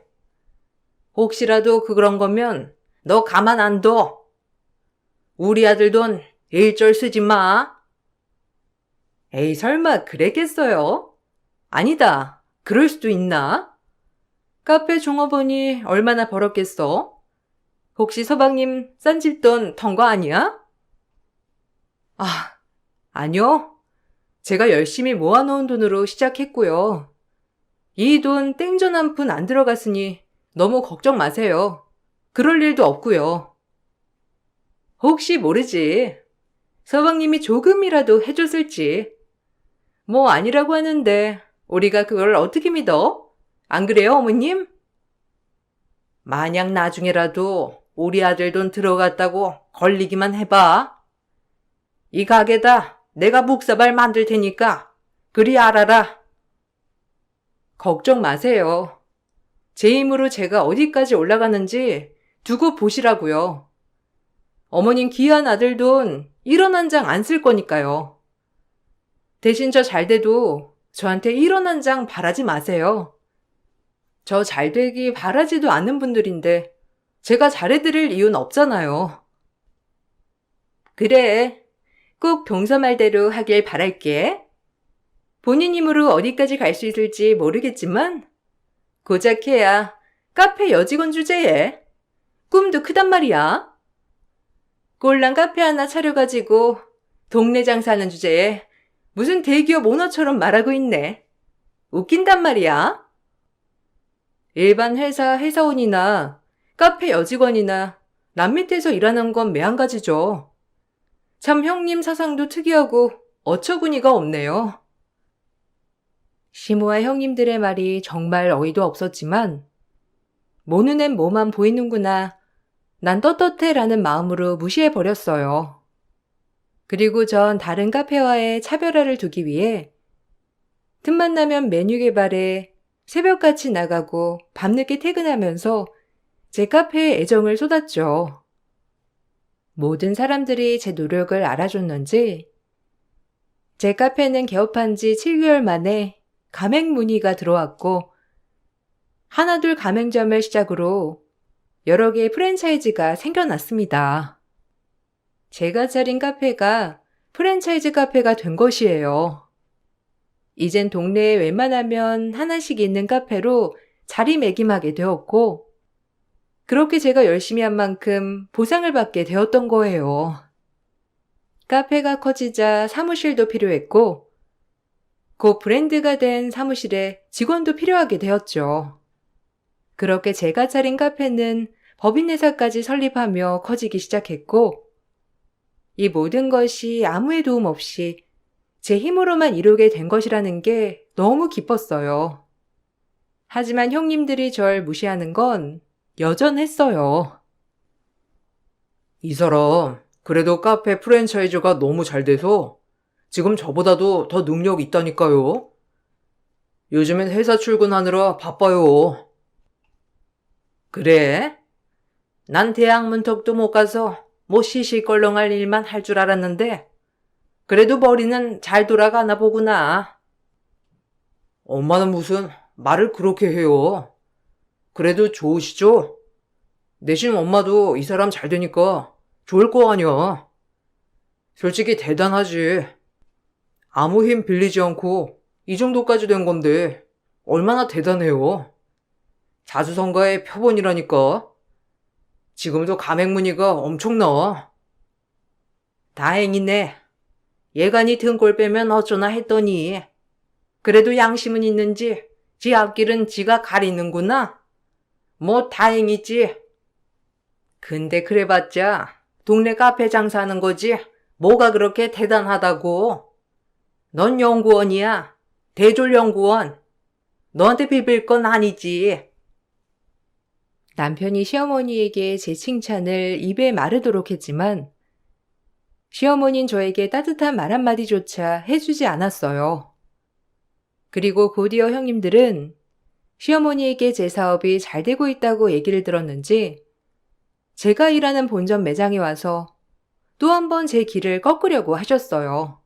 혹시라도 그런 거면 너 가만 안 둬. 우리 아들 돈 일절 쓰지 마. 에이, 설마 그랬겠어요? 아니다. 그럴 수도 있나? 카페 종업원이 얼마나 벌었겠어? 혹시 서방님 싼 집 돈 턴 거 아니야? 아니요. 제가 열심히 모아놓은 돈으로 시작했고요. 이 돈 땡전 한 푼 안 들어갔으니 너무 걱정 마세요. 그럴 일도 없고요. 혹시 모르지. 서방님이 조금이라도 해줬을지. 뭐 아니라고 하는데 우리가 그걸 어떻게 믿어? 안 그래요, 어머님? 만약 나중에라도 우리 아들 돈 들어갔다고 걸리기만 해봐. 이 가게다 내가 묵사발 만들 테니까 그리 알아라. 걱정 마세요. 제 힘으로 제가 어디까지 올라가는지 두고 보시라고요. 어머님 귀한 아들 돈 1원 한 장 안 쓸 거니까요. 대신 저 잘 돼도 저한테 1원 한 장 바라지 마세요. 저 잘 되기 바라지도 않는 분들인데 제가 잘해드릴 이유는 없잖아요. 그래, 꼭 동서 말대로 하길 바랄게. 본인 힘으로 어디까지 갈 수 있을지 모르겠지만 고작 해야 카페 여직원 주제에 꿈도 크단 말이야. 꼴랑 카페 하나 차려가지고 동네 장사하는 주제에 무슨 대기업 오너처럼 말하고 있네. 웃긴단 말이야. 일반 회사원이나 카페 여직원이나 남 밑에서 일하는 건 매한가지죠. 참 형님 사상도 특이하고 어처구니가 없네요. 시모와 형님들의 말이 정말 어이도 없었지만 모 눈엔 뭐만 보이는구나. 난 떳떳해라는 마음으로 무시해버렸어요. 그리고 전 다른 카페와의 차별화를 두기 위해 틈만 나면 메뉴 개발에 새벽같이 나가고 밤늦게 퇴근하면서 제 카페에 애정을 쏟았죠. 모든 사람들이 제 노력을 알아줬는지 제 카페는 개업한 지 7개월 만에 가맹 문의가 들어왔고 하나둘 가맹점을 시작으로 여러 개의 프랜차이즈가 생겨났습니다. 제가 차린 카페가 프랜차이즈 카페가 된 것이에요. 이젠 동네에 웬만하면 하나씩 있는 카페로 자리매김하게 되었고 그렇게 제가 열심히 한 만큼 보상을 받게 되었던 거예요. 카페가 커지자 사무실도 필요했고, 곧 브랜드가 된 사무실에 직원도 필요하게 되었죠. 그렇게 제가 차린 카페는 법인회사까지 설립하며 커지기 시작했고, 이 모든 것이 아무의 도움 없이 제 힘으로만 이루게 된 것이라는 게 너무 기뻤어요. 하지만 형님들이 절 무시하는 건 여전했어요. 이 사람, 그래도 카페 프랜차이즈가 너무 잘 돼서 지금 저보다도 더 능력 있다니까요. 요즘엔 회사 출근하느라 바빠요. 그래? 난 대학 문턱도 못 가서 뭐 시시껄렁할 일만 할 줄 알았는데 그래도 머리는 잘 돌아가나 보구나. 엄마는 무슨 말을 그렇게 해요. 그래도 좋으시죠? 내심 엄마도 이 사람 잘 되니까 좋을 거 아니야. 솔직히 대단하지. 아무 힘 빌리지 않고 이 정도까지 된 건데 얼마나 대단해요. 자수성가의 표본이라니까. 지금도 가맹문의가 엄청나. 다행이네. 얘가 네 등골 빼면 어쩌나 했더니 그래도 양심은 있는지 지 앞길은 지가 가리는구나. 뭐 다행이지. 근데 그래봤자 동네 카페 장사하는 거지 뭐가 그렇게 대단하다고. 넌 연구원이야. 대졸 연구원. 너한테 비빌 건 아니지. 남편이 시어머니에게 제 칭찬을 입에 마르도록 했지만 시어머니는 저에게 따뜻한 말 한마디조차 해주지 않았어요. 그리고 곧이어 형님들은 시어머니에게 제 사업이 잘 되고 있다고 얘기를 들었는지 제가 일하는 본점 매장에 와서 또 한 번 제 길을 꺾으려고 하셨어요.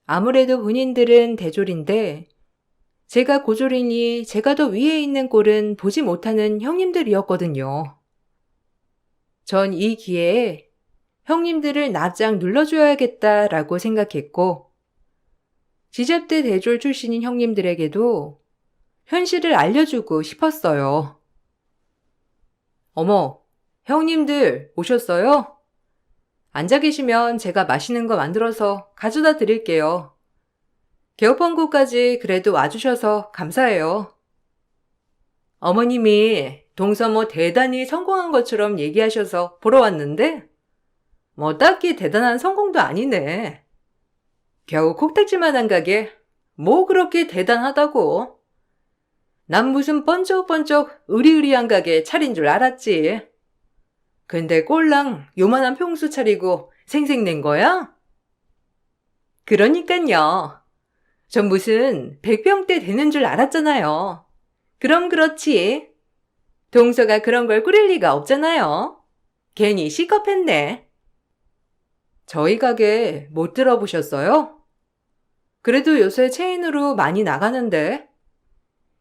아무래도 본인들은 대졸인데 제가 고졸이니 제가 더 위에 있는 꼴은 보지 못하는 형님들이었거든요. 전 이 기회에 형님들을 납작 눌러줘야겠다라고 생각했고 지잡대 대졸 출신인 형님들에게도 현실을 알려주고 싶었어요. 어머, 형님들 오셨어요? 앉아 계시면 제가 맛있는 거 만들어서 가져다 드릴게요. 개업원고까지 그래도 와주셔서 감사해요. 어머님이 동서모 대단히 성공한 것처럼 얘기하셔서 보러 왔는데 뭐 딱히 대단한 성공도 아니네. 겨우 콕딱지만한 가게 뭐 그렇게 대단하다고. 난 무슨 번쩍번쩍 으리으리한 가게 차린 줄 알았지. 근데 꼴랑 요만한 평수 차리고 생색낸 거야? 그러니깐요. 전 무슨 100평대 되는 줄 알았잖아요. 그럼 그렇지. 동서가 그런 걸 꾸릴 리가 없잖아요. 괜히 시겁했네. 저희 가게 못 들어보셨어요? 그래도 요새 체인으로 많이 나가는데.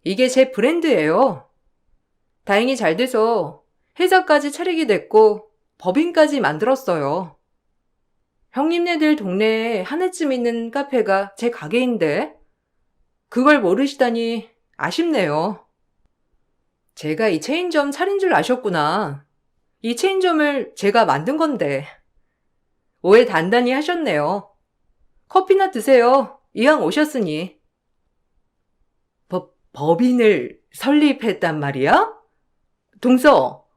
이게 제 브랜드예요. 다행히 잘 돼서 회사까지 차리게 됐고 법인까지 만들었어요. 형님네들 동네에 하나쯤 있는 카페가 제 가게인데 그걸 모르시다니 아쉽네요. 제가 이 체인점 차린 줄 아셨구나. 이 체인점을 제가 만든 건데. 오해 단단히 하셨네요. 커피나 드세요. 이왕 오셨으니. 법인을 설립했단 말이야? 동서,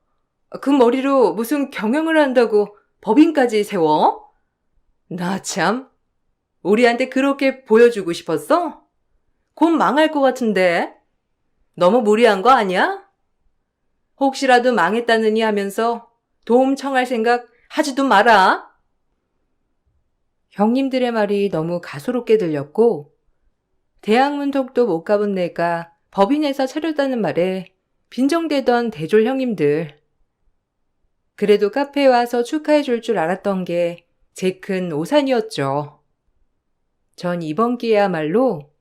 그 머리로 무슨 경영을 한다고 법인까지 세워? 나 참, 우리한테 그렇게 보여주고 싶었어? 곧 망할 것 같은데. 너무 무리한 거 아니야? 혹시라도 망했다느니 하면서 도움 청할 생각 하지도 마라. 형님들의 말이 너무 가소롭게 들렸고 대학 문턱도 못 가본 내가 법인에서 차렸다는 말에 빈정대던 대졸 형님들. 그래도 카페에 와서 축하해 줄 줄 알았던 게 제 큰 오산이었죠. 전 이번 기회야말로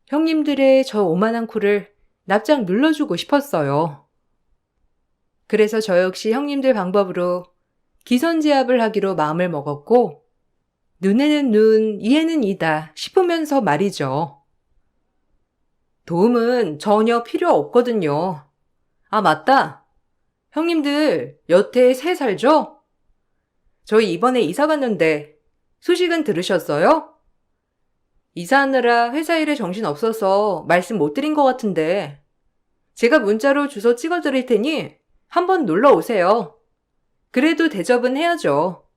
형님들의 저 오만한 코를 납작 눌러주고 싶었어요. 그래서 저 역시 형님들 방법으로 기선제압을 하기로 마음을 먹었고 눈에는 눈, 이에는 이다 싶으면서 말이죠. 도움은 전혀 필요 없거든요. 아, 맞다. 형님들, 여태 새 살죠? 저희 이번에 이사 갔는데 소식은 들으셨어요? 이사하느라 회사 일에 정신 없어서 말씀 못 드린 것 같은데 제가 문자로 주소 찍어 드릴 테니 한번 놀러 오세요. 그래도 대접은 해야죠.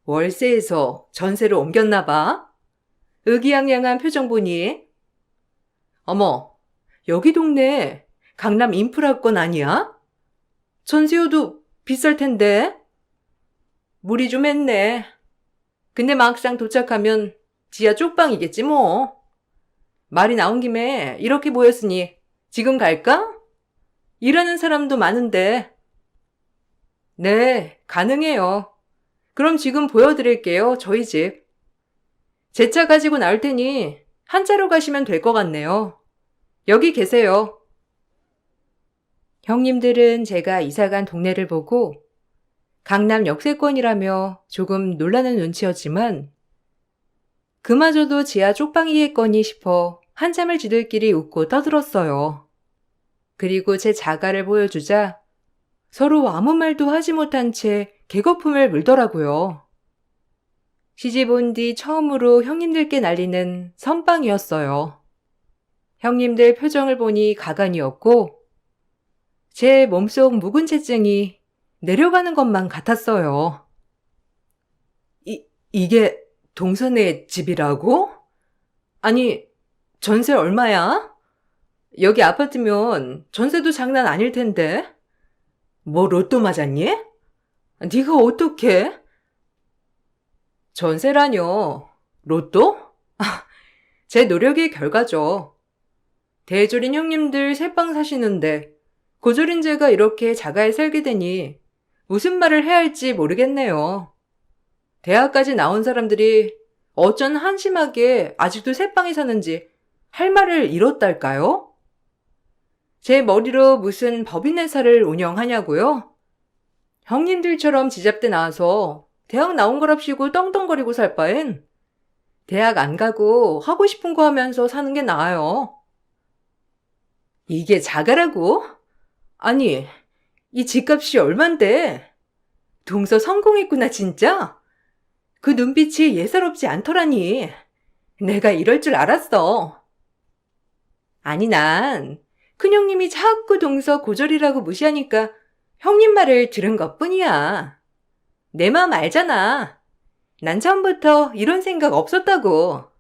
월세에서 전세로 옮겼나 봐. 의기양양한 표정 보니. 어머, 여기 동네 강남 인프라권 아니야? 전세료도 비쌀 텐데. 무리 좀 했네. 근데 막상 도착하면 지하 쪽방이겠지 뭐. 말이 나온 김에 이렇게 모였으니 지금 갈까? 일하는 사람도 많은데. 네, 가능해요. 그럼 지금 보여드릴게요, 저희 집. 제 차 가지고 나올 테니 한차로 가시면 될 것 같네요. 여기 계세요. 형님들은 제가 이사간 동네를 보고 강남 역세권이라며 조금 놀라는 눈치였지만 그마저도 지하 쪽방이겠거니 싶어 한참을 지들끼리 웃고 떠들었어요. 그리고 제 자가를 보여주자 서로 아무 말도 하지 못한 채 개거품을 물더라고요. 시집 온 뒤 처음으로 형님들께 날리는 선빵이었어요. 형님들 표정을 보니 가관이었고 제 몸속 묵은 채증이 내려가는 것만 같았어요. 이게 동선의 집이라고? 아니, 전세 얼마야? 여기 아파트면 전세도 장난 아닐 텐데. 뭐 로또 맞았니? 네가 어떻게? 전세라뇨. 로또? 제 노력의 결과죠. 대졸인 형님들 새빵 사시는데 고졸인 제가 이렇게 자가에 살게 되니 무슨 말을 해야 할지 모르겠네요. 대학까지 나온 사람들이 어쩐 한심하게 아직도 새빵에 사는지 할 말을 잃었달까요? 제 머리로 무슨 법인 회사를 운영하냐고요? 형님들처럼 지잡대 나와서 대학 나온 거랍시고 떵떵거리고 살 바엔 대학 안 가고 하고 싶은 거 하면서 사는 게 나아요. 이게 자가라고? 아니, 이 집값이 얼만데? 동서 성공했구나 진짜? 그 눈빛이 예사롭지 않더라니. 내가 이럴 줄 알았어. 아니 난 큰형님이 자꾸 동서 고졸이라고 무시하니까 형님 말을 들은 것뿐이야. 내 마음 알잖아. 난 처음부터 이런 생각 없었다고.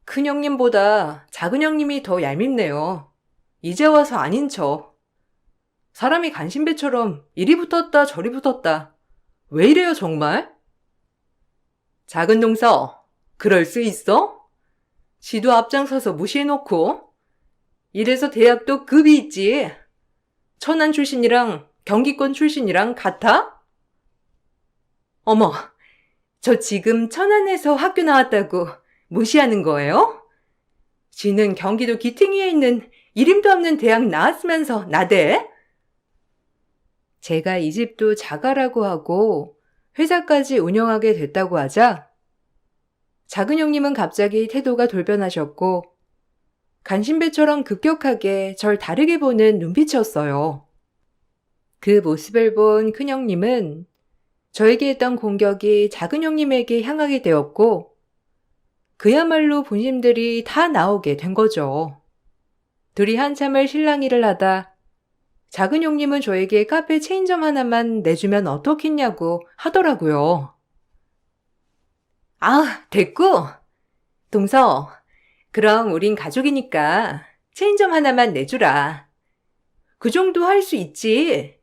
큰형님보다 작은형님이 더 얄밉네요. 이제 와서 아닌 척. 사람이 간신배처럼 이리 붙었다 저리 붙었다. 왜 이래요 정말? 작은 동서, 그럴 수 있어? 지도 앞장서서 무시해놓고. 이래서 대학도 급이 있지. 천안 출신이랑 경기권 출신이랑 같아? 어머, 저 지금 천안에서 학교 나왔다고 무시하는 거예요? 지는 경기도 기퉁이에 있는 이름도 없는 대학 나왔으면서 나대? 제가 이 집도 자가라고 하고 회사까지 운영하게 됐다고 하자 작은 형님은 갑자기 태도가 돌변하셨고 간신배처럼 급격하게 절 다르게 보는 눈빛이었어요. 그 모습을 본 큰형님은 저에게 했던 공격이 작은 형님에게 향하게 되었고 그야말로 본심들이 다 나오게 된 거죠. 둘이 한참을 실랑이를 하다 작은 형님은 저에게 카페 체인점 하나만 내주면 어떻겠냐고 하더라고요. 아, 됐고. 동서, 그럼 우린 가족이니까 체인점 하나만 내주라. 그 정도 할 수 있지.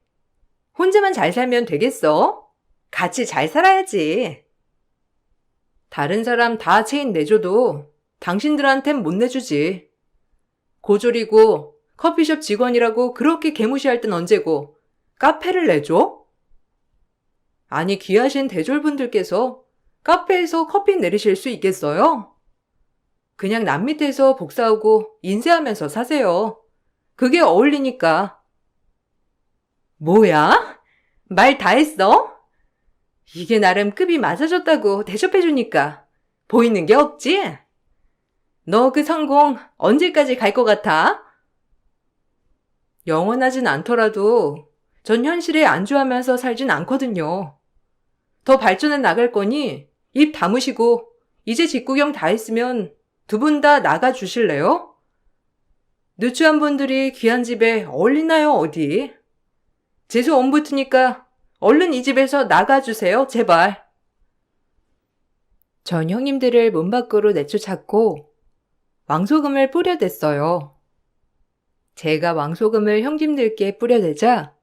혼자만 잘 살면 되겠어? 같이 잘 살아야지. 다른 사람 다 체인 내줘도 당신들한텐 못 내주지. 고졸이고 커피숍 직원이라고 그렇게 개무시할 땐 언제고 카페를 내줘? 아니 귀하신 대졸분들께서 카페에서 커피 내리실 수 있겠어요? 그냥 남 밑에서 복사하고 인쇄하면서 사세요. 그게 어울리니까. 뭐야? 말 다 했어? 이게 나름 급이 맞아졌다고 대접해주니까 보이는 게 없지? 너 그 성공 언제까지 갈 것 같아? 영원하진 않더라도 전 현실에 안주하면서 살진 않거든요. 더 발전해 나갈 거니 입 다무시고 이제 집 구경 다 했으면 두 분 다 나가 주실래요? 누추한 분들이 귀한 집에 어울리나요, 어디? 재수 안 붙으니까 얼른 이 집에서 나가주세요, 제발. 전 형님들을 문 밖으로 내쫓았고 왕소금을 뿌려댔어요. 제가 왕소금을 형님들께 뿌려대자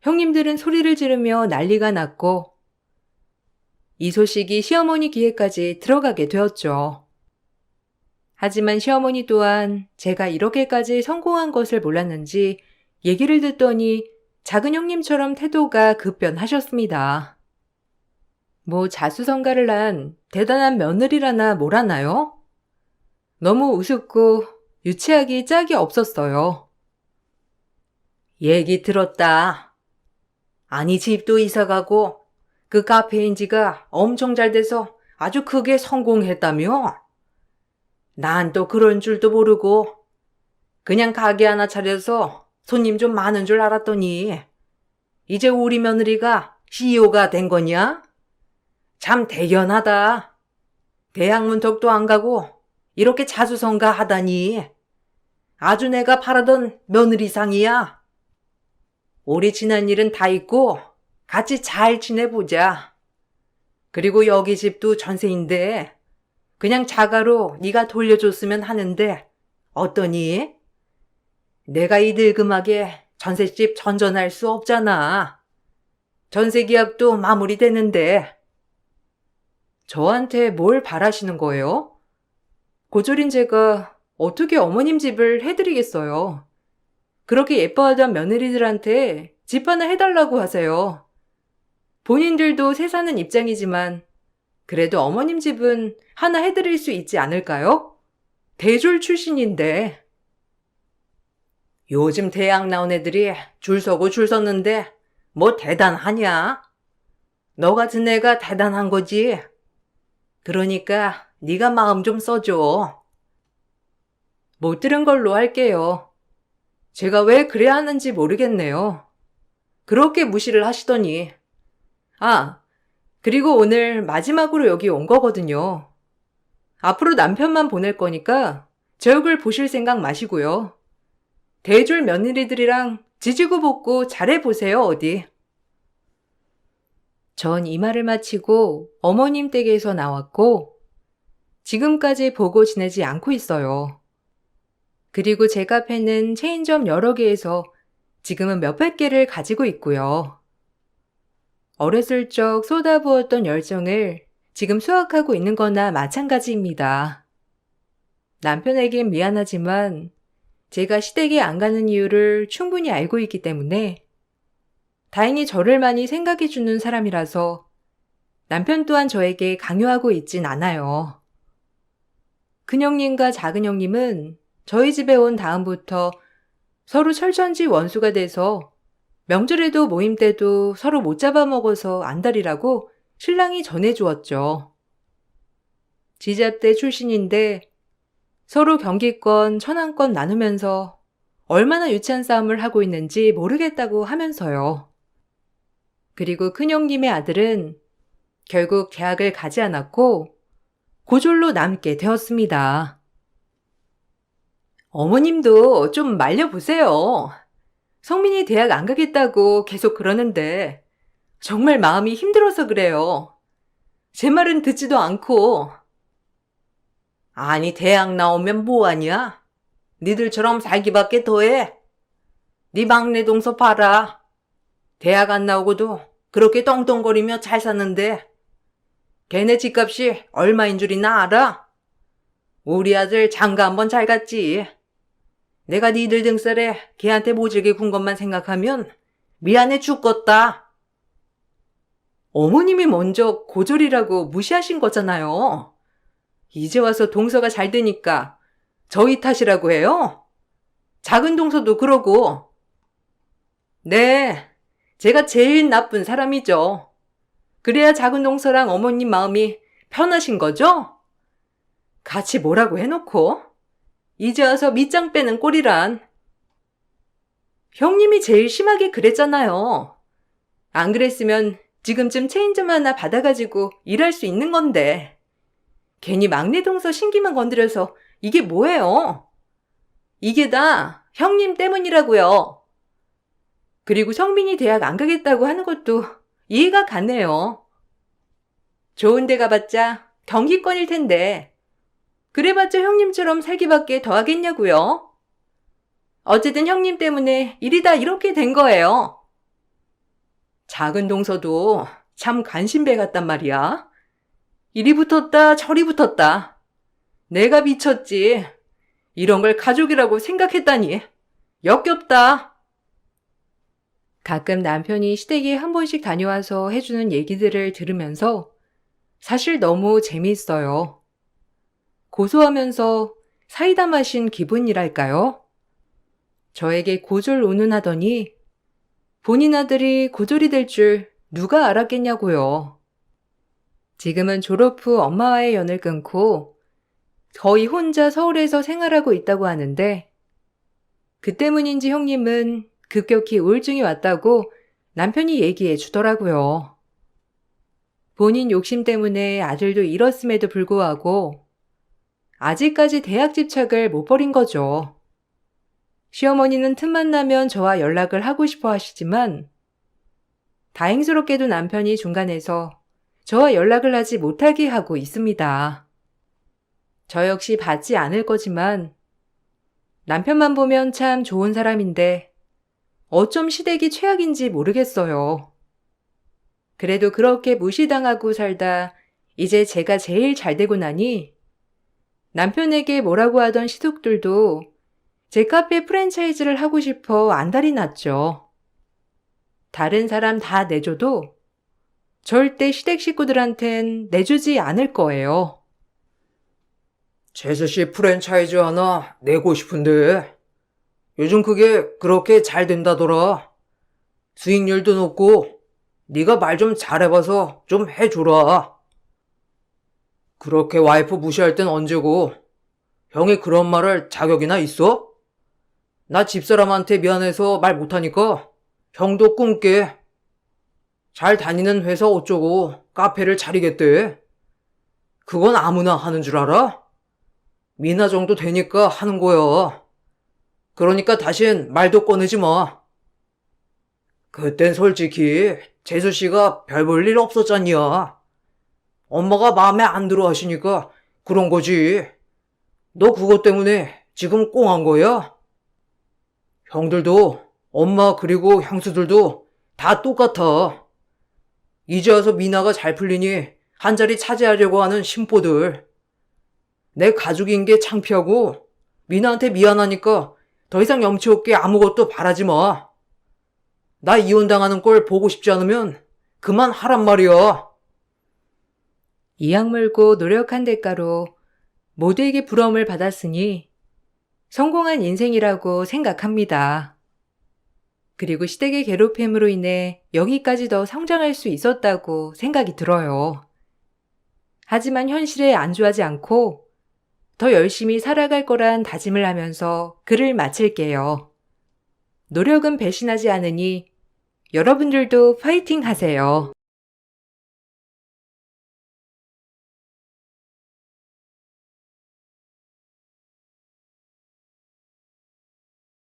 형님들은 소리를 지르며 난리가 났고 이 소식이 시어머니 귀에까지 들어가게 되었죠. 하지만 시어머니 또한 제가 이렇게까지 성공한 것을 몰랐는지 얘기를 듣더니 작은 형님처럼 태도가 급변하셨습니다. 뭐 자수성가를 한 대단한 며느리라나 뭐라나요? 너무 우습고 유치하기 짝이 없었어요. 얘기 들었다. 아니, 집도 이사가고 그 카페인지가 엄청 잘 돼서 아주 크게 성공했다며? 난 또 그런 줄도 모르고 그냥 가게 하나 차려서 손님 좀 많은 줄 알았더니 이제 우리 며느리가 CEO가 된 거냐? 참 대견하다. 대학 문턱도 안 가고 이렇게 자수성가 하다니. 아주 내가 바라던 며느리상이야. 우리 지난 일은 다 잊고 같이 잘 지내보자. 그리고 여기 집도 전세인데 그냥 자가로 네가 돌려줬으면 하는데 어떠니? 내가 이 늙음하게 전셋집 전전할 수 없잖아. 전세 계약도 마무리되는데. 저한테 뭘 바라시는 거예요? 고졸인 제가 어떻게 어머님 집을 해드리겠어요. 그렇게 예뻐하던 며느리들한테 집 하나 해달라고 하세요. 본인들도 새 사는 입장이지만 그래도 어머님 집은 하나 해드릴 수 있지 않을까요? 대졸 출신인데. 요즘 대학 나온 애들이 줄 서고 줄 섰는데 뭐 대단하냐? 너 같은 애가 대단한 거지. 그러니까 네가 마음 좀 써줘. 못 들은 걸로 할게요. 제가 왜 그래야 하는지 모르겠네요. 그렇게 무시를 하시더니. 아, 그리고 오늘 마지막으로 여기 온 거거든요. 앞으로 남편만 보낼 거니까 제 얼굴 보실 생각 마시고요. 대졸 며느리들이랑 지지고 볶고 잘해보세요, 어디. 전 이 말을 마치고 어머님 댁에서 나왔고 지금까지 보고 지내지 않고 있어요. 그리고 제 카페는 체인점 여러 개에서 지금은 몇백 개를 가지고 있고요. 어렸을 적 쏟아부었던 열정을 지금 수확하고 있는 거나 마찬가지입니다. 남편에겐 미안하지만 제가 시댁에 안 가는 이유를 충분히 알고 있기 때문에 다행히 저를 많이 생각해주는 사람이라서 남편 또한 저에게 강요하고 있진 않아요. 큰형님과 작은형님은 저희 집에 온 다음부터 서로 철천지 원수가 돼서 명절에도 모임 때도 서로 못 잡아먹어서 안달이라고 신랑이 전해주었죠. 지잡대 출신인데 서로 경기권, 천왕권 나누면서 얼마나 유치한 싸움을 하고 있는지 모르겠다고 하면서요. 그리고 큰형님의 아들은 결국 대학을 가지 않았고 고졸로 남게 되었습니다. 어머님도 좀 말려보세요. 성민이 대학 안 가겠다고 계속 그러는데 정말 마음이 힘들어서 그래요. 제 말은 듣지도 않고. 아니, 대학 나오면 뭐하냐? 니들처럼 살기밖에 더해. 네 막내 동서 봐라. 대학 안 나오고도 그렇게 떵떵거리며 잘 사는데 걔네 집값이 얼마인 줄이나 알아? 우리 아들 장가 한번 잘 갔지. 내가 니들 등살에 걔한테 모질게 군 것만 생각하면 미안해 죽겠다. 어머님이 먼저 고졸이라고 무시하신 거잖아요. 이제 와서 동서가 잘 되니까 저희 탓이라고 해요? 작은 동서도 그러고. 네, 제가 제일 나쁜 사람이죠. 그래야 작은 동서랑 어머님 마음이 편하신 거죠? 같이 뭐라고 해놓고 이제 와서 밑장 빼는 꼴이란. 형님이 제일 심하게 그랬잖아요. 안 그랬으면 지금쯤 체인점 하나 받아가지고 일할 수 있는 건데. 괜히 막내 동서 신기만 건드려서 이게 뭐예요? 이게 다 형님 때문이라고요. 그리고 성민이 대학 안 가겠다고 하는 것도 이해가 가네요. 좋은 데 가봤자 경기권일 텐데 그래봤자 형님처럼 살기밖에 더 하겠냐고요. 어쨌든 형님 때문에 일이 다 이렇게 된 거예요. 작은 동서도 참 관심배 같단 말이야. 이리 붙었다 저리 붙었다. 내가 미쳤지. 이런 걸 가족이라고 생각했다니. 역겹다. 가끔 남편이 시댁에 한 번씩 다녀와서 해주는 얘기들을 들으면서 사실 너무 재미있어요. 고소하면서 사이다 마신 기분이랄까요? 저에게 고졸 운운하더니 본인 아들이 고졸이 될 줄 누가 알았겠냐고요. 지금은 졸업 후 엄마와의 연을 끊고 거의 혼자 서울에서 생활하고 있다고 하는데 그 때문인지 형님은 급격히 우울증이 왔다고 남편이 얘기해 주더라고요. 본인 욕심 때문에 아들도 잃었음에도 불구하고 아직까지 대학 집착을 못 버린 거죠. 시어머니는 틈만 나면 저와 연락을 하고 싶어 하시지만 다행스럽게도 남편이 중간에서 저와 연락을 하지 못하게 하고 있습니다. 저 역시 받지 않을 거지만 남편만 보면 참 좋은 사람인데 어쩜 시댁이 최악인지 모르겠어요. 그래도 그렇게 무시당하고 살다 이제 제가 제일 잘 되고 나니 남편에게 뭐라고 하던 시숙들도 제 카페 프랜차이즈를 하고 싶어 안달이 났죠. 다른 사람 다 내줘도 절대 시댁 식구들한텐 내주지 않을 거예요. 재수씨 프랜차이즈 하나 내고 싶은데 요즘 그게 그렇게 잘 된다더라. 수익률도 높고 네가 말 좀 잘해봐서 좀 해줘라. 그렇게 와이프 무시할 땐 언제고 형이 그런 말할 자격이나 있어? 나 집사람한테 미안해서 말 못하니까 형도 꿈깨. 잘 다니는 회사 어쩌고 카페를 차리겠대. 그건 아무나 하는 줄 알아? 미나 정도 되니까 하는 거야. 그러니까 다신 말도 꺼내지 마. 그땐 솔직히 재수씨가 별 볼 일 없었잖냐. 엄마가 마음에 안 들어 하시니까 그런 거지. 너 그것 때문에 지금 꽁한 거야? 형들도 엄마 그리고 형수들도 다 똑같아. 이제 와서 미나가 잘 풀리니 한 자리 차지하려고 하는 심보들. 내 가족인 게 창피하고 미나한테 미안하니까 더 이상 염치 없게 아무것도 바라지 마. 나 이혼당하는 꼴 보고 싶지 않으면 그만 하란 말이야. 이악 물고 노력한 대가로 모두에게 부러움을 받았으니 성공한 인생이라고 생각합니다. 그리고 시댁의 괴롭힘으로 인해 여기까지 더 성장할 수 있었다고 생각이 들어요. 하지만 현실에 안주하지 않고 더 열심히 살아갈 거란 다짐을 하면서 글을 마칠게요. 노력은 배신하지 않으니 여러분들도 파이팅 하세요.